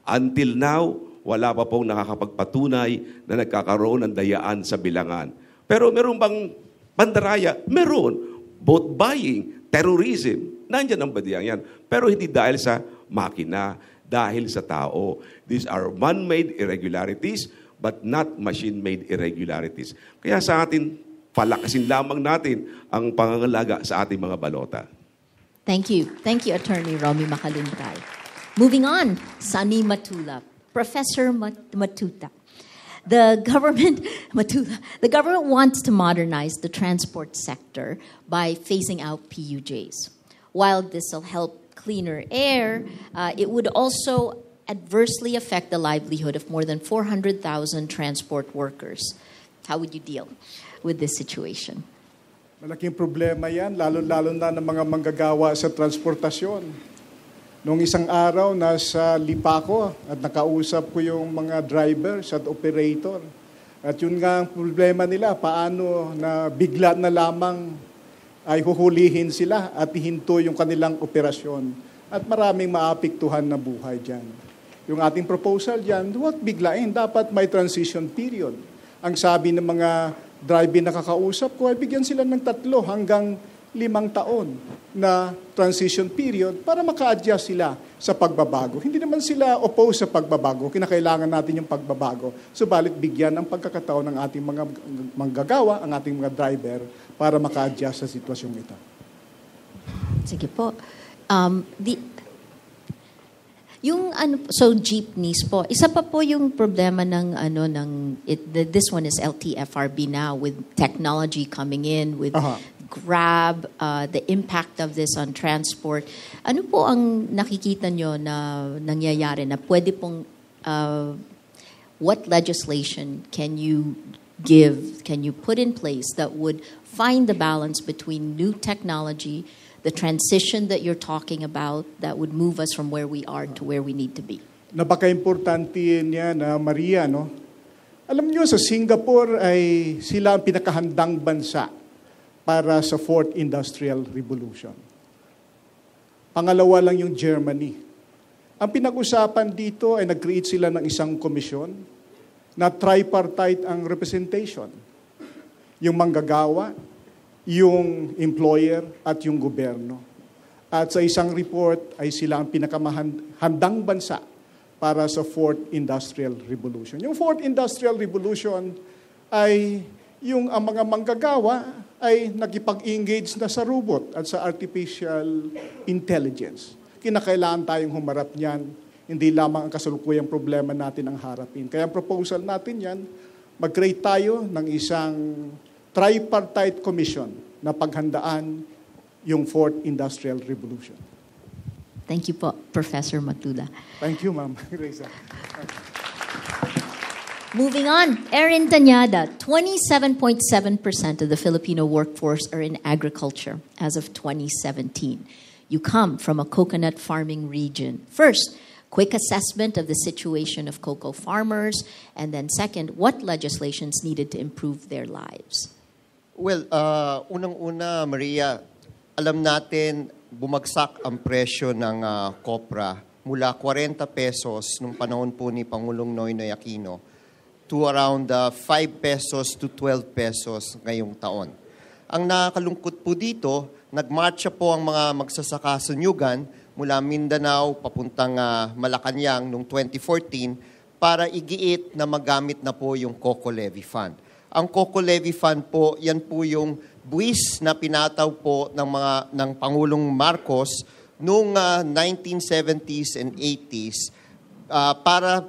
Until now, wala pa pong nakakapagpatunay na nagkakaroon ng dayaan sa bilangan. Pero meron bang pandaraya? Meron. Vote buying, terrorism, nandiyan ang badiyang yan. Pero hindi dahil sa makina, dahil sa tao. These are man-made irregularities, but not machine-made irregularities. Kaya sa atin, palakasin lamang natin ang pangangalaga sa ating mga balota. Thank you. Thank you, Attorney Romy Macalintal. Moving on, Sonny Matula. Professor Matuta. The government wants to modernize the transport sector by phasing out PUJs. While this will help cleaner air, it would also adversely affect the livelihood of more than 400,000 transport workers. How would you deal? with this situation? Malaking problema yan, lalo-lalo na ng mga manggagawa sa transportasyon. Noong isang araw, nasa Lipa ko at nakausap ko yung mga drivers at operator. At yun nga ang problema nila, paano na bigla na lamang ay huhulihin sila at ihinto yung kanilang operasyon. At maraming maapektuhan na buhay dyan. Yung ating proposal dyan, huwag biglain, dapat may transition period. Ang sabi ng mga driver na kakausap ko ay bigyan sila ng 3 hanggang 5 taon na transition period para maka-adjust sila sa pagbabago. Hindi naman sila opposed sa pagbabago, kinakailangan natin yung pagbabago. Subalit bigyan ang pagkakataon ng ating mga manggagawa, ang ating mga driver para maka-adjust sa sitwasyong ito. Sige po. So jeepneys po. Isa pa po yung problema ng this one is LTFRB now with technology coming in with Grab, the impact of this on transport. Ano po ang nakikita nyo na nangyayari na pwede pong what legislation can you put in place that would find the balance between new technology, the transition that you're talking about that would move us from where we are to where we need to be? Napaka-importante niya na Maria, no? Alam niyo, sa Singapore ay sila ang pinakahandang bansa para sa 4th Industrial Revolution. Pangalawa lang yung Germany. Ang pinag-usapan dito ay nag-create sila ng isang komisyon na tripartite ang representation. Yung manggagawa, yung employer at yung gobyerno. At sa isang report ay sila ang pinakahandang bansa para sa 4th Industrial Revolution. Yung 4th Industrial Revolution ay yung ang mga manggagawa ay nakipag-engage na sa robot at sa artificial intelligence. Kinakailangan tayong humarap niyan, hindi lamang ang kasalukuyang problema natin ang harapin. Kaya ang proposal natin yan, mag-create tayo ng isang tripartite commission na paghandaan yung 4th Industrial Revolution. Thank you po, Professor Matula. Thank you, Ma'am Reza. Moving on, Erin, Tañada, 27.7% of the Filipino workforce are in agriculture as of 2017. You come from a coconut farming region. First, quick assessment of the situation of cocoa farmers, and then second, what legislations needed to improve their lives? Well, unang-una, Maria, alam natin bumagsak ang presyo ng kopra mula 40 pesos nung panahon po ni Pangulong Noynoy Aquino to around 5 pesos to 12 pesos ngayong taon. Ang nakakalungkot po dito, nagmarcha po ang mga magsasaka sa Nyugan mula Mindanao papuntang Malacanang noong 2014 para igiit na magamit na po yung Coco Levy Fund. Ang Coco Levy Fund po, yan po yung buwis na pinataw po ng Pangulong Marcos noong 1970s and 80s para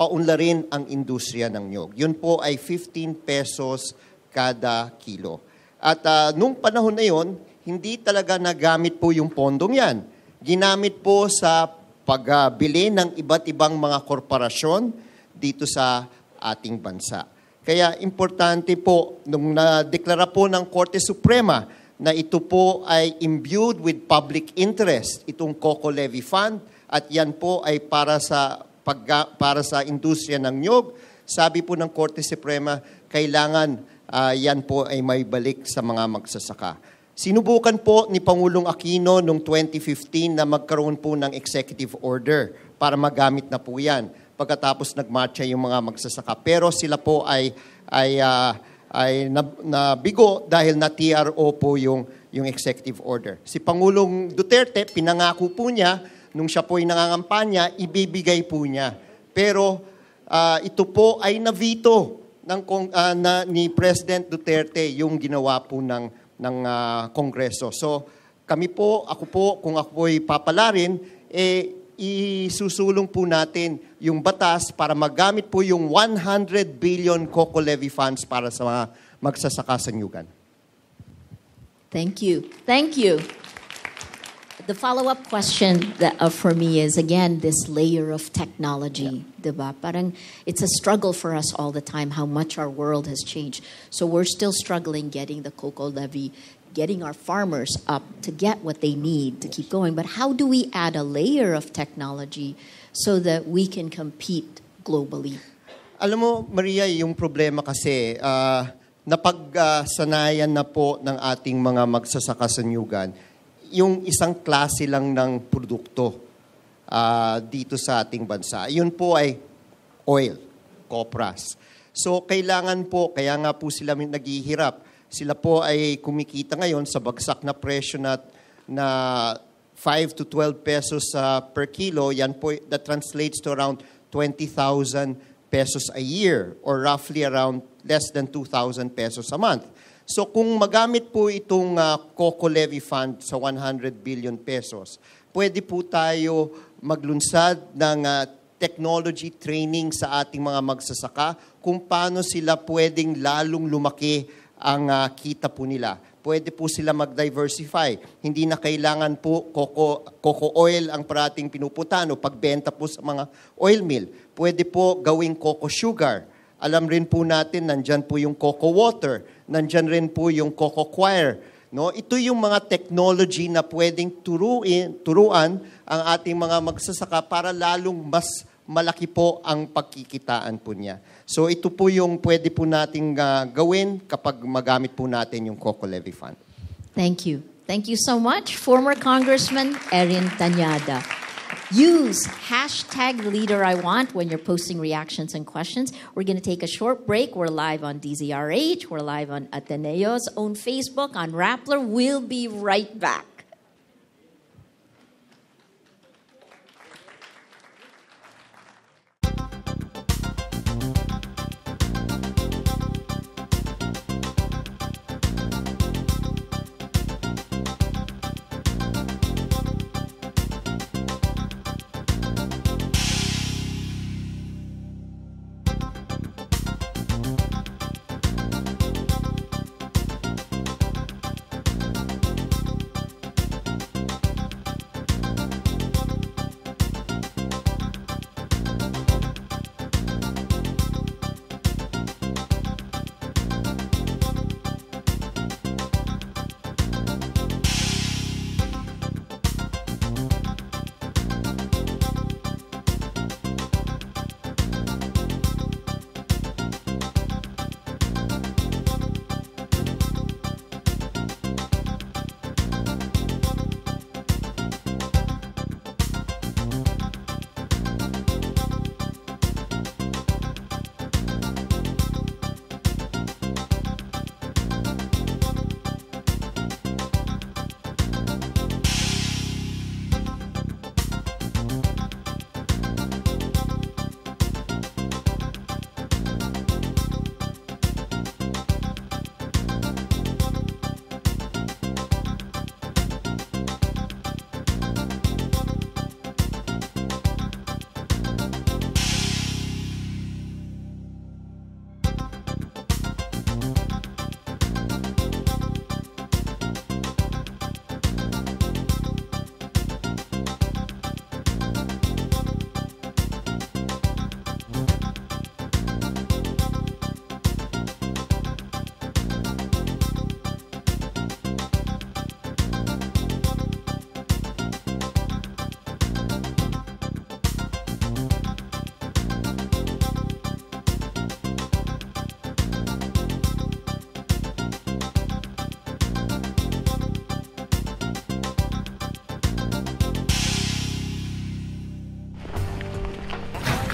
paunlarin ang industriya ng nyog. Yun po ay 15 pesos kada kilo. At nung panahon na yon, hindi talaga nagamit po yung pondong yan. Ginamit po sa pagbili ng iba't ibang mga korporasyon dito sa ating bansa. Kaya importante po, nung nadeklara po ng Korte Suprema na ito po ay imbued with public interest, itong Coco Levy Fund, at yan po ay para sa industriya ng nyog, sabi po ng Korte Suprema, kailangan yan po ay may balik sa mga magsasaka. Sinubukan po ni Pangulong Aquino noong 2015 na magkaroon po ng executive order para magamit na po yan pagkatapos nagmarcha yung mga magsasaka. Pero sila po ay nabigo dahil na TRO po yung executive order. Si Pangulong Duterte, pinangako po niya, nung siya po ay nangangampanya, ibibigay po niya. Pero ito po ay na-veto ni President Duterte yung ginawa po ng Kongreso. So kami po, ako po, kung ako po ay papalarin, isusulong po natin yung batas para magamit po yung 100 billion Coco Levy funds para sa mga magsasaka sa Nyugan. Thank you. Thank you. The follow-up question for me is, again, this layer of technology, diba? Parang it's a struggle for us all the time how much our world has changed. So we're still struggling getting the cocoa levy, getting our farmers up to get what they need to keep going. But how do we add a layer of technology so that we can compete globally? Alam mo, Maria, yung problema kasi, napagsanayan na po ng ating mga magsasaka sa Nyugan, yung isang klase lang ng produkto dito sa ating bansa. Yun po ay oil, copras. So, kailangan po, kaya nga po sila naghihirap. Sila po ay kumikita ngayon sa bagsak na presyo na 5 to 12 pesos per kilo. Yan po, that translates to around 20,000 pesos a year or roughly around less than 2,000 pesos a month. So kung magamit po itong Coco Levy Fund sa 100 billion pesos, pwede po tayo maglunsad ng technology training sa ating mga magsasaka kung paano sila pwedeng lalong lumaki ang kita po nila. Pwede po sila mag-diversify. Hindi na kailangan po coco oil ang parating pinupuntahan o pagbenta po sa mga oil mill. Pwede po gawing coco sugar. Alam rin po natin, nandyan po yung coco water. Nandyan rin po yung coco coir. No? Ito yung mga technology na pwedeng turuan ang ating mga magsasaka para lalong mas malaki po ang pagkikitaan po niya. So ito po yung pwede po nating gawin kapag magamit po natin yung Coco Levy Fund. Thank you. Thank you so much, former Congressman Erin Tañada. Use #LeaderIWant when you're posting reactions and questions. We're going to take a short break. We're live on DZRH. We're live on Ateneo's own Facebook, on Rappler. We'll be right back.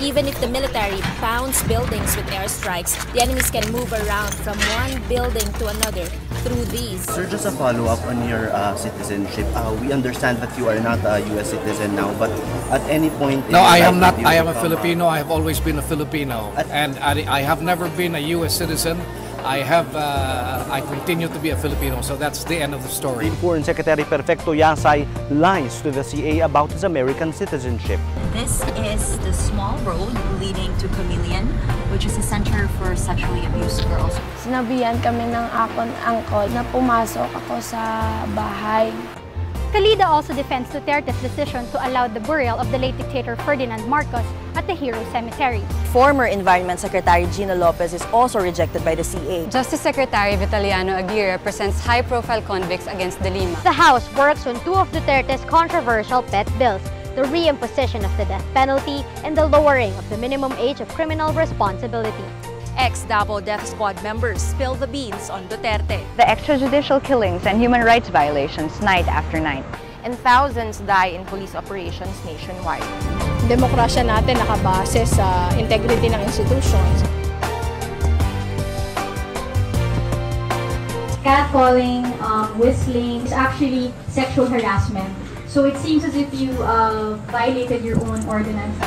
Even if the military pounds buildings with airstrikes, the enemies can move around from one building to another through these. Sir, just a follow-up on your citizenship. We understand that you are not a U.S. citizen now, but at any point... No, I am not. I am a Filipino. I have always been a Filipino. And I have never been a U.S. citizen. I continue to be a Filipino, so that's the end of the story. Foreign Secretary Perfecto Yasay lies to the CA about his American citizenship. This is the small road leading to Chameleon, which is a center for sexually abused girls. Sinabihan kami ng uncle na pumasok ako sa bahay. Salida also defends Duterte's decision to allow the burial of the late dictator Ferdinand Marcos at the Hero Cemetery. Former Environment Secretary Gina Lopez is also rejected by the CA. Justice Secretary Vitaliano Aguirre represents high-profile convicts against the Lima. The House works on two of Duterte's controversial pet bills, the reimposition of the death penalty and the lowering of the minimum age of criminal responsibility. Ex-Davao Death Squad members spill the beans on Duterte. The extrajudicial killings and human rights violations night after night. And thousands die in police operations nationwide. Demokrasya natin nakabase sa integrity ng institutions. Catcalling, whistling is actually sexual harassment. So it seems as if you violated your own ordinance.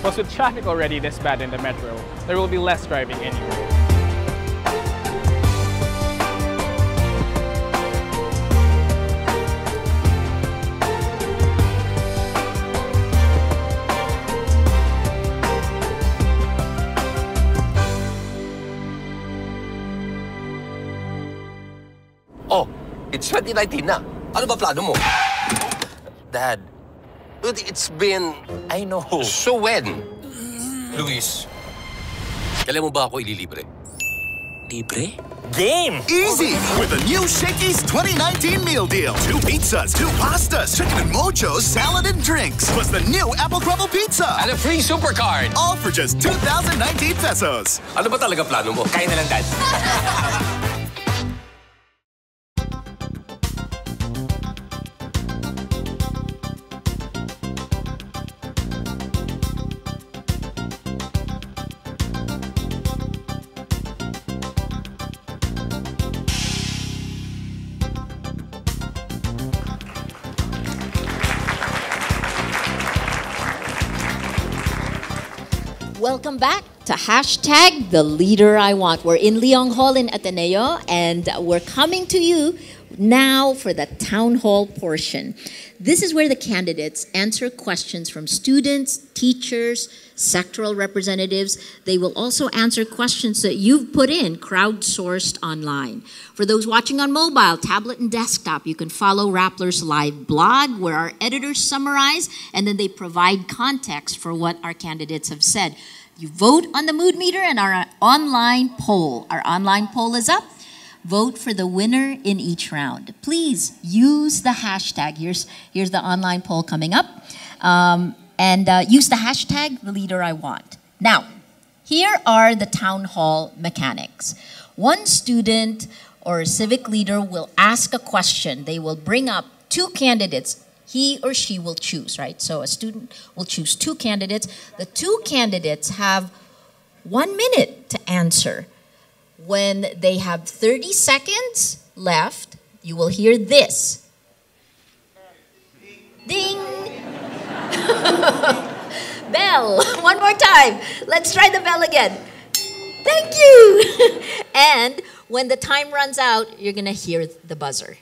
Plus, with traffic already this bad in the metro, there will be less driving anyway. Oh, it's 2019 na. Ano ba plano mo? Dad, it's been... I know. So when? Luis, kailan mo ba ako ililibre? Libre? Game! Easy! With the new Shakey's 2019 meal deal. 2 pizzas, 2 pastas, chicken and mochos, salad and drinks. Plus the new apple crumble pizza. And a free super card. All for just 2,019 pesos. Ano ba talaga plano mo? Kain na lang, Dad. Welcome back to hashtag the leader I want. We're in Leong Hall in Ateneo, and we're coming to you now for the town hall portion. This is where the candidates answer questions from students, teachers, sectoral representatives. They will also answer questions that you've put in, crowdsourced online. For those watching on mobile, tablet, and desktop, you can follow Rappler's live blog where our editors summarize and then they provide context for what our candidates have said. You vote on the mood meter and our online poll. Our online poll is up. Vote for the winner in each round. Please use the hashtag. Here's the online poll coming up. Use the hashtag, the leader I want. Now, here are the town hall mechanics. One student or a civic leader will ask a question. They will bring up 2 candidates. He or she will choose, right? So a student will choose 2 candidates. The 2 candidates have 1 minute to answer. When they have 30 seconds left, you will hear this. Ding! Bell. One more time. Let's try the bell again. Thank you! And when the time runs out, you're going to hear the buzzer.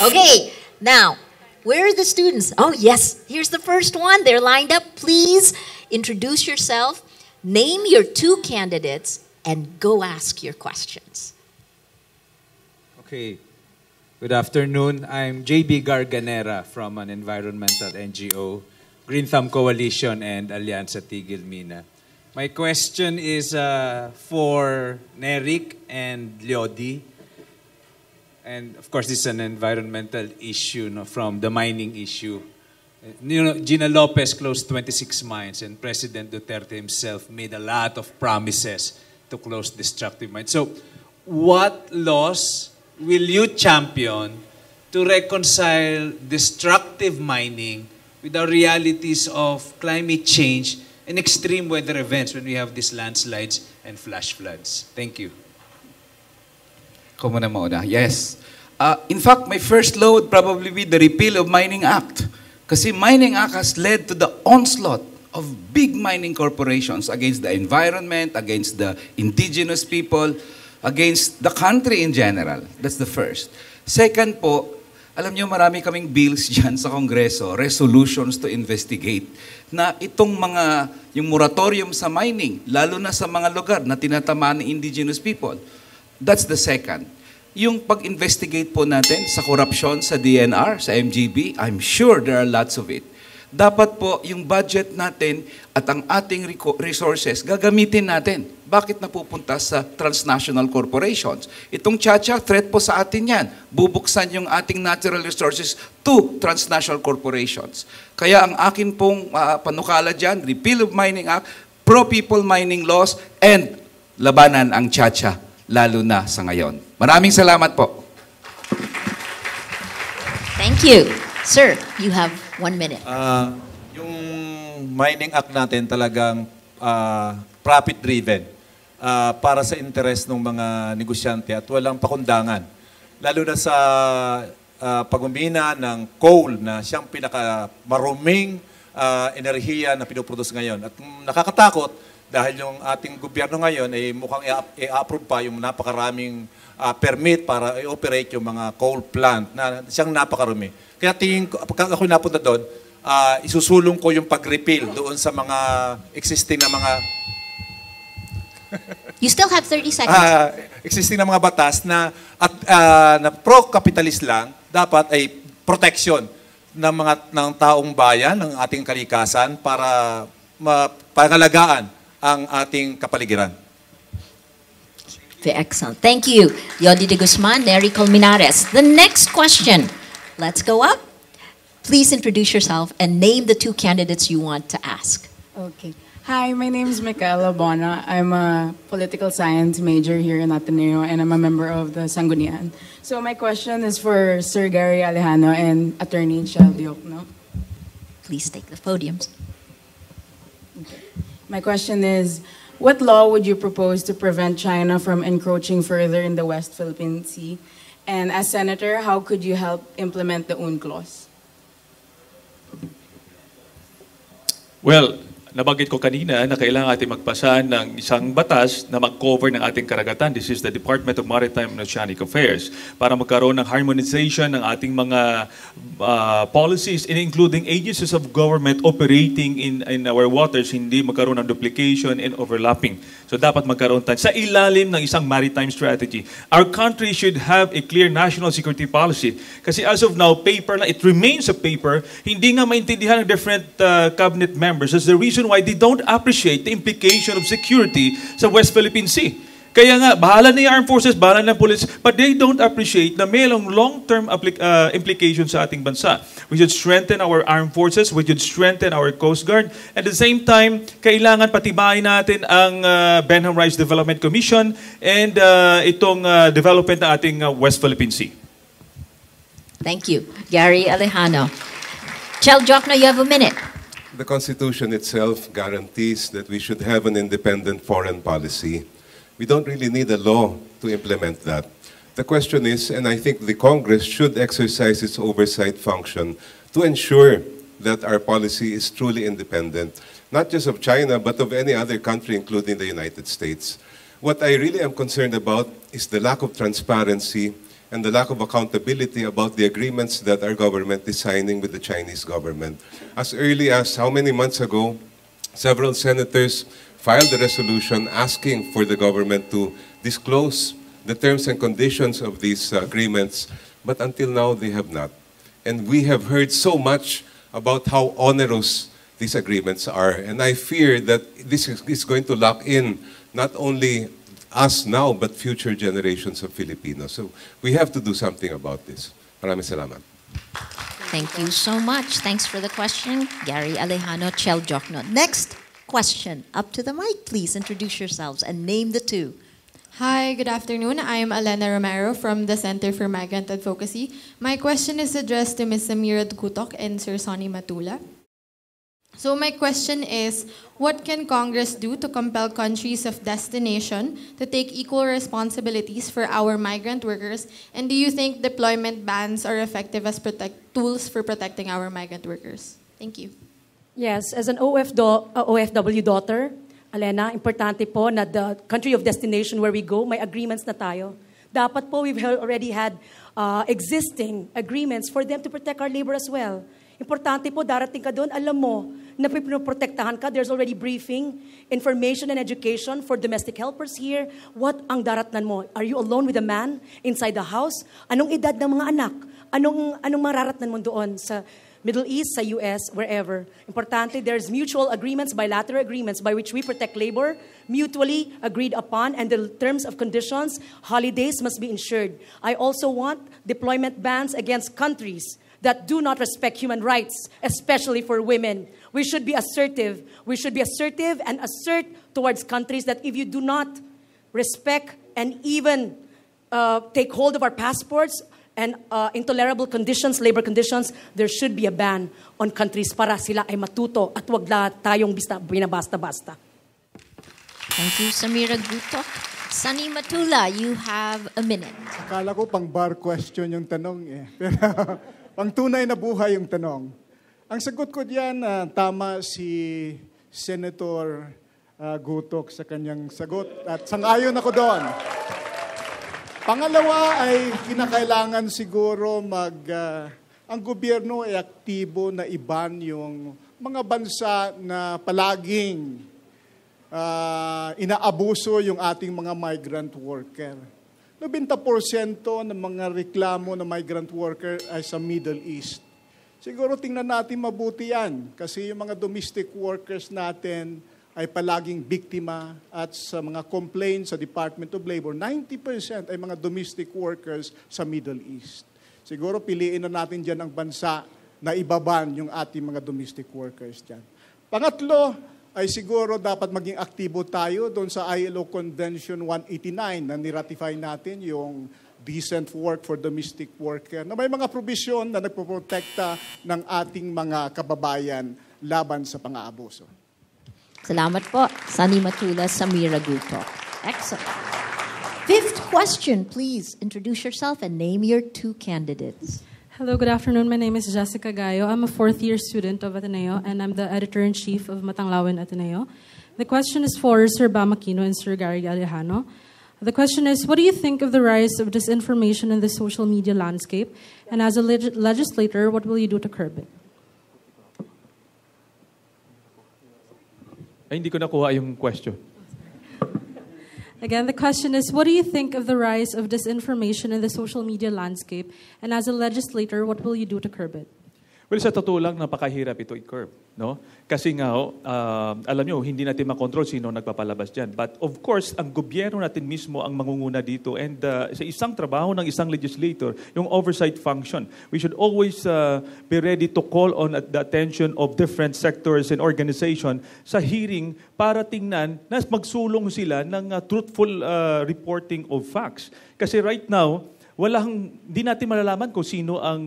Okay, now, where are the students? Oh, yes, here's the first one. They're lined up. Please introduce yourself, name your 2 candidates, and go ask your questions. Okay. Good afternoon. I'm JB Garganera from an environmental NGO, Green Thumb Coalition and Alianza Tigil Mina. My question is for Neri and Leody. And of course, this is an environmental issue from the mining issue. Gina Lopez closed 26 mines and President Duterte himself made a lot of promises to close destructive mines. So, what laws will you champion to reconcile destructive mining with the realities of climate change and extreme weather events when we have these landslides and flash floods? Thank you. Ako muna mauna. Yes. In fact, my first law would probably be the repeal of Mining Act. Kasi Mining Act has led to the onslaught of big mining corporations against the environment, against the indigenous people, against the country in general. That's the first. Second po, Alam niyo, marami kaming bills dyan sa Kongreso, resolutions to investigate, na itong yung moratorium sa mining, lalo na sa mga lugar na tinatamaan ng indigenous people. That's the second. Yung pag-investigate po natin sa korupsyon sa DNR, sa MGB, I'm sure there are lots of it. Dapat po yung budget natin at ang ating resources gagamitin natin. Bakit napupunta sa transnational corporations? Itong Chacha, threat po sa atin yan. Bubuksan yung ating natural resources to transnational corporations. Kaya ang akin pong panukala dyan, repeal of Mining Act, pro-people mining laws, and labanan ang Chacha, lalo na sa ngayon. Maraming salamat po. Thank you. Sir, you have 1 minute. Yung Mining Act natin talagang profit-driven para sa interest ng mga negosyante at walang pakundangan. Lalo na sa pagmamina ng coal na siyang pinakamaruming enerhiya na pinuproduce ngayon. At nakakatakot dahil yung ating gobyerno ngayon ay mukhang i-approve pa yung napakaraming permit para i-operate yung mga coal plant na siyang napakarumi. Kaya tingin ko, pagka ako napunta doon, isusulong ko yung pag-repeal doon sa mga existing na mga... You still have 30 seconds. Existing na mga batas na, na pro-capitalist lang, dapat ay protection ng taong bayan, ng ating kalikasan para pangalagaan ang ating kapaligiran. Very excellent. Thank you, Leody de Guzman, Neri Colmenares. The next question. Let's go up. Please introduce yourself and name the 2 candidates you want to ask. Okay. Hi, my name is Michaela Bona. I'm a political science major here in Ateneo, and I'm a member of the Sanggunian. So my question is for Sir Gary Alejano and Attorney Chel Diokno. Please take the podiums. Okay. My question is, what law would you propose to prevent China from encroaching further in the West Philippine Sea? And as Senator, how could you help implement the UNCLOS? Well, nabanggit ko kanina na kailangan ating magpasa ng isang batas na mag-cover ng ating karagatan. This is the Department of Maritime and Oceanic Affairs para magkaroon ng harmonization ng ating mga policies, including agencies of government operating in our waters, hindi magkaroon ng duplication and overlapping. So dapat magkaroon tayo sa ilalim ng isang maritime strategy. Our country should have a clear national security policy. Kasi as of now, paper na, it remains a paper, hindi nga maintindihan ng different cabinet members. That's the reason why they don't appreciate the implication of security sa West Philippine Sea. Kaya nga, bahala na yung armed forces, bahala na police, but they don't appreciate na may long-term implications sa ating bansa. We should strengthen our armed forces, we should strengthen our Coast Guard. At the same time, kailangan patibayin natin ang Benham Rights Development Commission and itong development ng ating West Philippine Sea. Thank you. Gary Alejano. Chel Diokno, you have a minute. The Constitution itself guarantees that we should have an independent foreign policy. We don't really need a law to implement that. The question is, and I think the Congress should exercise its oversight function to ensure that our policy is truly independent, not just of China, but of any other country, including the United States. What I really am concerned about is the lack of transparency and the lack of accountability about the agreements that our government is signing with the Chinese government. As early as how many months ago, several senators filed a resolution asking for the government to disclose the terms and conditions of these agreements, but until now they have not. And we have heard so much about how onerous these agreements are, and I fear that this is going to lock in not only us now, but future generations of Filipinos. So we have to do something about this. Maraming salamat. Thank you so much. Thanks for the question, Gary Alejano, Chel Diokno. Next question. Up to the mic, please. Introduce yourselves and name the 2. Hi, good afternoon. I'm Elena Romero from the Center for Migrant Advocacy. My question is addressed to Ms. Samira Gutoc and Sir Sonny Matula. So my question is, what can Congress do to compel countries of destination to take equal responsibilities for our migrant workers? And do you think deployment bans are effective as tools for protecting our migrant workers? Thank you. Yes, as an OFW daughter, Elena, importante po na the country of destination where we go, may agreements na tayo. Dapat po we've already had existing agreements for them to protect our labor as well. Importante po, darating ka doon, alam mo na pinoprotektahan ka. There's already briefing, information and education for domestic helpers here. What ang daratnan mo? Are you alone with a man inside the house? Anong edad ng mga anak? Anong mararatnan mo doon sa Middle East, sa US, wherever? Importante, there's mutual agreements, bilateral agreements by which we protect labor, mutually agreed upon, and the terms of conditions, holidays must be ensured. I also want deployment bans against countries that do not respect human rights, especially for women. We should be assertive. We should be assertive and assert towards countries that if you do not respect and even take hold of our passports and intolerable conditions, labor conditions, there should be a ban on countries para sila ay matuto at wag la tayong binabasta-basta. Thank you, Samira Gutoc. Sonny Matula, you have a minute. Akala ko pang bar question yung tanong eh. Pero pang tunay na buhay yung tanong. Ang sagot ko diyan, tama si Senator Gutoc sa kanyang sagot at sang-ayon ako doon. Pangalawa ay kinakailangan siguro ang gobyerno ay aktibo na iban yung mga bansa na palaging inaabuso yung ating mga migrant worker. 90% ng mga reklamo ng migrant worker ay sa Middle East. Siguro tingnan natin mabuti yan kasi yung mga domestic workers natin ay palaging biktima at sa mga complaints sa Department of Labor, 90% ay mga domestic workers sa Middle East. Siguro piliin na natin dyan ang bansa na ibaban yung ating mga domestic workers dyan. Pangatlo, ay siguro dapat maging aktibo tayo doon sa ILO Convention 189 na niratify natin yung decent work for domestic worker na may mga provision na nagpoprotekta ng ating mga kababayan laban sa pang-aabuso. Salamat po, Sonny Matula, Samira Gutoc. Excellent. Fifth question, please introduce yourself and name your two candidates. Hello, good afternoon. My name is Jessica Gayo. I'm a fourth-year student of Ateneo, and I'm the editor-in-chief of Matanglawin Ateneo. The question is for Sir Bam Aquino and Sir Gary Alejano. The question is, what do you think of the rise of disinformation in the social media landscape? And as a legislator, what will you do to curb it? Ay, hindi ko nakuha yung question. Again, the question is, what do you think of the rise of disinformation in the social media landscape? And as a legislator, what will you do to curb it? Well, sa totoo lang, napakahirap ito i-curb. No? Kasi nga, alam nyo, hindi natin makontrol sino nagpapalabas dyan. But of course, ang gobyerno natin mismo ang mangunguna dito. And sa isang trabaho ng isang legislator, yung oversight function, we should always be ready to call on the attention of different sectors and organization sa hearing para tingnan na magsulong sila ng truthful reporting of facts. Kasi right now, di natin malalaman kung sino ang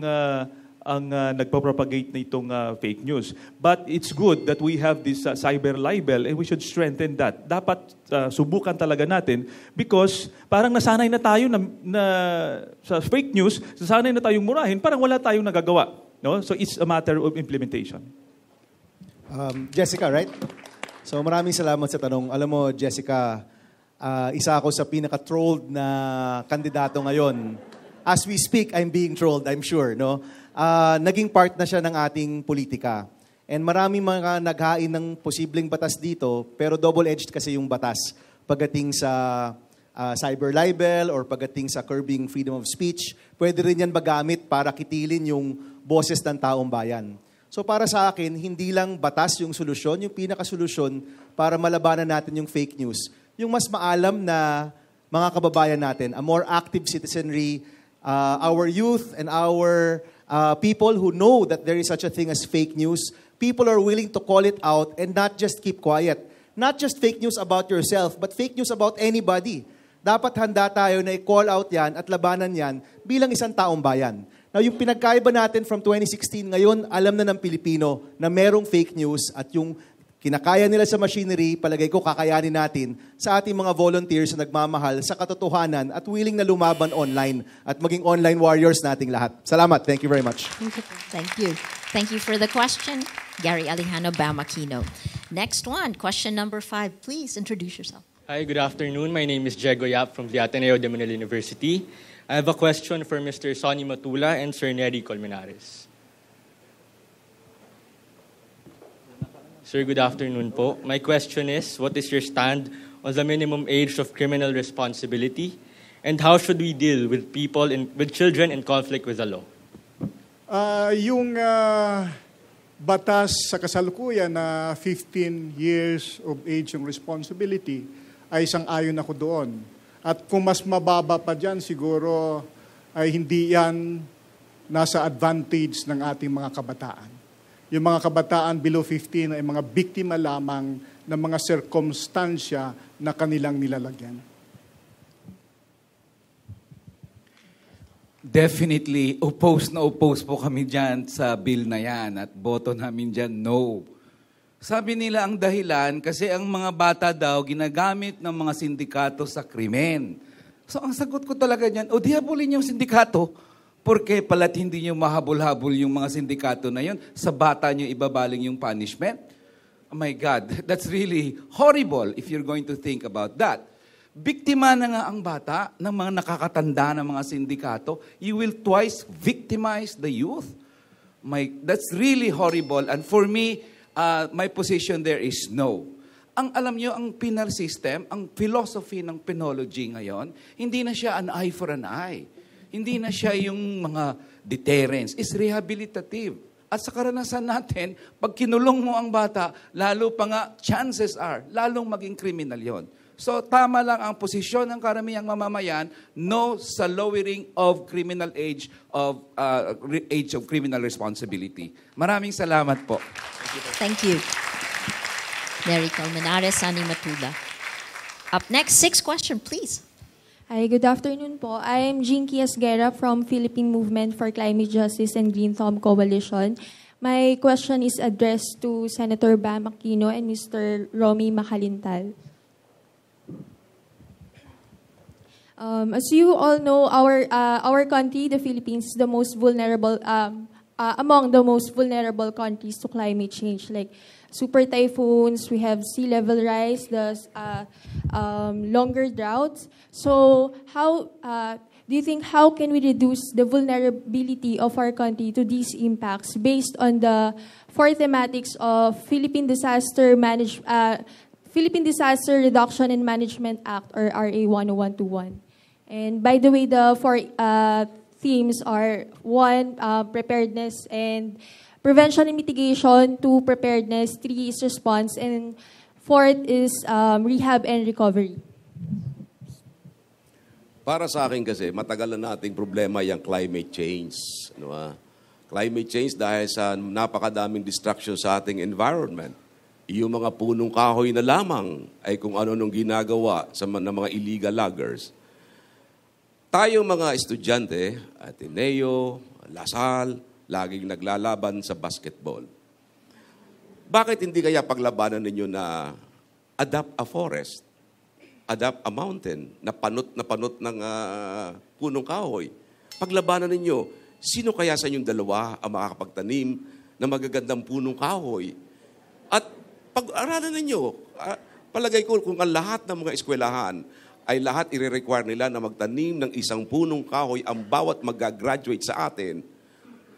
nagpapropagate na itong fake news. But it's good that we have this cyber libel and we should strengthen that. Dapat subukan talaga natin because parang nasanay na tayo na sa fake news, nasanay na tayong murahin, parang wala tayong nagagawa. No? So it's a matter of implementation. Jessica, right? So maraming salamat sa tanong. Alam mo, Jessica, isa ako sa pinaka-trolled na kandidato ngayon. As we speak, I'm being trolled, I'm sure, no? Naging part na siya ng ating politika. And maraming mga naghain ng posibleng batas dito, pero double-edged kasi yung batas pagdating sa cyber libel or pagdating sa curbing freedom of speech. Pwede rin yan magamit para kitilin yung boses ng taong bayan. So para sa akin, hindi lang batas yung solusyon, yung pinakasolusyon para malabanan natin yung fake news. Yung mas maalam na mga kababayan natin, a more active citizenry, our youth and our people who know that there is such a thing as fake news, people are willing to call it out and not just keep quiet. Not just fake news about yourself, but fake news about anybody. Dapat handa tayo na i-call out yan at labanan yan bilang isang taong bayan. Now, yung pinagkaiba natin from 2016, ngayon, alam na ng Pilipino na merong fake news at yung kinakaya nila sa machinery, palagay ko kakayanin natin sa ating mga volunteers na nagmamahal sa katotohanan at willing na lumaban online at maging online warriors nating lahat. Salamat. Thank you very much. Thank you. Thank you for the question, Gary Alejano, Bam Aquino. Next one, question number 5. Please introduce yourself. Hi, good afternoon. My name is Diego Yap from the Ateneo de Manila University. I have a question for Mr. Sonny Matula and Sir Neri Colmenares. Sir, good afternoon po. My question is, what is your stand on the minimum age of criminal responsibility? And how should we deal with with children in conflict with the law? Yung batas sa kasalukuyan na 15 years of age yung responsibility, ay sang-ayon ako doon. At kung mas mababa pa dyan, siguro ay hindi yan nasa advantage ng ating mga kabataan. Yung mga kabataan below 15 ay mga biktima lamang ng mga sirkumstansya na kanilang nilalagyan. Definitely, oppose po kami dyan sa bill na yan at boto namin dyan, no. Sabi nila ang dahilan kasi ang mga bata daw ginagamit ng mga sindikato sa krimen. So ang sagot ko talaga dyan, di habulin yung sindikato. Porque pala't hindi nyo mahabol-habol yung mga sindikato na yun, sa bata nyo ibabaling yung punishment. Oh my God, that's really horrible if you're going to think about that. Biktima na nga ang bata ng mga nakakatanda ng mga sindikato. You will twice victimize the youth. That's really horrible. And for me, my position there is no. Ang alam nyo, ang penal system, ang philosophy ng penology ngayon, hindi na siya an eye for an eye. Hindi na siya yung mga deterrence. It's rehabilitative. At sa karanasan natin, pag kinulong mo ang bata, lalo pa nga, chances are, lalong maging criminal yon. So tama lang ang posisyon ng karamihang mamamayan, no sa lowering of criminal age of criminal responsibility. Maraming salamat po. Thank you. Neri Colmenares, Sonny Matula. Up next, 6th question, please. Hi, good afternoon po. I'm Jinky Esguerra from Philippine Movement for Climate Justice and Green Thumb Coalition. My question is addressed to Senator Bam Aquino and Mr. Romy Macalintal. As you all know, our country, the Philippines, is the most vulnerable, among the most vulnerable countries to climate change. Like super typhoons, we have sea level rise, the longer droughts. So how do you think how can we reduce the vulnerability of our country to these impacts based on the 4 thematics of Philippine Disaster Reduction and Management Act, or RA 10121? And by the way, the 4 themes are 1, preparedness and prevention and mitigation, 2, preparedness, 3 is response, and 4th is rehab and recovery. Para sa akin kasi, matagal na nating problema yung climate change. Ano, climate change dahil sa napakadaming destruction sa ating environment. Yung mga punong kahoy na lamang ay kung ano nung ginagawa ng mga illegal loggers. Tayong mga estudyante, Ateneo, Lasal, laging naglalaban sa basketball. Bakit hindi kaya paglabanan ninyo na adopt a forest, adopt a mountain, na panot ng punong kahoy? Paglabanan ninyo, sino kaya sa inyong dalawa ang makakapagtanim ng magagandang punong kahoy? At pag-aralan ninyo, palagay ko kung ang lahat ng mga eskwelahan ay lahat i-require nila na magtanim ng isang punong kahoy ang bawat mag-graduate sa atin,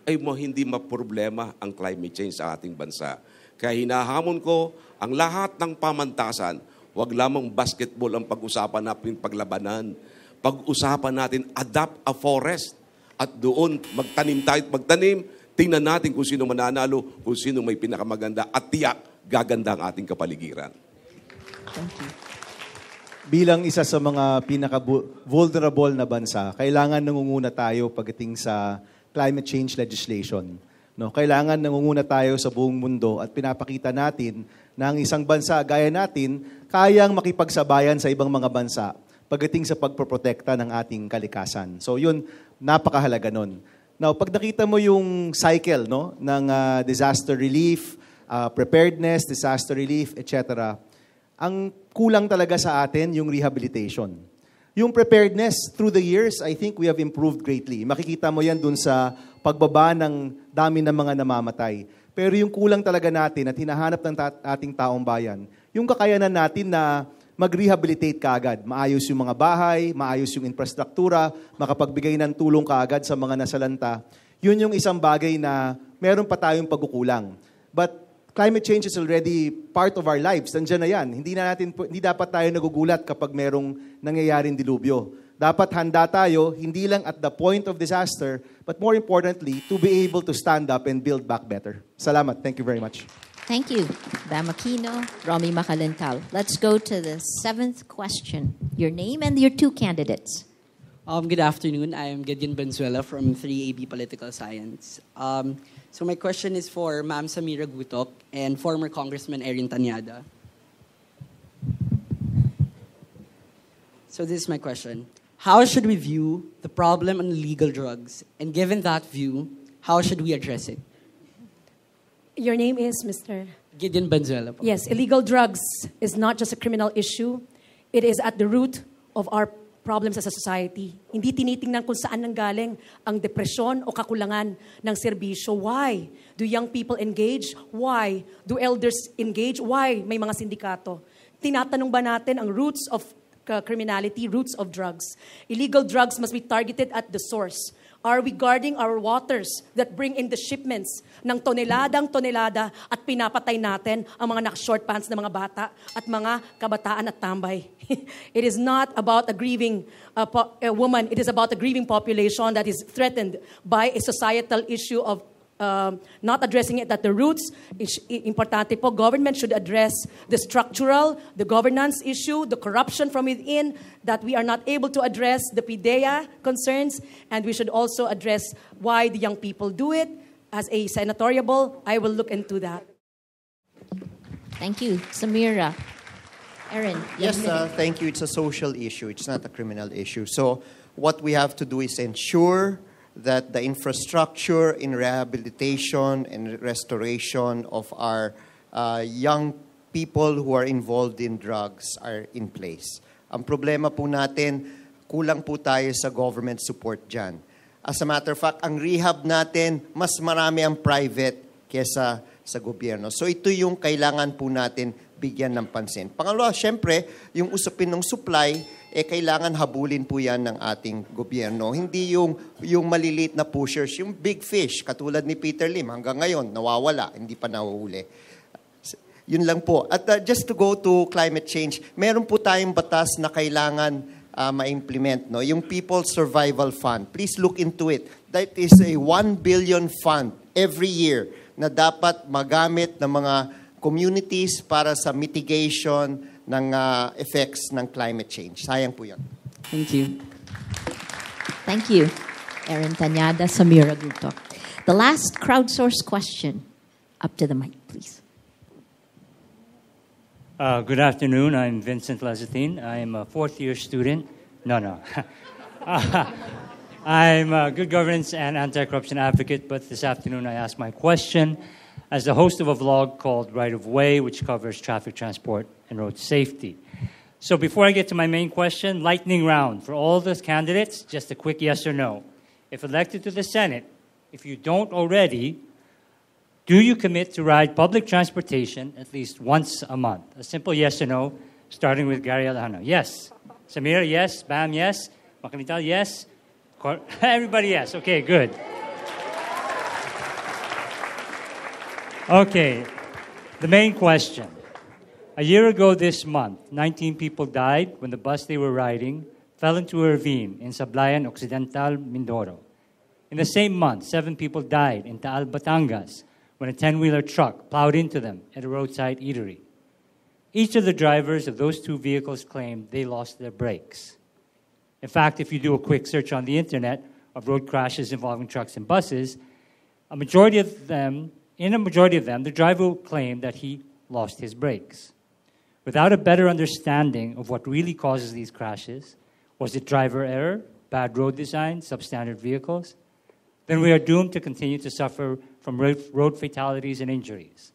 ay hindi maproblema ang climate change sa ating bansa. Kaya hinahamon ko ang lahat ng pamantasan, wag lamang basketball ang pag-usapan natin paglabanan. Pag-usapan natin, adopt a forest. At doon, magtanim tayo, tingnan natin kung sino mananalo, kung sino may pinakamaganda, at tiyak, gaganda ang ating kapaligiran. Thank you. Bilang isa sa mga pinaka-vulnerable na bansa, kailangan nangunguna tayo pagdating sa climate change legislation. No, kailangan nangunguna tayo sa buong mundo at pinapakita natin na ang isang bansa gaya natin kayang makipagsabayan sa ibang mga bansa pagdating sa pagproprotekta ng ating kalikasan. So yun, napakahalaga nun. Now, pag nakita mo yung cycle ng disaster relief, preparedness, disaster relief, etc., ang kulang talaga sa atin yung rehabilitation. Yung preparedness, through the years, I think we have improved greatly. Makikita mo yan dun sa pagbaba ng dami ng mga namamatay. Pero yung kulang talaga natin at hinahanap ng ating taong bayan, yung kakayanan natin na mag-rehabilitate kaagad. Maayos yung mga bahay, maayos yung infrastruktura, makapagbigay ng tulong kaagad sa mga nasalanta. Yun yung isang bagay na meron pa tayong pagkukulang. But climate change is already part of our lives. Nandiyan na yan. Hindi dapat tayo nagugulat kapag merong nangyayaring dilubyo. Dapat handa tayo, hindi lang at the point of disaster, but more importantly, to be able to stand up and build back better. Salamat. Thank you very much. Thank you, Bam Aquino, Romy Macalintal. Let's go to the 7th question. Your name and your 2 candidates. Good afternoon. I am Gideon Benzuela from 3AB Political Science. So my question is for Ma'am Samira Gutoc and former Congressman Erin Tañada. So this is my question. How should we view the problem on illegal drugs? And given that view, how should we address it? Your name is Mr. Gideon Benzuela po. Yes, illegal drugs is not just a criminal issue. It is at the root of our problems as a society. Hindi tinitingnan kung saan nanggaling ang depresyon o kakulangan ng serbisyo. Why do young people engage? Why do elders engage? Why may mga sindikato? Tinatanong ba natin ang roots of criminality, roots of drugs? Illegal drugs must be targeted at the source. Are we guarding our waters that bring in the shipments ng tonelada at pinapatay natin ang mga naka-short pants na mga bata at mga kabataan at tambay? It is not about a grieving a woman. It is about a grieving population that is threatened by a societal issue of not addressing it at the roots. Importante po, government should address the structural, the governance issue, the corruption from within, that we are not able to address the PIDEA concerns, and we should also address why the young people do it. As a senatorial, I will look into that. Thank you. Samira. Erin. Yes, thank you. It's a social issue. It's not a criminal issue. So what we have to do is ensure that the infrastructure in rehabilitation and restoration of our young people who are involved in drugs are in place. Ang problema po natin, kulang po tayo sa government support dyan. As a matter of fact, ang rehab natin, mas marami ang private kesa sa gobyerno. So ito yung kailangan po natin bigyan ng pansin. Pangalawa, syempre, yung usapin ng supply, kailangan habulin po yan ng ating gobyerno. Hindi yung maliliit na pushers, yung big fish, katulad ni Peter Lim, hanggang ngayon, nawawala, hindi pa nahuhuli. Yun lang po. At just to go to climate change, meron po tayong batas na kailangan ma-implement. No? Yung People's Survival Fund, please look into it. That is a 1 billion fund every year na dapat magamit ng mga communities para sa mitigation ng effects ng climate change. Sayang po yan. Thank you. Thank you, Erin Tañada, Samira Gutoc. The last crowdsourced question. Up to the mic, please. Good afternoon. I'm Vincent Lazatin. I'm a 4th-year student. No. I'm a good governance and anti-corruption advocate, but this afternoon I asked my question as the host of a vlog called Right of Way, which covers traffic transport and road safety. So before I get to my main question, lightning round. For all the candidates, just a quick yes or no. If elected to the Senate, if you don't already, do you commit to ride public transportation at least once a month? A simple yes or no, starting with Gary Alejano. Yes. Samira, yes. Bam, yes. Macalintal, yes. Everybody, yes. Okay, good. Okay, the main question. A year ago this month, 19 people died when the bus they were riding fell into a ravine in Sablayan Occidental, Mindoro. In the same month, 7 people died in Taal, Batangas when a 10-wheeler truck plowed into them at a roadside eatery. Each of the drivers of those 2 vehicles claimed they lost their brakes. In fact, if you do a quick search on the internet of road crashes involving trucks and buses, in a majority of them, the driver will claim that he lost his brakes. Without a better understanding of what really causes these crashes, was it driver error, bad road design, substandard vehicles? Then we are doomed to continue to suffer from road fatalities and injuries.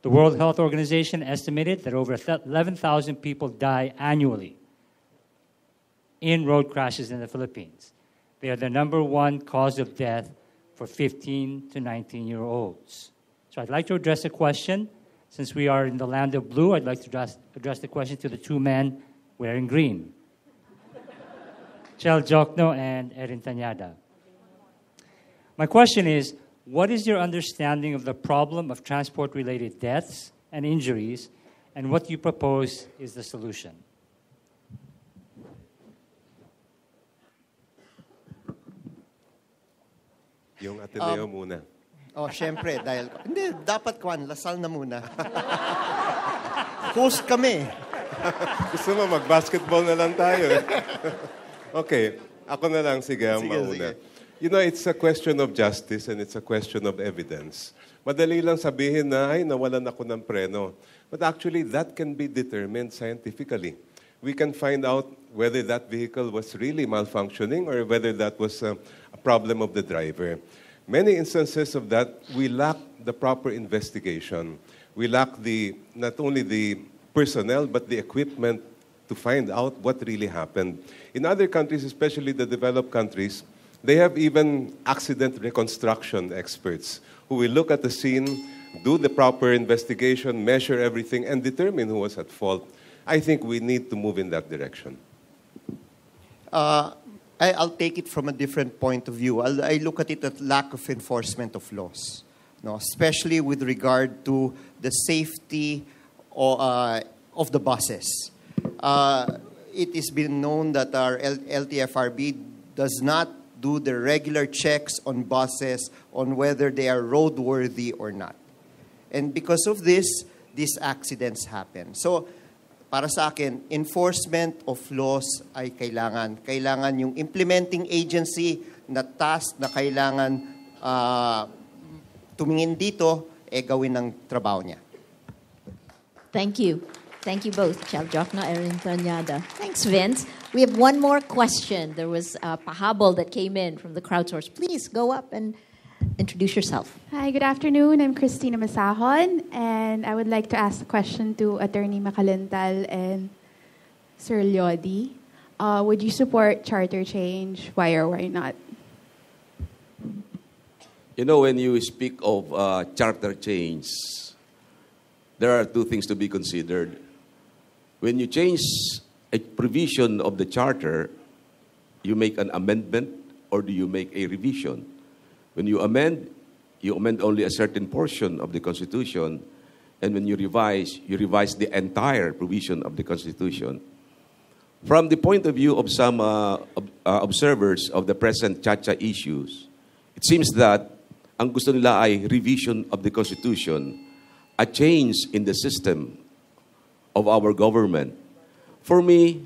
The World Health Organization estimated that over 11,000 people die annually in road crashes in the Philippines. They are the #1 cause of death for 15 to 19-year-olds. So I'd like to address a question Since we are in the land of blue, I'd like to address the question to the two men wearing green. Chel, Diokno, and Erin Tañada. My question is, what is your understanding of the problem of transport-related deaths and injuries, and what you propose is the solution? Yung Ateneo muna. Oh, syempre, dahil... Hindi, dapat lasal na muna. Host kami. Gusto mo, mag-basketball na lang tayo. Okay, ako na lang, sige, ang mauna. Sige. You know, it's a question of justice and it's a question of evidence. Madali lang sabihin na, ay, nawalan ako ng preno. But actually, that can be determined scientifically. We can find out whether that vehicle was really malfunctioning or whether that was a problem of the driver. Many instances of that, we lack the proper investigation. We lack not only the personnel, but the equipment to find out what really happened. In other countries, especially the developed countries, they have even accident reconstruction experts who will look at the scene, do the proper investigation, measure everything, and determine who was at fault. I think we need to move in that direction. I'll take it from a different point of view. I look at it as lack of enforcement of laws, especially with regard to the safety of the buses. It has been known that our LTFRB does not do the regular checks on buses on whether they are roadworthy or not. And because of this, these accidents happen. So, para sa akin, enforcement of laws ay kailangan. Kailangan yung implementing agency na task na kailangan tumingin dito, gawin ng trabaho niya. Thank you. Thank you both, Chel, Diokno, Erin Tañada. Thanks, Vince. We have one more question. There was a pahabol that came in from the crowdsource. Please go up and introduce yourself. Hi, good afternoon. I'm Christina Masahon, and I would like to ask a question to Attorney Macalintal and Sir Leody. Would you support charter change? Why or why not? You know, when you speak of charter change, there are two things to be considered. When you change a provision of the charter, you make an amendment or do you make a revision? When you amend only a certain portion of the Constitution, and when you revise the entire provision of the Constitution. From the point of view of some observers of the present Chacha issues, it seems that ang gusto nila ay revision of the Constitution, a change in the system of our government. For me,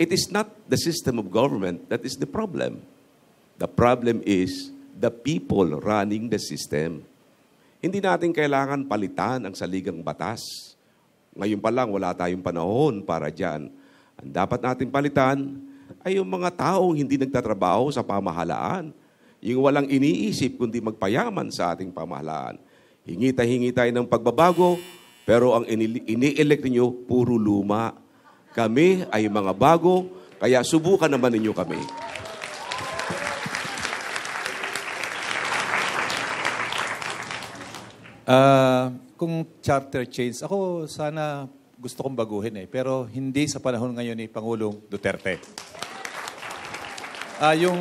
it is not the system of government that is the problem. The problem is the people running the system. Hindi natin kailangan palitan ang saligang batas. Ngayon pa lang, wala tayong panahon para dyan. Ang dapat natin palitan ay yung mga taong hindi nagtatrabaho sa pamahalaan. Yung walang iniisip kundi magpayaman sa ating pamahalaan. Hingi tayo ng pagbabago, pero ang ini-elect niyo puro luma. Kami ay mga bago, kaya subukan naman ninyo kami. Kung charter change, ako sana gusto kong baguhin pero hindi sa panahon ngayon ni Pangulong Duterte. Yung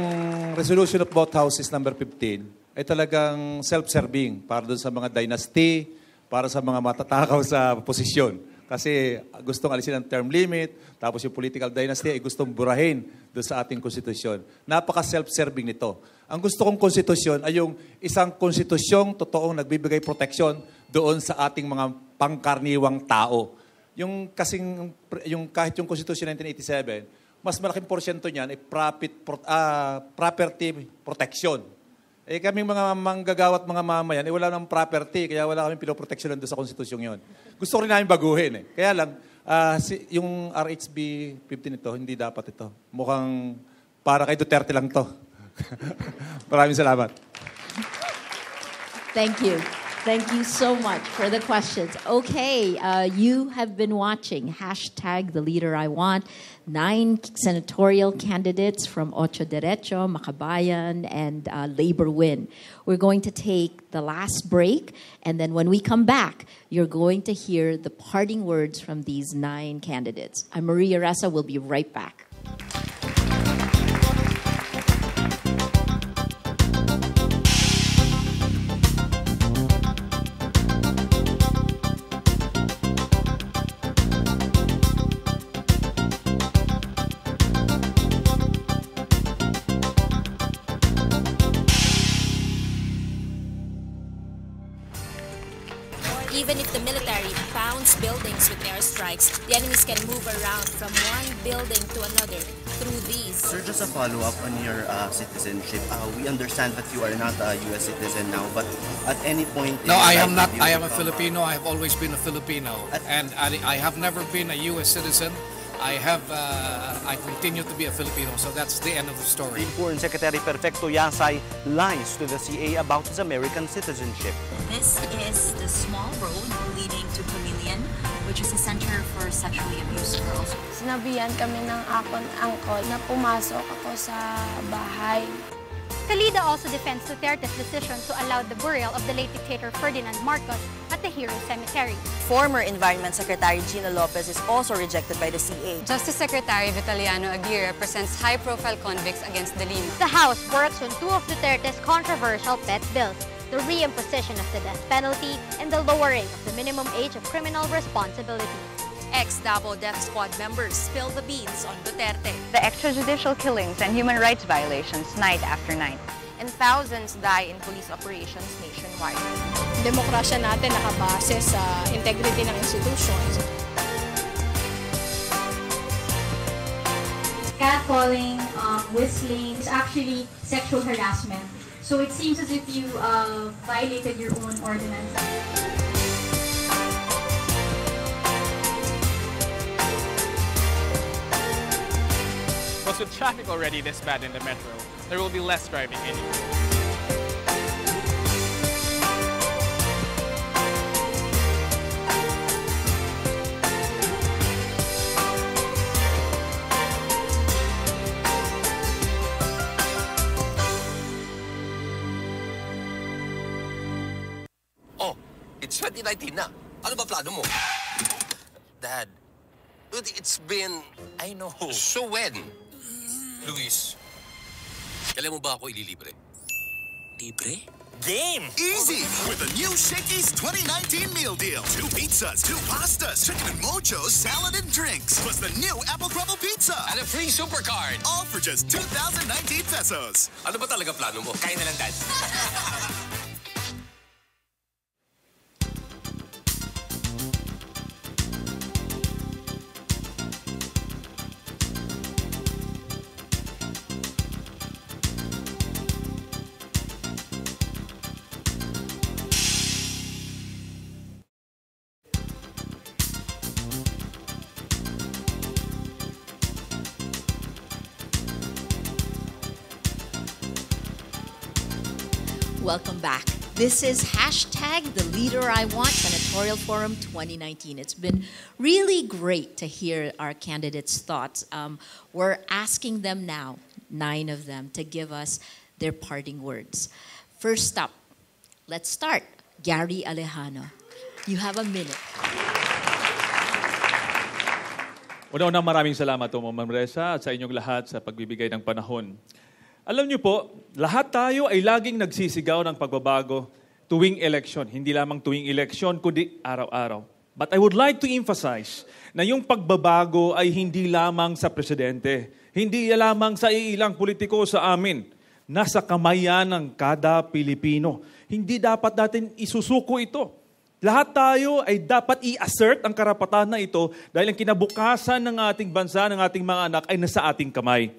resolution of both houses number 15 ay talagang self-serving para doon sa mga dynasty, para sa mga matatakaw sa posisyon. Kasi gustong alisin ang term limit, tapos yung political dynasty ay gustong burahin doon sa ating konstitusyon. Napaka-self-serving nito. Ang gusto kong konstitusyon ay yung isang konstitusyong totoong nagbibigay proteksyon doon sa ating mga pangkarniwang tao. Kahit yung konstitusyon 1987, mas malaking porsyento niyan ay property protection. Kaming mga manggagawa at mga mamayan, wala nang property, kaya wala kaming pinoproteksyonan doon sa konstitusyong yon. Gusto ko rin namin baguhin. Kaya lang, yung RHB 15 ito, hindi dapat ito. Mukhang para kay Duterte lang to. Maraming salamat. Thank you. Thank you so much for the questions. Okay, you have been watching hashtag the leader I want. 9 senatorial candidates from Otso, Diretso, Makabayan, and Labor Win. We're going to take the last break, and then when we come back, you're going to hear the parting words from these 9 candidates. I'm Maria Ressa. We'll be right back. Even if the military pounds buildings with airstrikes, the enemies can move around from one building to another through these. Sir, just a follow-up on your citizenship. We understand that you are not a U.S. citizen now, but at any point... No, I am not. I am a Filipino. I have always been a Filipino. And I have never been a U.S. citizen. I continue to be a Filipino, so that's the end of the story. Foreign Secretary Perfecto Yasay lies to the CA about his American citizenship. This is the small road leading to Pavilion, which is a center for sexually abused girls. Sinabihan kami ng akon angkol na pumasok ako sa bahay. Calida also defends Duterte's decision to allow the burial of the late dictator Ferdinand Marcos at the Hero Cemetery. Former Environment Secretary Gina Lopez is also rejected by the CA. Justice Secretary Vitaliano Aguirre presents high-profile convicts against the Lima. The House works on 2 of Duterte's controversial pet bills, the reimposition of the death penalty and the lowering of the minimum age of criminal responsibility. Ex-Davao Death Squad members spill the beans on Duterte. The extrajudicial killings and human rights violations night after night. And thousands die in police operations nationwide. Demokrasya natin nakabase sa integrity ng institutions. Catcalling, whistling is actually sexual harassment. So it seems as if you violated your own ordinance. Plus, with traffic already this bad in the metro, there will be less driving anyway. Oh, it's 2019 na. Ano ba plano mo? Dad, it's been... I know. So when? Luis, kailan mo ba ako ililibre? Libre? Game! Easy! With the new Shakey's 2019 meal deal. 2 pizzas, 2 pastas, chicken and mochos, salad and drinks. Plus the new apple crumble pizza. And a free super card. All for just 2,019 pesos. Ano ba talaga plano mo? Kain na lang, Dad. Welcome back. This is hashtag the leader I want, Senatorial Forum 2019. It's been really great to hear our candidates' thoughts. We're asking them now, 9 of them, to give us their parting words. First up, let's start. Gary Alejano. You have a minute. Una-una, maraming salamat po, Ma'am Ressa, at sa inyong lahat sa pagbibigay ng panahon. Alam niyo po, lahat tayo ay laging nagsisigaw ng pagbabago tuwing eleksyon. Hindi lamang tuwing eleksyon, kundi araw-araw. But I would like to emphasize na yung pagbabago ay hindi lamang sa presidente. Hindi lamang sa ilang politiko sa amin. Nasa kamay yan ng kada Pilipino. Hindi dapat natin isusuko ito. Lahat tayo ay dapat i-assert ang karapatan na ito dahil ang kinabukasan ng ating bansa, ng ating mga anak ay nasa ating kamay.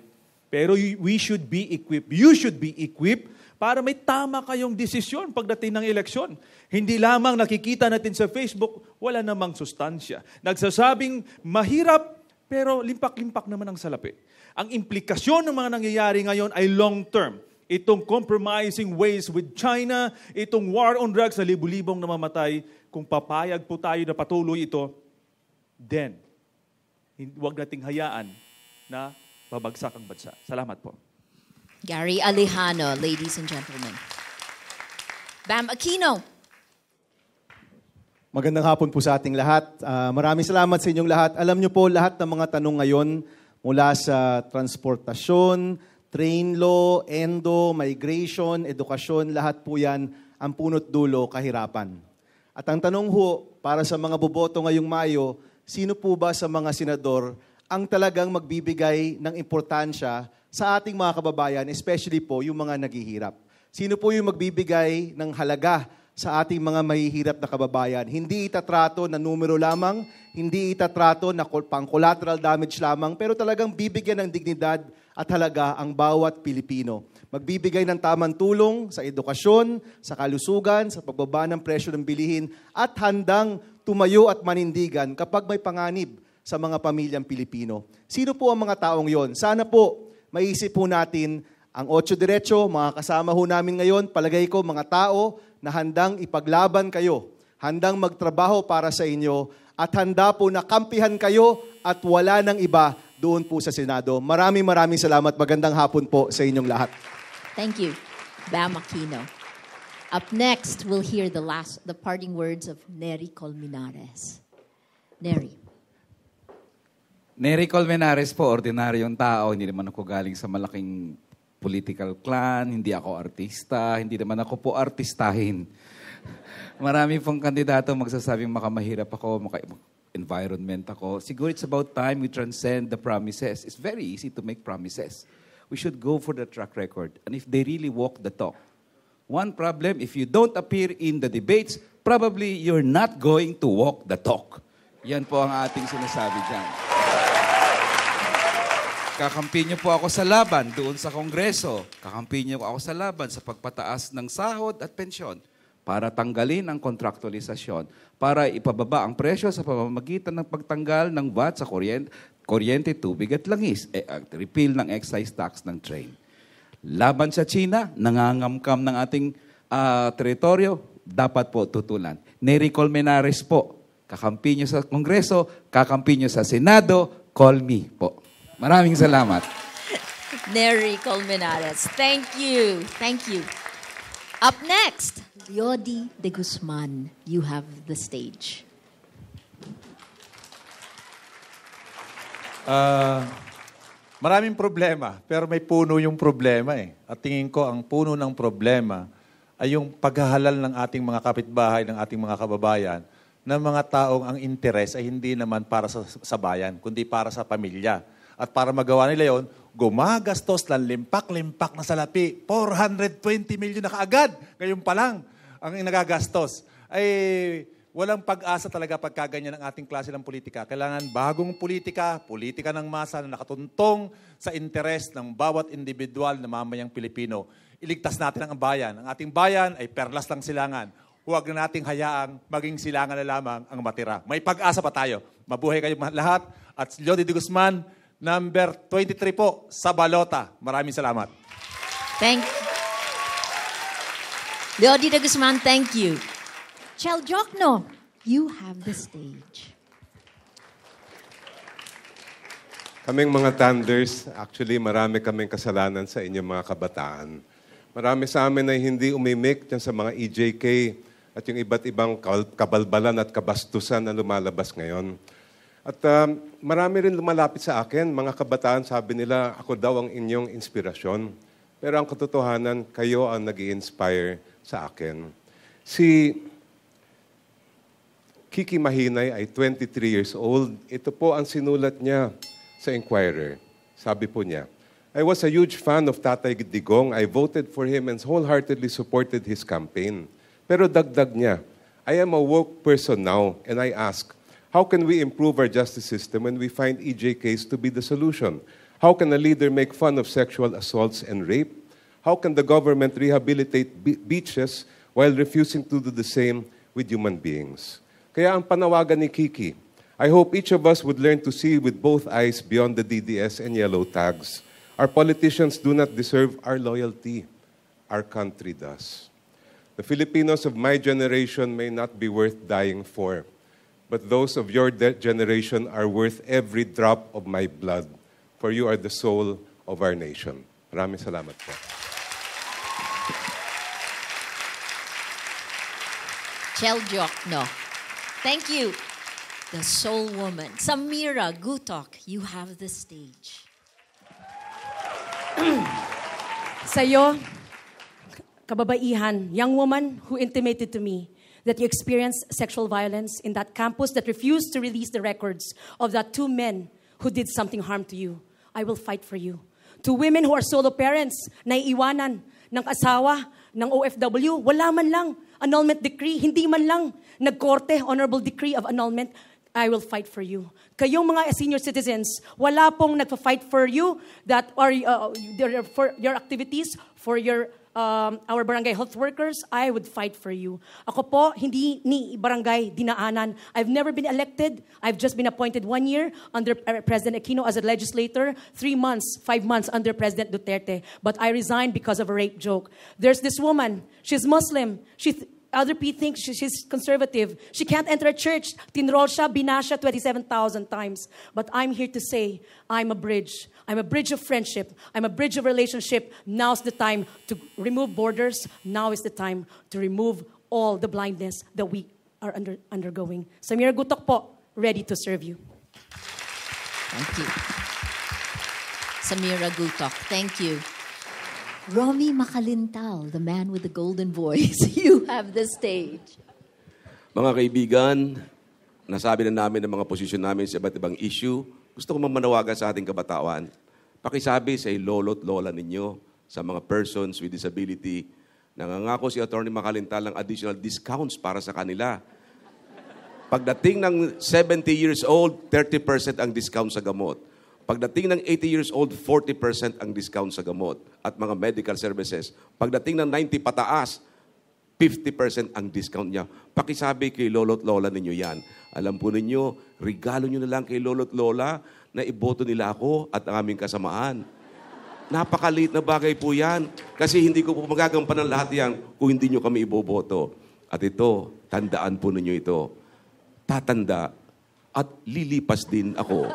Pero we should be equipped. You should be equipped para may tama kayong desisyon pagdating ng eleksyon. Hindi lamang nakikita natin sa Facebook, wala namang sustansya. Nagsasabing mahirap, pero limpak-limpak naman ang salapi. Ang implikasyon ng mga nangyayari ngayon ay long-term. itong compromising ways with China, itong war on drugs na libu-libong namamatay, kung papayag po tayo na patuloy ito, then, huwag nating hayaan na babagsak ang bansa. Salamat po. Gary Alejano, ladies and gentlemen. Bam Aquino. Magandang hapon po sa ating lahat. Maraming salamat sa inyong lahat. Alam niyo po, lahat ng mga tanong ngayon mula sa transportasyon, train law, endo, migration, edukasyon, lahat po yan ang punot dulo kahirapan. At ang tanong ho, para sa mga boboto ngayong Mayo, sino po ba sa mga senador ang talagang magbibigay ng importansya sa ating mga kababayan, especially po yung mga naghihirap? Sino po yung magbibigay ng halaga sa ating mga mahihirap na kababayan? Hindi itatrato na numero lamang, hindi itatrato na pang-collateral damage lamang, pero talagang bibigyan ng dignidad at halaga ang bawat Pilipino. Magbibigay ng tamang tulong sa edukasyon, sa kalusugan, sa pagbaba ng presyo ng bilihin, at handang tumayo at manindigan kapag may panganib sa mga pamilyang Pilipino. Sino po ang mga taong yon? Sana po maisip po natin ang Otso Diretso, mga kasama ho namin ngayon, palagay ko mga tao na handang ipaglaban kayo, handang magtrabaho para sa inyo, at handa po na kampihan kayo at wala nang iba doon po sa Senado. Maraming salamat. Magandang hapon po sa inyong lahat. Thank you, Bam Aquino. Up next, we'll hear the parting words of Neri Colmenares. Neri. Neri Colmenares po, ordinaryong tao. Hindi naman ako galing sa malaking political clan, hindi ako artista, hindi naman ako po artistahin. Marami pong kandidato magsasabing makamahirap ako, environment ako. Siguro it's about time we transcend the promises. It's very easy to make promises. We should go for the track record. And if they really walk the talk. One problem, if you don't appear in the debates, probably you're not going to walk the talk. Yan po ang ating sinasabi dyan. Kakampi niyo po ako sa laban doon sa Kongreso. Kakampi niyo ako sa laban sa pagpataas ng sahod at pensyon para tanggalin ang kontraktualisasyon, para ipababa ang presyo sa pamamagitan ng pagtanggal ng VAT sa kuryente, tubig at langis, repeal ng excise tax ng train. Laban sa China, nangangamkam ng ating teritoryo, dapat po tutulan. Neri Colmenares po, kakampi niyo sa Kongreso, kakampi niyo sa Senado, call me po. Maraming salamat. Neri Colmenares. Thank you. Thank you. Up next, Leody de Guzman. You have the stage. Maraming problema, pero may puno yung problema eh. At tingin ko, ang puno ng problema ay yung paghahalal ng ating mga kapitbahay, ng ating mga kababayan, ng mga taong ang interes ay hindi naman para sa bayan, kundi para sa pamilya. At para magawa nila yon, gumagastos ng limpak-limpak na salapi. 420 million na kaagad. Ngayon pa lang ang nagagastos. Ay walang pag-asa talaga pagkaganyan ng ating klase ng politika. Kailangan bagong politika ng masa na nakatuntong sa interes ng bawat individual na mamayang Pilipino. Iligtas natin ang bayan. Ang ating bayan ay perlas ng silangan. Huwag na nating hayaang maging silangan na lamang ang matira. May pag-asa pa tayo. Mabuhay kayo lahat. At Leody de Guzman, number 23 po sa balota. Maraming salamat. Thank you. Leody de Guzman, thank you. Chel, Diokno, you have the stage. Kaming mga Thunders, actually marami kaming kasalanan sa inyong mga kabataan. Marami sa amin ay hindi umimik dyan sa mga EJK at yung iba't ibang kabalbalan at kabastusan na lumalabas ngayon. At marami rin lumalapit sa akin, mga kabataan, sabi nila, ako daw ang inyong inspirasyon. Pero ang katotohanan, kayo ang nag-i-inspire sa akin. Si Kiki Mahinay ay 23 years old. Ito po ang sinulat niya sa Inquirer. Sabi po niya, I was a huge fan of Tatay Digong. I voted for him and wholeheartedly supported his campaign. Pero dagdag niya, I am a woke person now and I ask, how can we improve our justice system when we find EJKs to be the solution? How can a leader make fun of sexual assaults and rape? How can the government rehabilitate beaches while refusing to do the same with human beings? Kaya ang panawagan ni Kiki, I hope each of us would learn to see with both eyes beyond the DDS and yellow tags. Our politicians do not deserve our loyalty. our country does. The Filipinos of my generation may not be worth dying for, but those of your generation are worth every drop of my blood, for you are the soul of our nation. Maraming salamat po. Chel Diokno. Thank you. The soul woman. Samira, Gutoc, you have the stage. Sa'yo, kababaihan, young woman who intimated to me that you experienced sexual violence in that campus that refused to release the records of that 2 men who did something harm to you. I will fight for you. To women who are solo parents, naiiwanan ng asawa, ng OFW, wala man lang annulment decree, hindi man lang nagkorte, honorable decree of annulment, I will fight for you. Kayong mga senior citizens, wala pong nagpa-fight for you that are for your activities, for your our barangay health workers, I would fight for you. Ako po, hindi ni barangay dinaanan. I've never been elected. I've just been appointed 1 year under President Aquino as a legislator, 3 months, 5 months under President Duterte. But I resigned because of a rape joke. There's this woman, she's Muslim. Other people think she's conservative. She can't enter a church. Tinrol siya, binasha 27,000 times. But I'm here to say, I'm a bridge. I'm a bridge of friendship. I'm a bridge of relationship. Now's the time to remove borders. Now is the time to remove all the blindness that we are undergoing. Samira Gutoc po, ready to serve you. Thank you. Samira Gutoc, thank you. Romy Macalintal, the man with the golden voice. You have the stage. Mga kaibigan, nasabi na namin ang mga posisyon namin sa iba't ibang issue. Gusto ko mamanawagan sa ating kabataan. Pakisabi sa lolo't lola ninyo, sa mga persons with disability. Nangangako si Atty. Macalintal ng additional discounts para sa kanila. Pagdating ng 70 years old, 30% ang discount sa gamot. Pagdating ng 80 years old, 40% ang discount sa gamot at mga medical services. Pagdating ng 90 pataas, 50% ang discount niya. Pakisabi kay lolo't lola ninyo yan. Alam po ninyo, regalo nyo na lang kay lolo't lola na iboto nila ako at ang aming kasamaan. Napakaliit na bagay po yan. Kasi hindi ko po magagampanan lahat yan kung hindi nyo kami iboboto. At ito, tandaan po ninyo ito. Tatanda at lilipas din ako.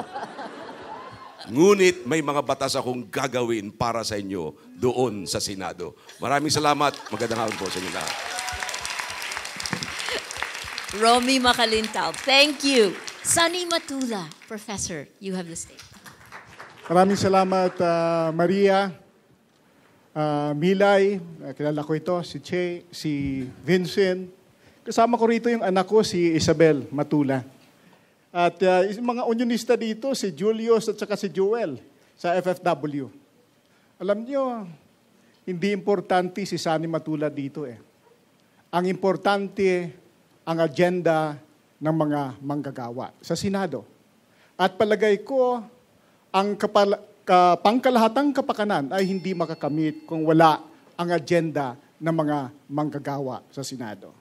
Ngunit may mga batas akong gagawin para sa inyo doon sa Senado. Maraming salamat. Magandang hapon po sa inyo lahat. Romy Macalintal, thank you. Sonny Matula, Professor, you have the stage. Maraming salamat, Maria, Milay, kilala ko ito, si Che, si Vincent. Kasama ko rito yung anak ko, si Isabel Matula. At mga unionista dito, si Julius at saka si Joel sa FFW. Alam nyo, hindi importante si Sonny Matula dito eh. Ang importante, ang agenda ng mga manggagawa sa Senado. At palagay ko, ang pangkalahatang kapakanan ay hindi makakamit kung wala ang agenda ng mga manggagawa sa Senado.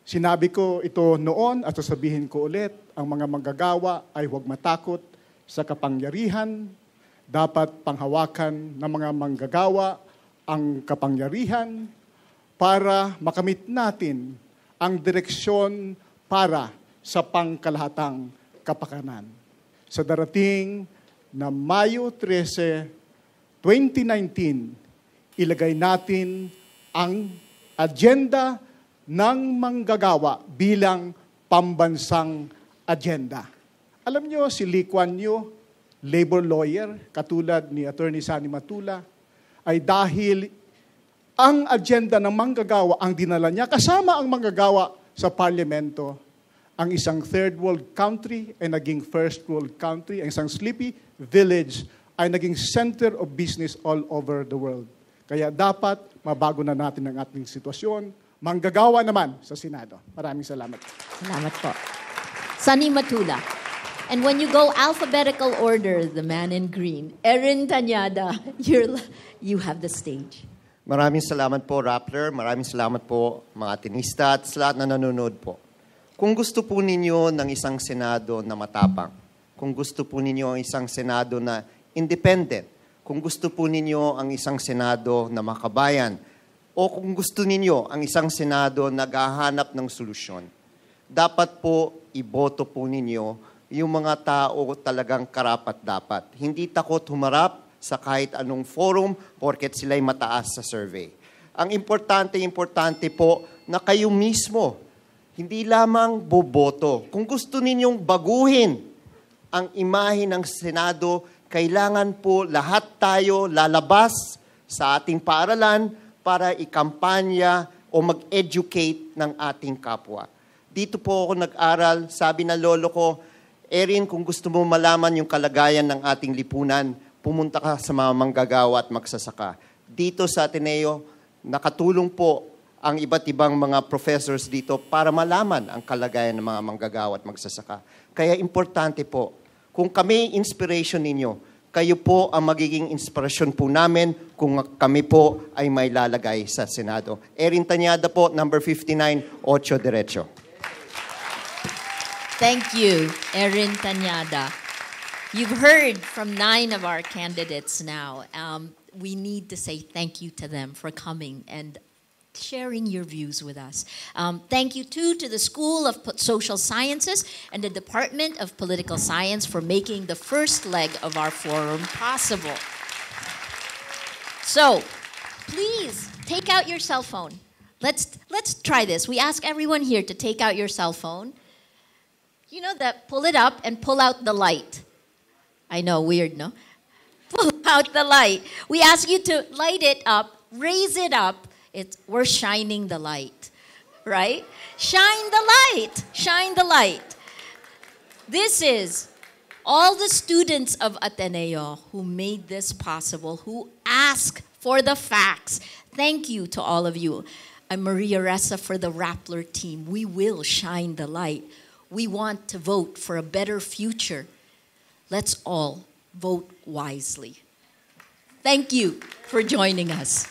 Sinabi ko ito noon at sasabihin ko ulit, ang mga manggagawa ay huwag matakot sa kapangyarihan. Dapat panghawakan ng mga manggagawa ang kapangyarihan para makamit natin ang direksyon para sa pangkalahatang kapakanan. Sa darating na Mayo 13, 2019, ilagay natin ang agenda ng manggagawa bilang pambansang agenda. Alam nyo, si Lee Kuan Yew, labor lawyer, katulad ni Atty. Sonny Matula, ay dahil ang agenda ng manggagawa ang dinala niya, kasama ang manggagawa sa parlamento, ang isang third world country ay naging first world country, ang isang sleepy village ay naging center of business all over the world. Kaya dapat mabago na natin ang ating sitwasyon, manggagawa naman sa Senado. Maraming salamat. Salamat po. Sonny Matula. And when you go alphabetical order, the man in green, Erin Tañada, you have the stage. Maraming salamat po, Rappler. Maraming salamat po, mga tinista at sa lahat na nanonood po. Kung gusto po ninyo ng isang Senado na matapang, kung gusto po ninyo ang isang Senado na independent, kung gusto po ninyo ang isang Senado na makabayan, o kung gusto ninyo ang isang Senado naghahanap ng solusyon, dapat po iboto po ninyo yung mga tao talagang karapat-dapat. Hindi takot humarap sa kahit anong forum porket sila'y mataas sa survey. Ang importante po na kayo mismo, hindi lamang boboto. Kung gusto ninyong baguhin ang imahe ng Senado, kailangan po lahat tayo lalabas sa ating paaralan para ikampanya o mag-educate ng ating kapwa. Dito po ako nag-aral, sabi na lolo ko, Erin, kung gusto mo malaman yung kalagayan ng ating lipunan, pumunta ka sa mga manggagawa at magsasaka. Dito sa Ateneo, nakatulong po ang iba't ibang mga professors dito para malaman ang kalagayan ng mga manggagawa at magsasaka. Kaya importante po, kung kami inspiration ninyo, kayo po ang magiging inspirasyon po namin kung kami po ay may lalagay sa Senado. Erin Tañada po, number 59, Otso, Diretso. Thank you, Erin Tañada. You've heard from 9 of our candidates now. We need to say thank you to them for coming and sharing your views with us. Thank you, too, to the School of Social Sciences and the Department of Political Science for making the first leg of our forum possible. So, please, take out your cell phone. Let's try this. We ask everyone here to take out your cell phone. You know that, pull it up and pull out the light. I know, weird, no? Pull out the light. We ask you to light it up, raise it up. We're shining the light, right? Shine the light. Shine the light. This is all the students of Ateneo who made this possible, who ask for the facts. Thank you to all of you. I'm Maria Ressa for the Rappler team. We will shine the light. We want to vote for a better future. Let's all vote wisely. Thank you for joining us.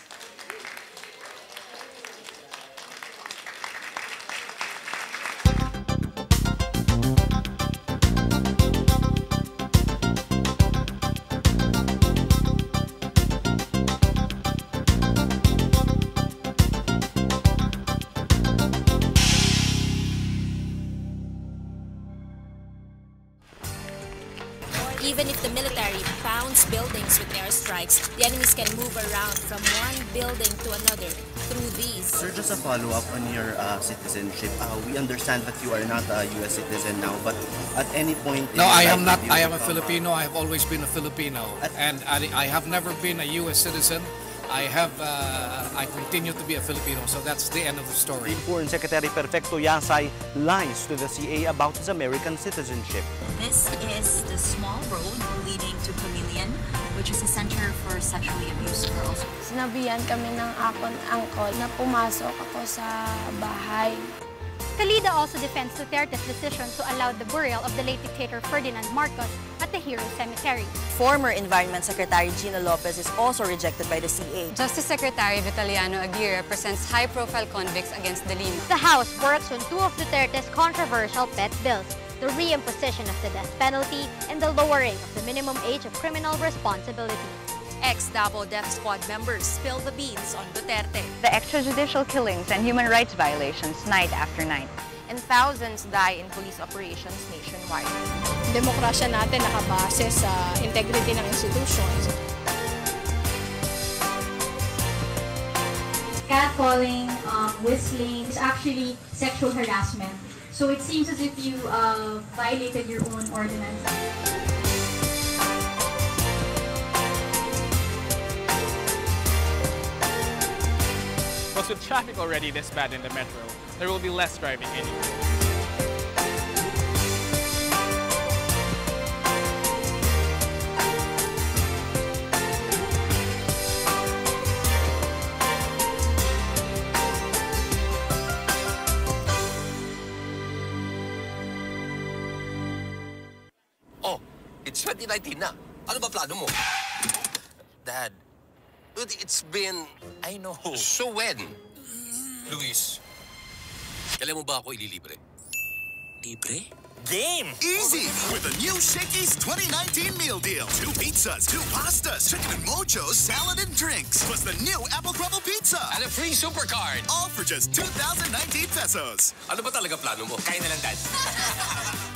Even if the military pounds buildings with airstrikes, the enemies can move around from one building to another through these. Sir, just a follow-up on your citizenship. We understand that you are not a U.S. citizen now, but at any point... No, I am not. I am a Filipino. I have always been a Filipino. And I have never been a U.S. citizen. I continue to be a Filipino, so that's the end of the story. Foreign Secretary Perfecto Yasay lies to the CA about his American citizenship. This is the small road leading to Chameleon, which is a center for sexually abused girls. Sinabihan kami ng uncle na pumasok ako sa bahay. Calida also defends Duterte's decision to allow the burial of the late dictator Ferdinand Marcos at the Hero Cemetery. Former Environment Secretary Gina Lopez is also rejected by the CA. Justice Secretary Vitaliano Aguirre represents high-profile convicts against the Lima. The House works on 2 of Duterte's controversial pet bills, the reimposition of the death penalty and the lowering of the minimum age of criminal responsibility. Ex-Davao Death Squad members spill the beans on Duterte. The extrajudicial killings and human rights violations night after night. And thousands die in police operations nationwide. Demokrasya natin nakabase sa integrity ng institutions. Catcalling, whistling is actually sexual harassment. So it seems as if you violated your own ordinance. Plus, with traffic already this bad in the metro, there will be less driving anyway. Oh, it's 2019 na. Ano ba plano mo? Dad, it's been, I know. So when? Luis, kailan mo ba ako ililibre? Libre? Game! Easy! With the new Shakey's 2019 meal deal. 2 pizzas, 2 pastas, chicken and mojo, salad and drinks. Plus the new apple crumble pizza. And a free super card. All for just 2,019 pesos. Ano ba talaga plano mo? Kain na lang, Dad.